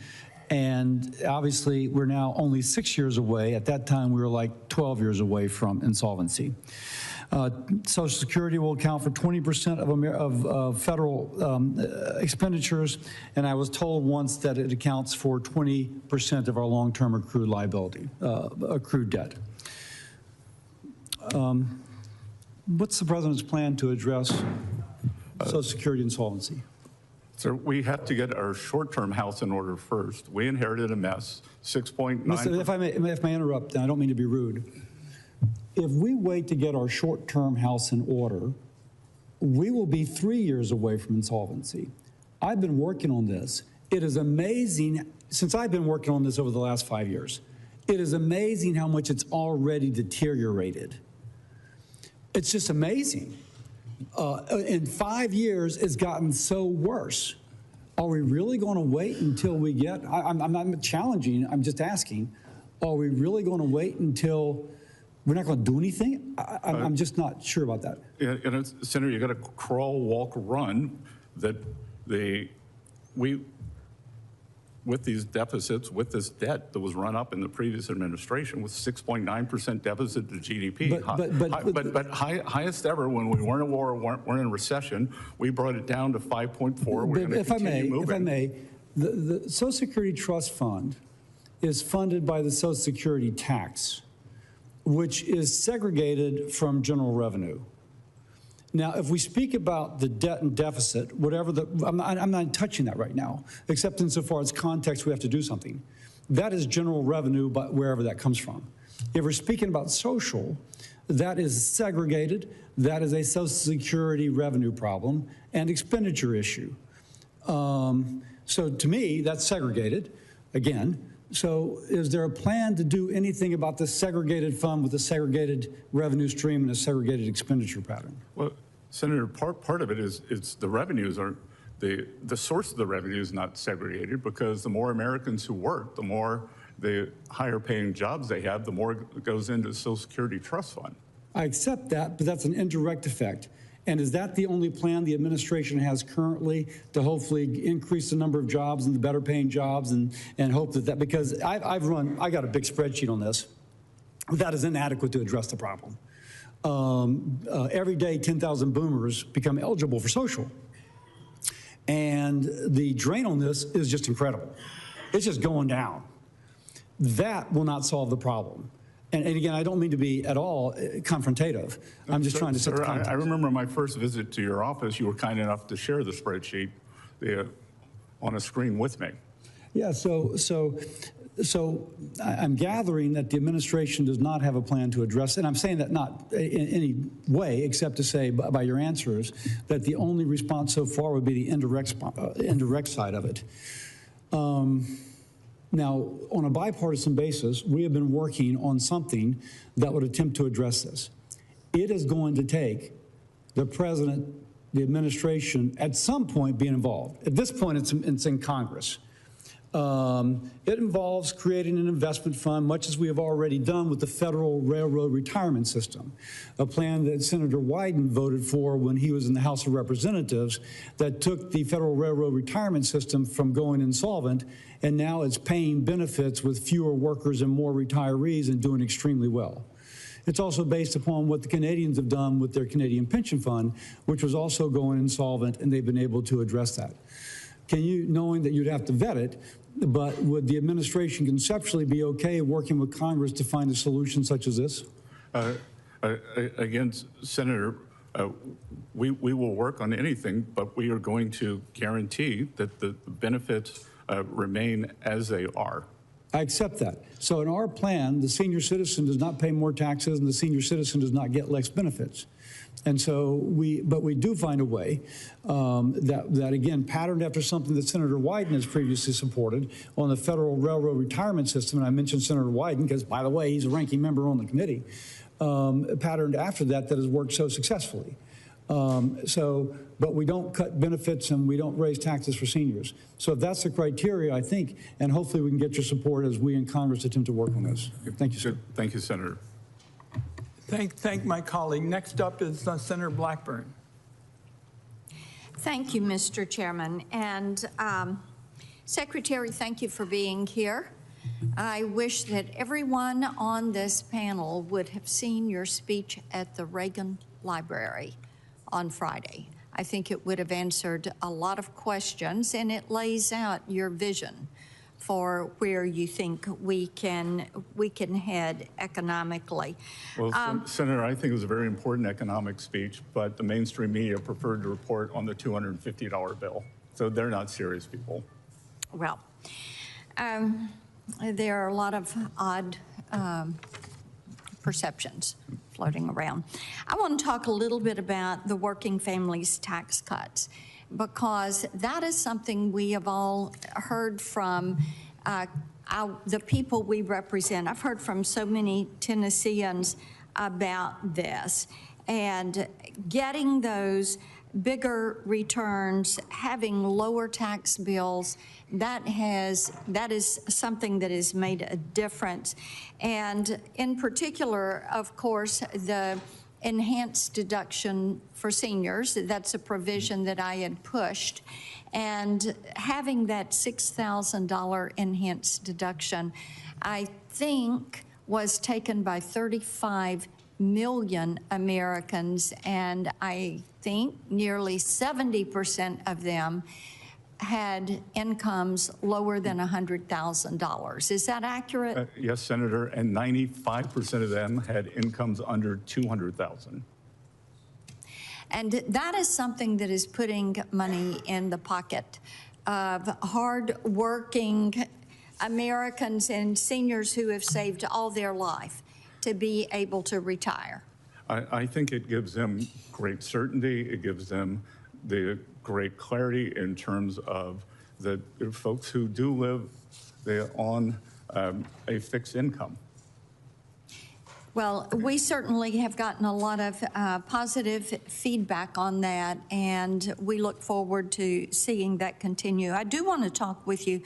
and obviously we're now only 6 years away. At that time, we were like 12 years away from insolvency. Social Security will account for 20% of federal expenditures, and I was told once that it accounts for 20% of our long-term accrued liability, accrued debt. What's the president's plan to address Social Security insolvency? So we have to get our short-term house in order first. We inherited a mess, 6.9%. If I may interrupt, and I don't mean to be rude. If we wait to get our short-term house in order, we will be 3 years away from insolvency. I've been working on this. It is amazing, since I've been working on this over the last 5 years, it is amazing how much it's already deteriorated. It's just amazing. In 5 years, it's gotten so worse. Are we really going to wait until we get, I'm not challenging, I'm just asking, are we really going to wait until we're not going to do anything? I'm just not sure about that. And Senator, you got to crawl, walk, run. That with these deficits, with this debt that was run up in the previous administration, with 6.9% deficit to GDP, but highest ever when we weren't at war, weren't in recession, we brought it down to 5.4. We're going to continue moving. If I may, the Social Security Trust Fund is funded by the Social Security tax, which is segregated from general revenue. Now, if we speak about the debt and deficit, whatever I'm not touching that right now, except insofar as context, we have to do something. That is general revenue, but wherever that comes from. If we're speaking about social, that is segregated. That is a Social Security revenue problem and expenditure issue. So to me, that's segregated, again. So is there a plan to do anything about the segregated fund with a segregated revenue stream and a segregated expenditure pattern? Well, Senator, part of it is the revenues are, the source of the revenue is not segregated, because the more Americans who work, the higher paying jobs they have, the more it goes into the Social Security Trust Fund. I accept that, but that's an indirect effect. And is that the only plan the administration has currently to hopefully increase the number of jobs and the better paying jobs and hope that, because I got a big spreadsheet on this, that is inadequate to address the problem. Every day, 10,000 boomers become eligible for social. And the drain on this is just incredible. It's just going down. That will not solve the problem. And again, I don't mean to be at all confrontative. I'm just trying to set the context. I remember my first visit to your office, you were kind enough to share the spreadsheet on a screen with me. Yeah, so I'm gathering that the administration does not have a plan to address, and I'm saying that not in any way except to say by your answers that the only response so far would be the indirect side of it. Now, on a bipartisan basis, we have been working on something that would attempt to address this. It is going to take the president, the administration, at some point being involved. At this point, it's in Congress. It involves creating an investment fund, much as we have already done with the Federal Railroad Retirement System, a plan that Senator Wyden voted for when he was in the House of Representatives that took the Federal Railroad Retirement System from going insolvent, and now it's paying benefits with fewer workers and more retirees and doing extremely well. It's also based upon what the Canadians have done with their Canadian Pension Fund, which was also going insolvent, and they've been able to address that. Can you, knowing that you'd have to vet it, But would the administration conceptually be okay working with Congress to find a solution such as this? Again, Senator, we will work on anything, but we are going to guarantee that the benefits remain as they are. I accept that. So in our plan, the senior citizen does not pay more taxes and the senior citizen does not get less benefits. And so but we do find a way that again, patterned after something that Senator Wyden has previously supported on the Federal Railroad Retirement System. And I mentioned Senator Wyden because, by the way, he's a ranking member on the committee, patterned after that has worked so successfully. But we don't cut benefits and we don't raise taxes for seniors. So if that's the criteria, I think, and hopefully we can get your support as we in Congress attempt to work on this. Thank you, sir. Thank you, Senator. Thank my colleague. Next up is Senator Blackburn. Thank you, Mr. Chairman. And Secretary, thank you for being here. I wish that everyone on this panel would have seen your speech at the Reagan Library on Friday. I think it would have answered a lot of questions, and it lays out your vision for where you think we can head economically. Well, Senator, I think it was a very important economic speech, but the mainstream media preferred to report on the $250 bill. So they're not serious people. Well, there are a lot of odd perceptions floating around. I want to talk a little bit about the working families tax cuts, because that is something we have all heard from the people we represent. I've heard from so many Tennesseans about this, and getting those bigger returns, having lower tax bills, that is something that has made a difference. And in particular, of course, the enhanced deduction for seniors, that's a provision that I had pushed. And having that $6,000 enhanced deduction, I think was taken by 35 million Americans, and I think nearly 70% of them had incomes lower than $100,000. Is that accurate? Yes, Senator, and 95% of them had incomes under $200,000. And that is something that is putting money in the pocket of hard-working Americans and seniors who have saved all their life to be able to retire. I think it gives them great certainty. It gives them the great clarity in terms of the folks who do live on a fixed income. Well, we certainly have gotten a lot of positive feedback on that, and we look forward to seeing that continue. I do want to talk with you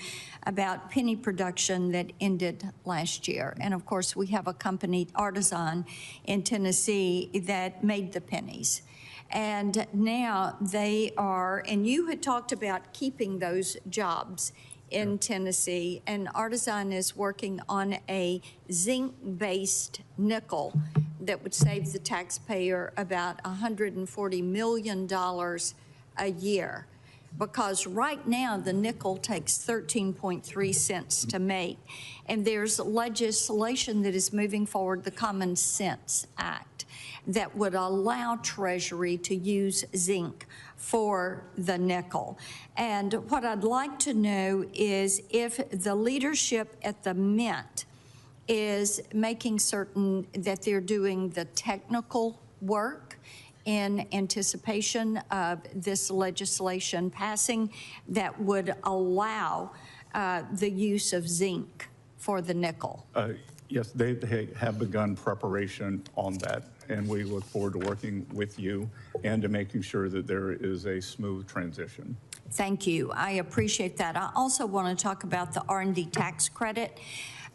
about penny production that ended last year. And of course, we have a company, Artisan, in Tennessee that made the pennies. And now they are, and you had talked about keeping those jobs in Tennessee, and Artisan is working on a zinc-based nickel that would save the taxpayer about $140 million a year. Because right now, the nickel takes 13.3 cents to make, and there's legislation that is moving forward, the Common Sense Act, that would allow Treasury to use zinc for the nickel. And what I'd like to know is if the leadership at the Mint is making certain that they're doing the technical work in anticipation of this legislation passing that would allow the use of zinc for the nickel. Yes, they have begun preparation on that, and we look forward to working with you and to making sure that there is a smooth transition. Thank you. I appreciate that. I also want to talk about the R&D tax credit.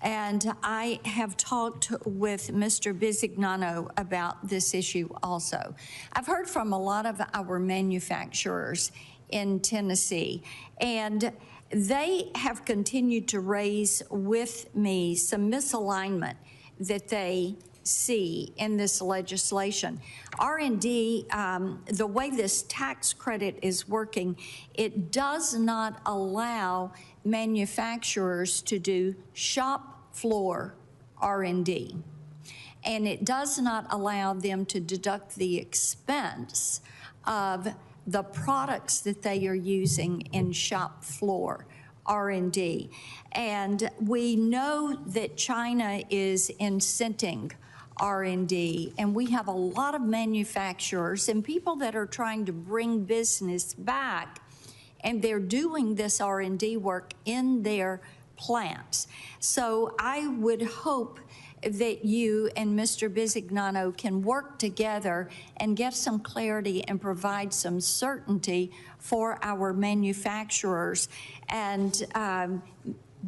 And I have talked with Mr. Bisignano about this issue also. I've heard from a lot of our manufacturers in Tennessee, and they have continued to raise with me some misalignment that they see in this legislation. R&D, the way this tax credit is working, it does not allow manufacturers to do shop floor R&D. And it does not allow them to deduct the expense of the products that they are using in shop floor R&D. And we know that China is incenting R&D, and we have a lot of manufacturers and people that are trying to bring business back, and they're doing this R&D work in their plants. So I would hope that you and Mr. Bisignano can work together and get some clarity and provide some certainty for our manufacturers, and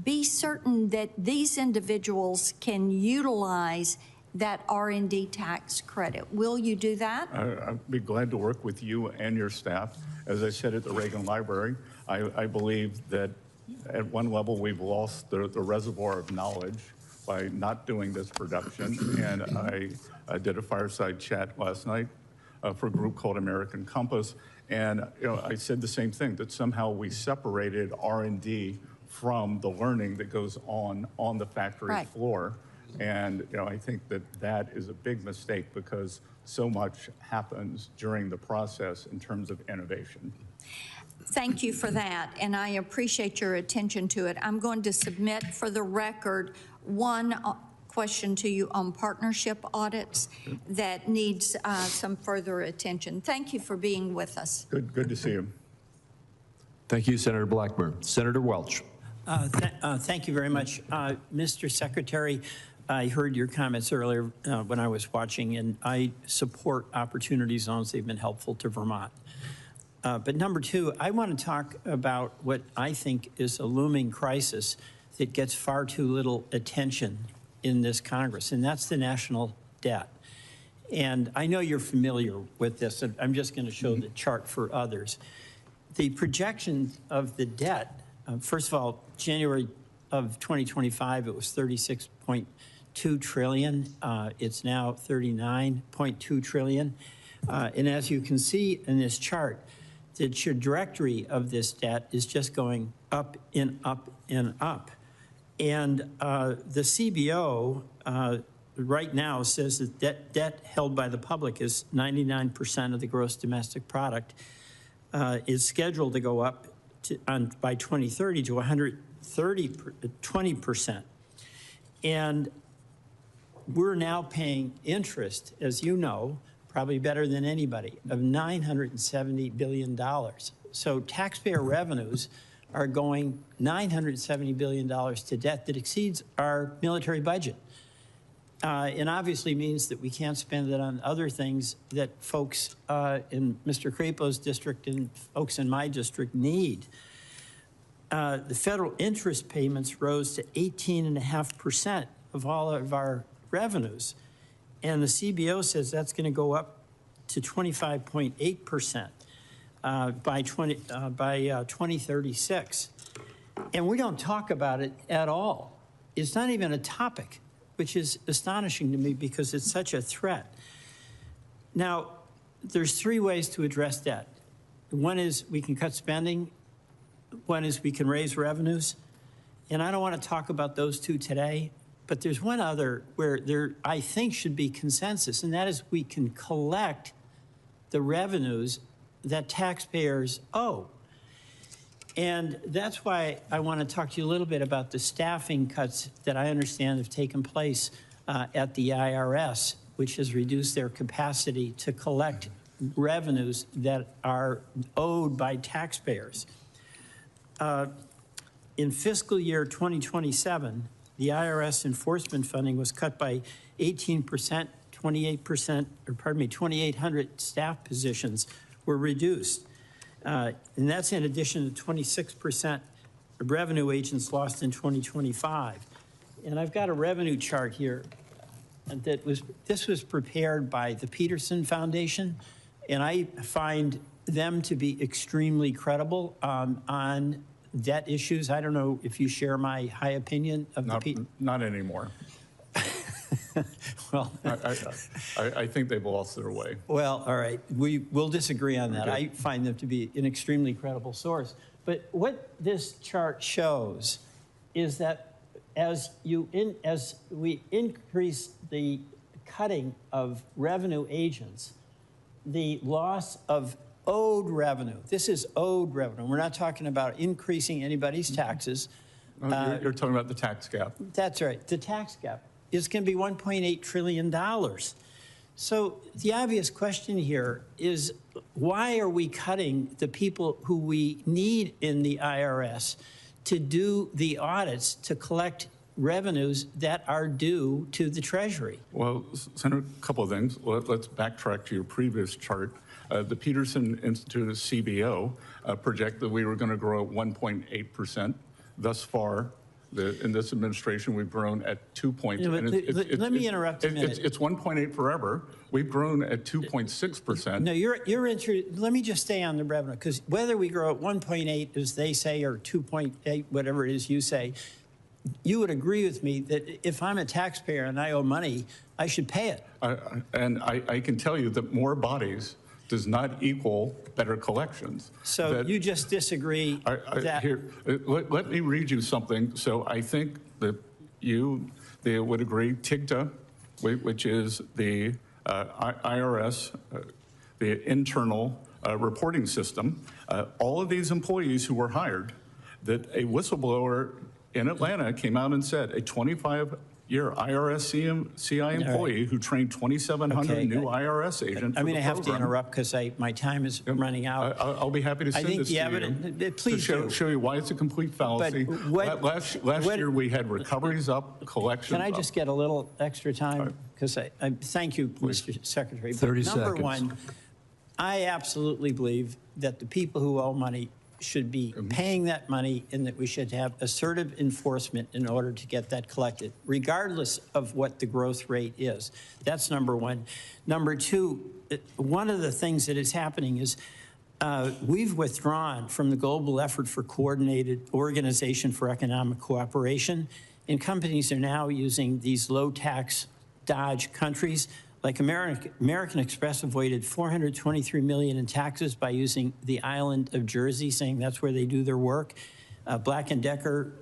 be certain that these individuals can utilize that R&D tax credit. Will you do that? I'd be glad to work with you and your staff. As I said at the Reagan Library, I believe that at one level we've lost the reservoir of knowledge by not doing this production. And I did a fireside chat last night for a group called American Compass. And I said the same thing, that somehow we separated R&D from the learning that goes on the factory floor. And I think that that is a big mistake, because so much happens during the process in terms of innovation. Thank you for that, and I appreciate your attention to it. I'm going to submit for the record one question to you on partnership audits that needs some further attention. Thank you for being with us. Good to see you. Thank you, Senator Blackburn. Senator Welch. Thank you very much. Mr. Secretary, I heard your comments earlier when I was watching, and I support opportunity zones. They've been helpful to Vermont. But number two, I want to talk about what I think is a looming crisis that gets far too little attention in this Congress, and that's the national debt. And I know you're familiar with this, and I'm just going to show the chart for others. The projection of the debt, first of all, January of 2025, it was 36.2 trillion. It's now 39.2 trillion. And as you can see in this chart, the trajectory of this debt is just going up and up and up. And the CBO right now says that debt held by the public is 99% of the gross domestic product, is scheduled to go up by 2030 to 20%. And we're now paying interest, as you know, probably better than anybody, of $970 billion. So taxpayer revenues are going $970 billion to debt that exceeds our military budget. And obviously means that we can't spend it on other things that folks in Mr. Crapo's district and folks in my district need. The federal interest payments rose to 18.5% of all of our revenues. And the CBO says that's going to go up to 25.8% by 2036. And we don't talk about it at all. It's not even a topic, which is astonishing to me because it's such a threat. Now, there's three ways to address debt. One is we can cut spending. One is we can raise revenues. And I don't want to talk about those two today, but there's one other where there, I think, should be consensus, and that is we can collect the revenues that taxpayers owe. And that's why I want to talk to you a little bit about the staffing cuts that I understand have taken place at the IRS, which has reduced their capacity to collect revenues that are owed by taxpayers. In fiscal year 2027, the IRS enforcement funding was cut by 18%, 28%, or pardon me, 2,800 staff positions were reduced. And that's in addition to 26% of revenue agents lost in 2025. And I've got a revenue chart here that this was prepared by the Peterson Foundation, and I find them to be extremely credible on debt issues. I don't know if you share my high opinion of Not anymore. Well, I think they've lost their way. well, all right, we will disagree on that. I find them to be an extremely credible source. But what this chart shows is that as we increase the cutting of revenue agents, the loss of owed revenue. This is owed revenue. We're not talking about increasing anybody's taxes. You're talking about the tax gap. That's right. The tax gap is going to be $1.8 trillion. So the obvious question here is, why are we cutting the people who we need in the IRS to do the audits to collect revenues that are due to the Treasury? Well, Senator, a couple of things. Let's backtrack to your previous chart. The Peterson Institute of CBO project that we were going to grow at 1.8%. Thus far, in this administration, we've grown at 2 points. Let me interrupt a minute. It's 1.8 forever. We've grown at 2.6%. No, let me just stay on the revenue, because whether we grow at 1.8, as they say, or 2.8, whatever it is you say, you would agree with me that if I'm a taxpayer and I owe money, I should pay it. And I can tell you that more bodies does not equal better collections. So you just disagree that... Here, let me read you something. So I think that they would agree, TIGTA, which is the IRS, the internal reporting system, all of these employees who were hired, that a whistleblower in Atlanta came out and said a 25-year IRS CI employee who trained 2,700 new IRS agents. I'm going to have to interrupt because my time is running out. I'll be happy to send this to you. Please show you why it's a complete fallacy. Last year we had recoveries up, collections Can I just get a little extra time? Because I thank you, Mr. Secretary. 30 seconds. Number one, I absolutely believe that the people who owe money should be paying that money, and that we should have assertive enforcement in order to get that collected, regardless of what the growth rate is. That's number one. Number two, one of the things that is happening is we've withdrawn from the global effort for coordinated organization for economic cooperation, and companies are now using these low-tax Dodge countries. Like American Express avoided $423 million in taxes by using the island of Jersey, saying that's where they do their work. Black & Decker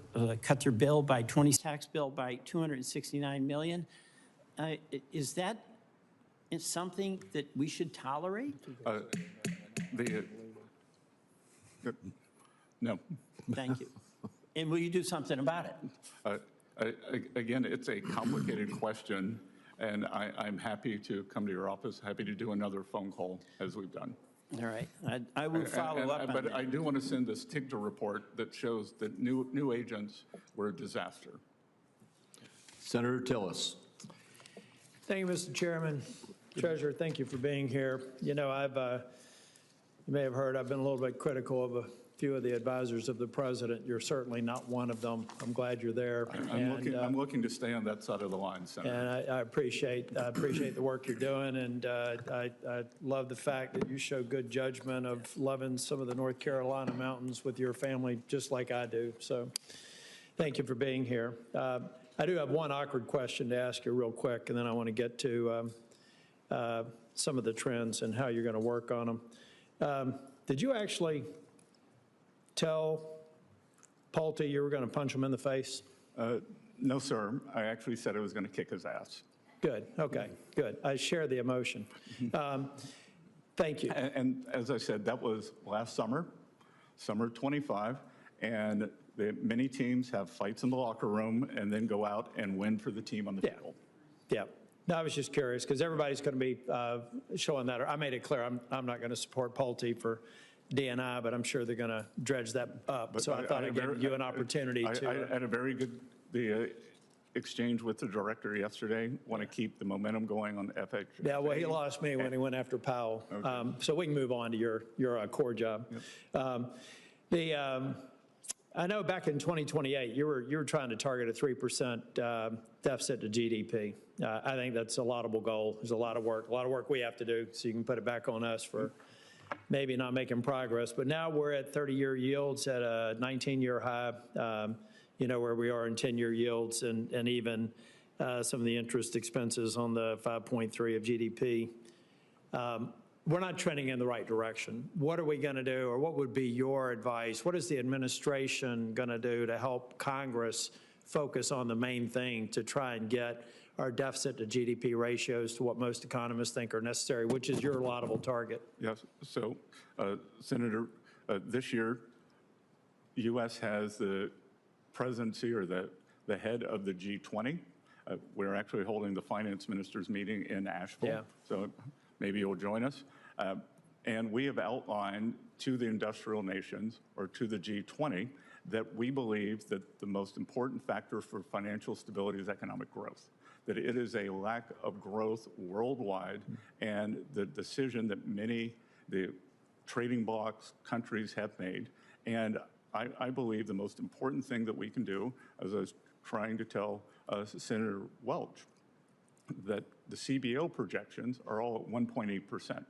cut their bill by tax bill by $269 million. Is that something that we should tolerate? No. Thank you. And will you do something about it? Again, it's a complicated question. And I'm happy to come to your office, happy to do another phone call, as we've done. All right. I will follow up on that. But I do want to send this TIGTA report that shows that new agents were a disaster. Senator Tillis. Thank you, Mr. Chairman. Treasurer, thank you for being here. You know, you may have heard I've been a little bit critical of a few of the advisors of the president. You're certainly not one of them. I'm glad you're there. I'm looking to stay on that side of the line, Senator. And I appreciate the work you're doing, and I love the fact that you show good judgment of loving some of the North Carolina mountains with your family, just like I do. So thank you for being here. I do have one awkward question to ask you real quick, and then I want to get to some of the trends and how you're going to work on them. Did you actually tell Pulte you were going to punch him in the face? No, sir. I actually said I was going to kick his ass. Good. Okay. Good. I share the emotion. Thank you. And as I said, that was last summer, summer 25, and many teams have fights in the locker room and then go out and win for the team on the field. Yeah. No, I was just curious because everybody's going to be showing that. I made it clear I'm not going to support Pulte for DNI, but I'm sure they're going to dredge that up. So I thought I'd give you an opportunity to. I had a very good exchange with the director yesterday. Want to keep the momentum going on FH. Yeah, well, he lost me when he went after Powell. Okay. So we can move on to your core job. Yep. I know back in 2028, you were trying to target a 3% deficit to GDP. I think that's a laudable goal. There's a lot of work we have to do, so you can put it back on us for maybe not making progress. But now we're at 30-year yields at a 19-year high, where we are in 10-year yields, and even some of the interest expenses on the 5.3 of GDP. We're not trending in the right direction. What are we going to do, or what would be your advice? What is the administration going to do to help Congress focus on the main thing to try and get our deficit to GDP ratios to what most economists think are necessary, which is your laudable target? Yes. So, Senator, this year, U.S. has the presidency or the head of the G20. We're actually holding the finance ministers meeting in Asheville. Yeah. So maybe you'll join us. And we have outlined to the industrial nations, or to the G20, that we believe that the most important factor for financial stability is economic growth, that it is a lack of growth worldwide, and the decision that the trading blocs countries have made. And I believe the most important thing that we can do, as I was trying to tell Senator Welch, that the CBO projections are all at 1.8%,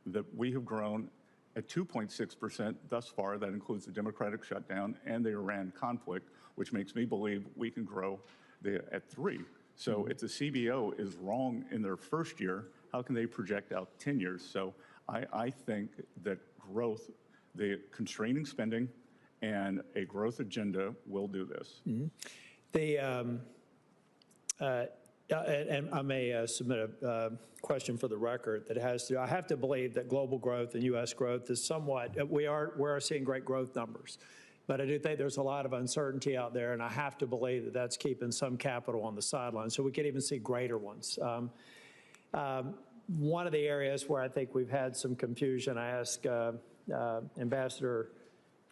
that we have grown at 2.6% thus far. That includes the democratic shutdown and the Iran conflict, which makes me believe we can grow at 3%. So if the CBO is wrong in their first year, how can they project out 10 years? So I think that growth, the constraining spending, and a growth agenda will do this. And I may submit a question for the record that has to, I have to believe that global growth and U.S. growth is somewhat, we are seeing great growth numbers. But I do think there's a lot of uncertainty out there, and I have to believe that that's keeping some capital on the sidelines, so we could even see greater ones. One of the areas where I think we've had some confusion, I asked Ambassador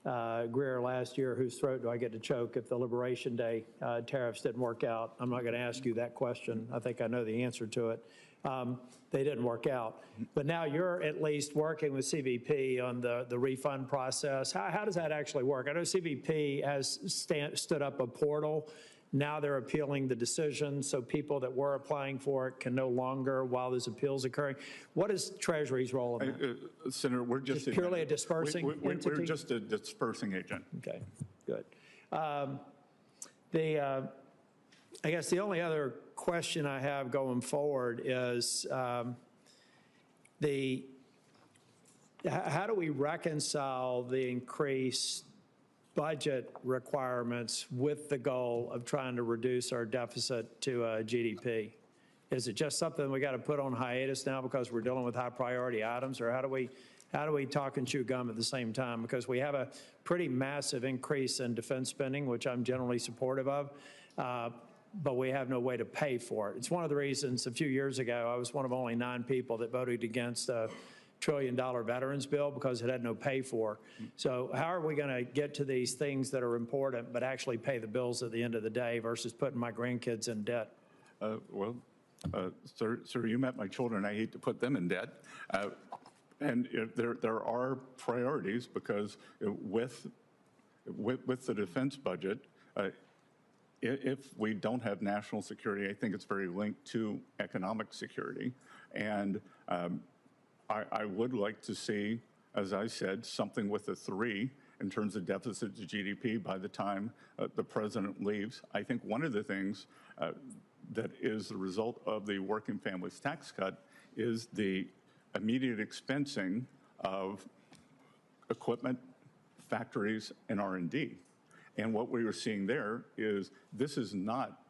Greer last year, whose throat do I get to choke if the Liberation Day tariffs didn't work out? I'm not going to ask you that question. I think I know the answer to it. They didn't work out. But now you're at least working with CBP on the refund process. How does that actually work? I know CBP has stood up a portal. Now they're appealing the decision, so people that were applying for it can no longer while there's appeals occurring. What is Treasury's role in that? Senator, we're just purely a dispersing entity? We're just a dispersing agent. Okay, good. I guess the only other question I have going forward is how do we reconcile the increased budget requirements with the goal of trying to reduce our deficit to GDP? Is it just something we got to put on hiatus now because we're dealing with high priority items, or how do we talk and chew gum at the same time? Because we have a pretty massive increase in defense spending, which I'm generally supportive of, but we have no way to pay for it. It's one of the reasons a few years ago I was one of only 9 people that voted against a $1 trillion veterans bill because it had no pay for. So how are we going to get to these things that are important but actually pay the bills at the end of the day versus putting my grandkids in debt? Sir, you met my children. I hate to put them in debt. And there are priorities because with the defense budget, if we don't have national security, I think it's very linked to economic security. And I would like to see, as I said, something with a 3 in terms of deficit to GDP by the time the president leaves. I think one of the things that is the result of the working families tax cut is the immediate expensing of equipment, factories, and R&D. And what we were seeing there is this is not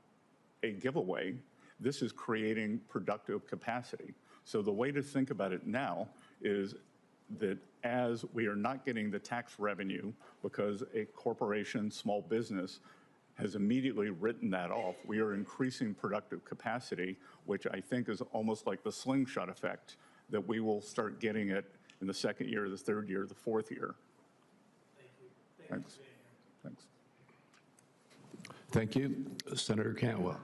a giveaway. This is creating productive capacity. So the way to think about it now is that as we are not getting the tax revenue because a corporation, small business, has immediately written that off, we are increasing productive capacity, which I think is almost like the slingshot effect, that we will start getting it in the 2nd year, the 3rd year, the 4th year. Thank you. Thanks. Thanks. Thank you. Senator Cantwell.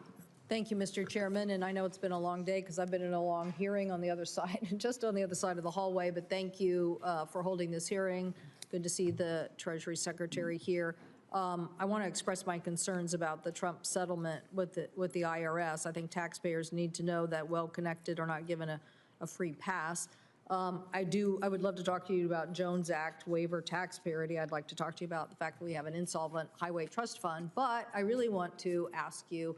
Thank you, Mr. Chairman, and I know it's been a long day because I've been in a long hearing on the other side, just on the other side of the hallway, but thank you for holding this hearing. Good to see the Treasury Secretary here. I want to express my concerns about the Trump settlement with the IRS. I think taxpayers need to know that well-connected are not given a free pass. I would love to talk to you about Jones Act waiver tax parity. I'd like to talk to you about the fact that we have an insolvent highway trust fund, but I really want to ask you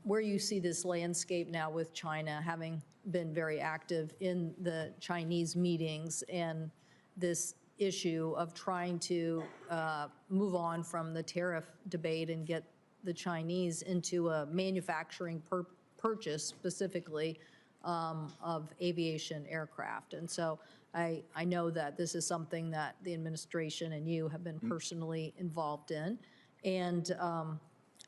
where you see this landscape now with China having been very active in the Chinese meetings and this issue of trying to move on from the tariff debate and get the Chinese into a manufacturing purchase specifically of aviation aircraft. And so I know that this is something that the administration and you have been personally involved in. And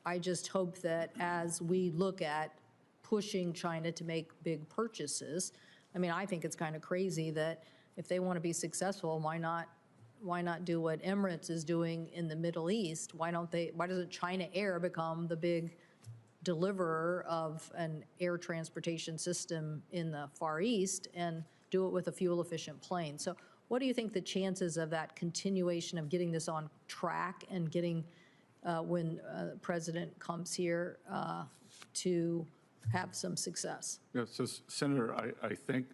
I just hope that as we look at pushing China to make big purchases, I mean, I think it's kind of crazy that if they want to be successful, why not do what Emirates is doing in the Middle East? Why doesn't China Air become the big deliverer of an air transportation system in the Far East and do it with a fuel-efficient plane? So what do you think the chances of that continuation of getting this on track and getting, when the president comes here, to have some success? Yeah, so Senator, I think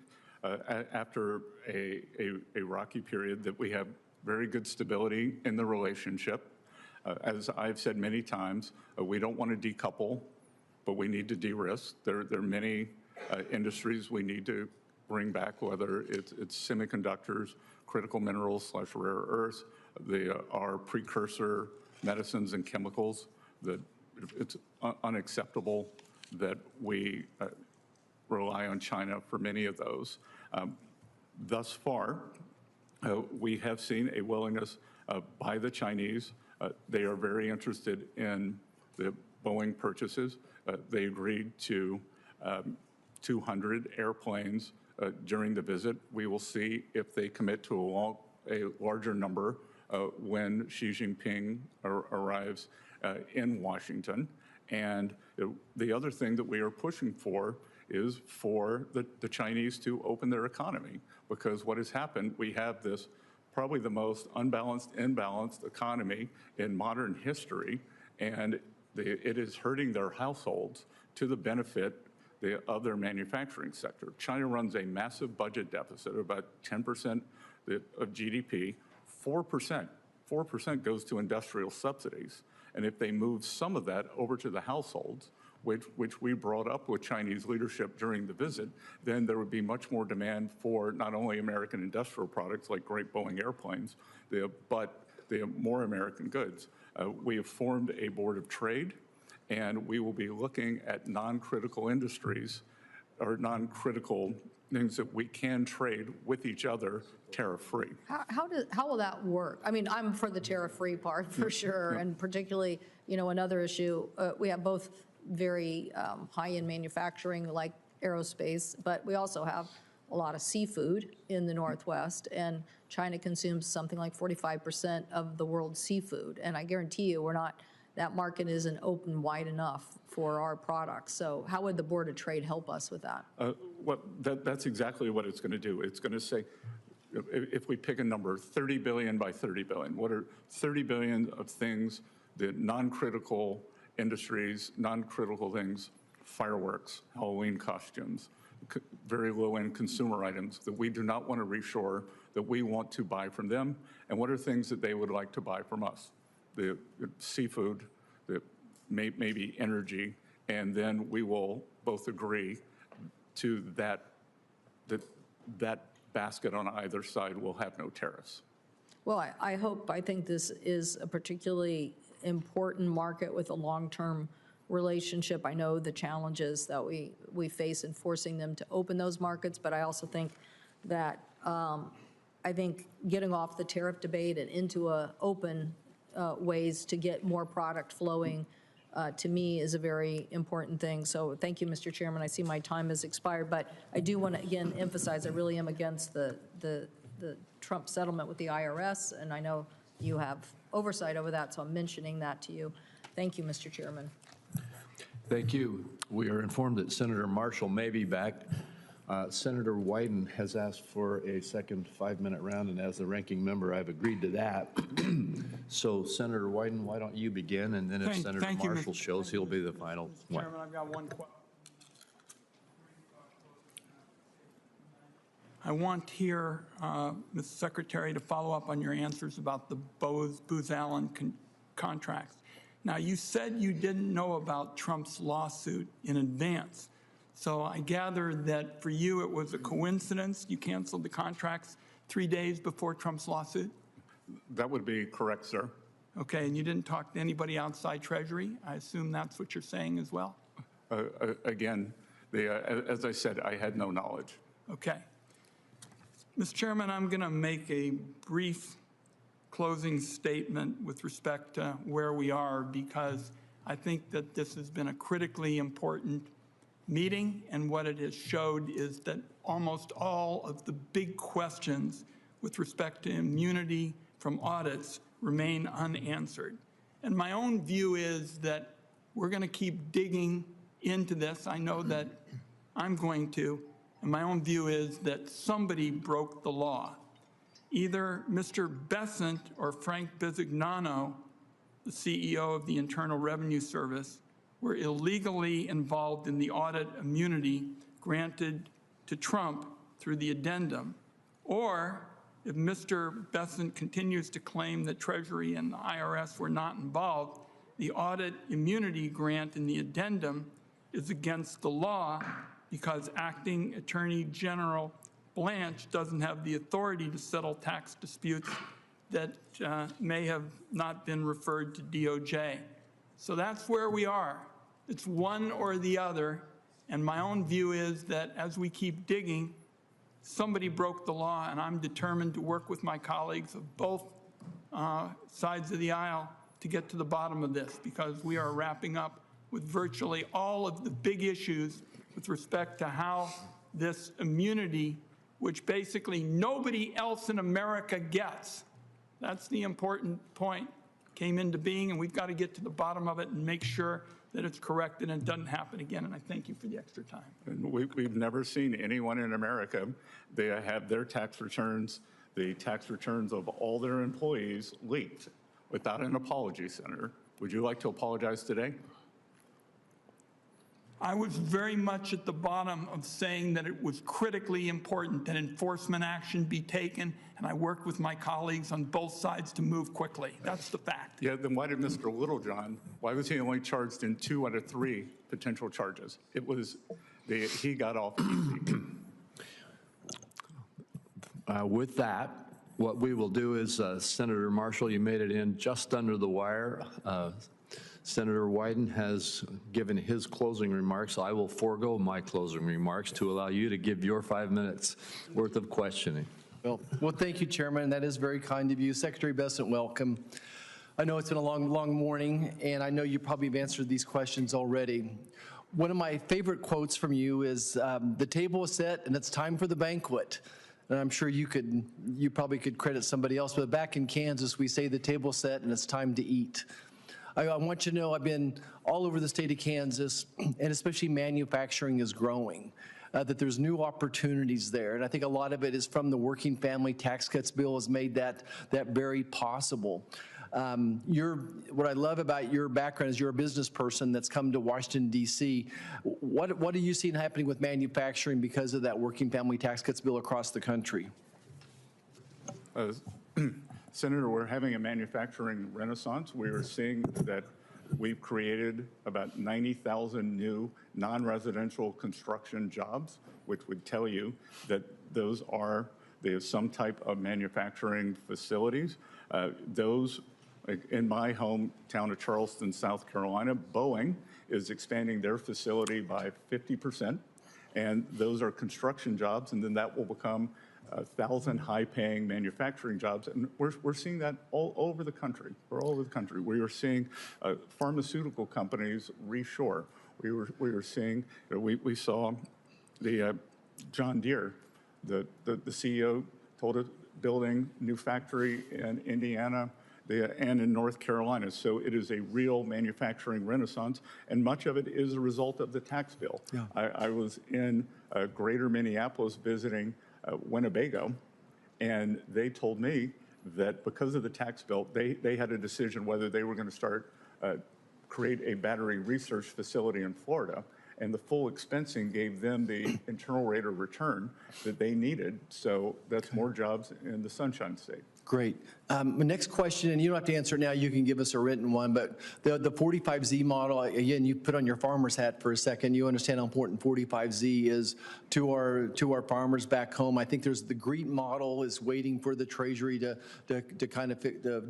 after a rocky period that we have very good stability in the relationship. As I've said many times, we don't want to decouple, but we need to de-risk. There are many industries we need to bring back, whether it's semiconductors, critical minerals / rare earths, our precursor medicines and chemicals. That it's unacceptable that we rely on China for many of those. Thus far, we have seen a willingness by the Chinese. They are very interested in the Boeing purchases. They agreed to 200 airplanes during the visit. We will see if they commit to a larger number when Xi Jinping arrives in Washington. And the other thing that we are pushing for is for the Chinese to open their economy, because what has happened, we have this probably the most imbalanced economy in modern history, and it is hurting their households to the benefit of their manufacturing sector. China runs a massive budget deficit of about 10% of GDP. 4% goes to industrial subsidies. And if they move some of that over to the households, which we brought up with Chinese leadership during the visit, then there would be much more demand for not only American industrial products like great Boeing airplanes, but the more American goods. We have formed a board of trade, and we will be looking at non-critical industries or non-critical things that we can trade with each other tariff-free. How will that work? I mean, I'm for the tariff-free part for sure, and particularly, another issue, we have both very high-end manufacturing like aerospace, but we also have a lot of seafood in the Northwest, and China consumes something like 45% of the world's seafood. And I guarantee you that market isn't open wide enough for our products. So how would the Board of Trade help us with that? That's exactly what it's going to do. It's going to say, if we pick a number, 30 billion by 30 billion, what are 30 billion of things, the non-critical industries, non-critical things, fireworks, Halloween costumes, very low-end consumer items that we do not want to reshore, that we want to buy from them, and what are things that they would like to buy from us? The seafood, maybe energy, and then we will both agree to that basket on either side will have no tariffs. Well, I think this is a particularly important market with a long-term relationship. I know the challenges that we face in forcing them to open those markets, but I also think that getting off the tariff debate and into open ways to get more product flowing to me is a very important thing. So thank you, Mr. Chairman. I see my time has expired, but I do want to again emphasize I really am against the Trump settlement with the IRS, and I know you have oversight over that, so I'm mentioning that to you. Thank you, Mr. Chairman. Thank you. We are informed that Senator Marshall may be back. Senator Wyden has asked for a second 5-minute round, and as the ranking member, I've agreed to that. So, Senator Wyden, why don't you begin, and then if Senator Marshall shows, he'll be the final one. Chairman, I've got one question. I want here, Mr. Secretary, to follow up on your answers about the Booz Allen contracts. Now, you said you didn't know about Trump's lawsuit in advance. So I gather that for you, it was a coincidence. You canceled the contracts 3 days before Trump's lawsuit? That would be correct, sir. Okay, and you didn't talk to anybody outside Treasury? I assume that's what you're saying as well? Again, as I said, I had no knowledge. Okay. Mr. Chairman, I'm going to make a brief closing statement with respect to where we are, because I think that this has been a critically important meeting, and what it has showed is that almost all of the big questions with respect to immunity from audits remain unanswered. And my own view is that we're going to keep digging into this. I know that I'm going to. And my own view is that somebody broke the law. Either Mr. Bessent or Frank Bisignano, the CEO of the Internal Revenue Service, were illegally involved in the audit immunity granted to Trump through the addendum. Or if Mr. Bessent continues to claim that Treasury and the IRS were not involved, the audit immunity grant in the addendum is against the law because Acting Attorney General Blanche doesn't have the authority to settle tax disputes that may have not been referred to DOJ. So that's where we are. It's one or the other. And my own view is that as we keep digging, somebody broke the law, and I'm determined to work with my colleagues of both sides of the aisle to get to the bottom of this, because we are wrapping up with virtually all of the big issues with respect to how this immunity, which basically nobody else in America gets, that's the important point, came into being, and we've got to get to the bottom of it and make sure that it's corrected and it doesn't happen again. And I thank you for the extra time. And we've never seen anyone in America, they have their tax returns, the tax returns of all their employees leaked without an apology, Senator. Would you like to apologize today? I was very much at the bottom of saying that it was critically important that enforcement action be taken, and I worked with my colleagues on both sides to move quickly. That's the fact. Yeah, then why did Mr. Littlejohn, why was he only charged in 2 out of 3 potential charges? It was, he got off easy. With that, what we will do is, Senator Marshall, you made it in just under the wire. Senator Wyden has given his closing remarks. I will forego my closing remarks to allow you to give your 5 minutes worth of questioning. Well, thank you, Chairman. That is very kind of you. Secretary Bessent, welcome. I know it's been a long morning, and I know you probably have answered these questions already. One of my favorite quotes from you is, the table is set and it's time for the banquet. And I'm sure you probably could credit somebody else, but back in Kansas, we say the table's set and it's time to eat. I want you to know I've been all over the state of Kansas, and especially manufacturing is growing, that there's new opportunities there. And I think a lot of it is from the Working Family Tax Cuts bill has made that very possible. What I love about your background is you're a business person that's come to Washington, D.C. What are you seeing happening with manufacturing because of that Working Family Tax Cuts bill across the country? Senator, we're having a manufacturing renaissance. We are seeing that we've created about 90,000 new non-residential construction jobs, which would tell you that they have some type of manufacturing facilities. Those, in my hometown of Charleston, South Carolina, Boeing is expanding their facility by 50%, and those are construction jobs, and then that will become 1,000 high-paying manufacturing jobs, and we're seeing that all over the country. We're all over the country. We are seeing pharmaceutical companies reshore. We were seeing, we saw the John Deere, the CEO told us building new factory in Indiana and in North Carolina. So it is a real manufacturing renaissance, and much of it is a result of the tax bill. Yeah. I was in greater Minneapolis visiting Winnebago, and they told me that because of the tax bill, they had a decision whether they were going to start create a battery research facility in Florida, and the full expensing gave them the internal rate of return that they needed. So that's more jobs in the Sunshine State. Great. My next question, and you don't have to answer it now, you can give us a written one, but the 45Z model, again, you put on your farmer's hat for a second. You understand how important 45Z is to our farmers back home. I think there's the GREET model is waiting for the Treasury to kind of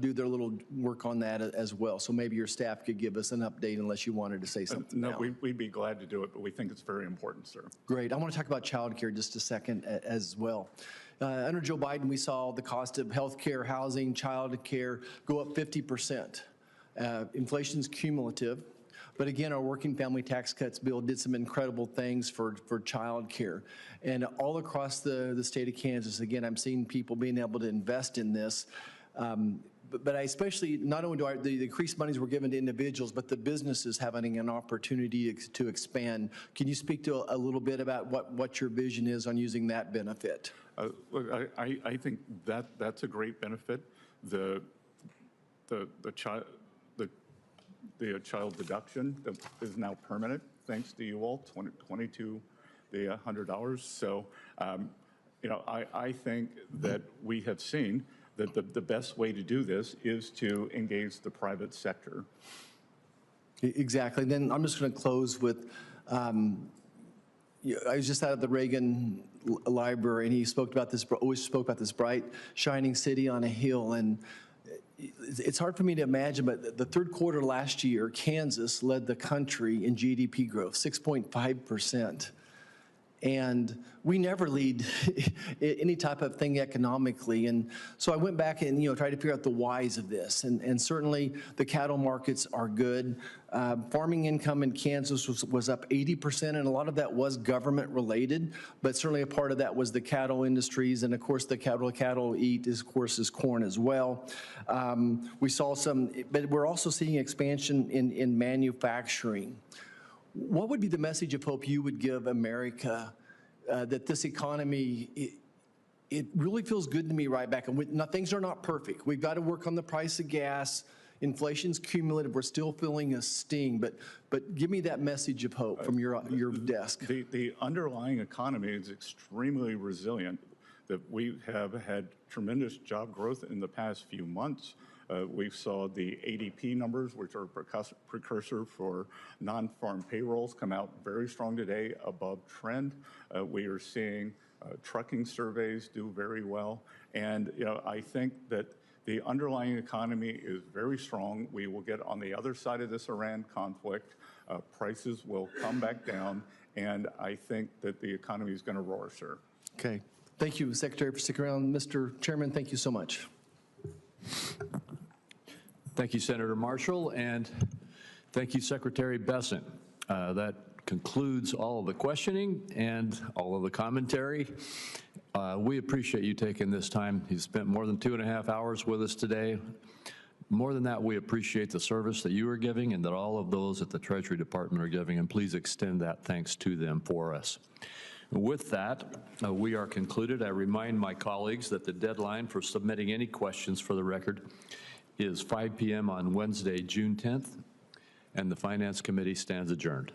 do their little work on that as well. So maybe your staff could give us an update unless you wanted to say something No, now. we'd be glad to do it, but we think it's very important, sir. Great. I want to talk about childcare just a second as well. Under Joe Biden, we saw the cost of health care, housing, child care go up 50%. Inflation's cumulative. But again, our working family tax cuts bill did some incredible things for child care. And all across the state of Kansas, again, I'm seeing people being able to invest in this. But I especially, not only do the increased monies were given to individuals, but the businesses having an opportunity to expand. Can you speak to a little bit about what your vision is on using that benefit? Look, I think that's a great benefit. The child deduction that is now permanent, thanks to you all, $2,200. So, I think that we have seen that the best way to do this is to engage the private sector. Exactly. Then I'm just going to close with, I was just out of the Reagan Library, and he always spoke about this bright, shining city on a hill. And it's hard for me to imagine, but the third quarter last year, Kansas led the country in GDP growth, 6.5%. And we never lead any type of thing economically. And so I went back and, tried to figure out the whys of this. And certainly the cattle markets are good. Farming income in Kansas was up 80%, and a lot of that was government related. But certainly a part of that was the cattle industries. And of course, the cattle eat, is corn as well. We saw but we're also seeing expansion in manufacturing. What would be the message of hope you would give America that this economy, it really feels good to me right back? And things are not perfect. We've got to work on the price of gas. Inflation's cumulative. We're still feeling a sting. But give me that message of hope from your desk. The underlying economy is extremely resilient. That we have had tremendous job growth in the past few months. We saw the ADP numbers, which are precursor for non-farm payrolls, come out very strong today, above trend. We are seeing trucking surveys do very well. And I think that the underlying economy is very strong. We will get on the other side of this Iran conflict. Prices will come back down. And I think that the economy is going to roar, sir. Okay. Thank you, Secretary, for sticking around. Mr. Chairman, thank you so much. Thank you, Senator Marshall, and thank you, Secretary Bessent. That concludes all of the questioning and all of the commentary. We appreciate you taking this time. You spent more than 2.5 hours with us today. More than that, we appreciate the service that you are giving and that all of those at the Treasury Department are giving, and please extend that thanks to them for us. With that, we are concluded. I remind my colleagues that the deadline for submitting any questions for the record is 5 p.m. on Wednesday, June 10th, and the Finance Committee stands adjourned.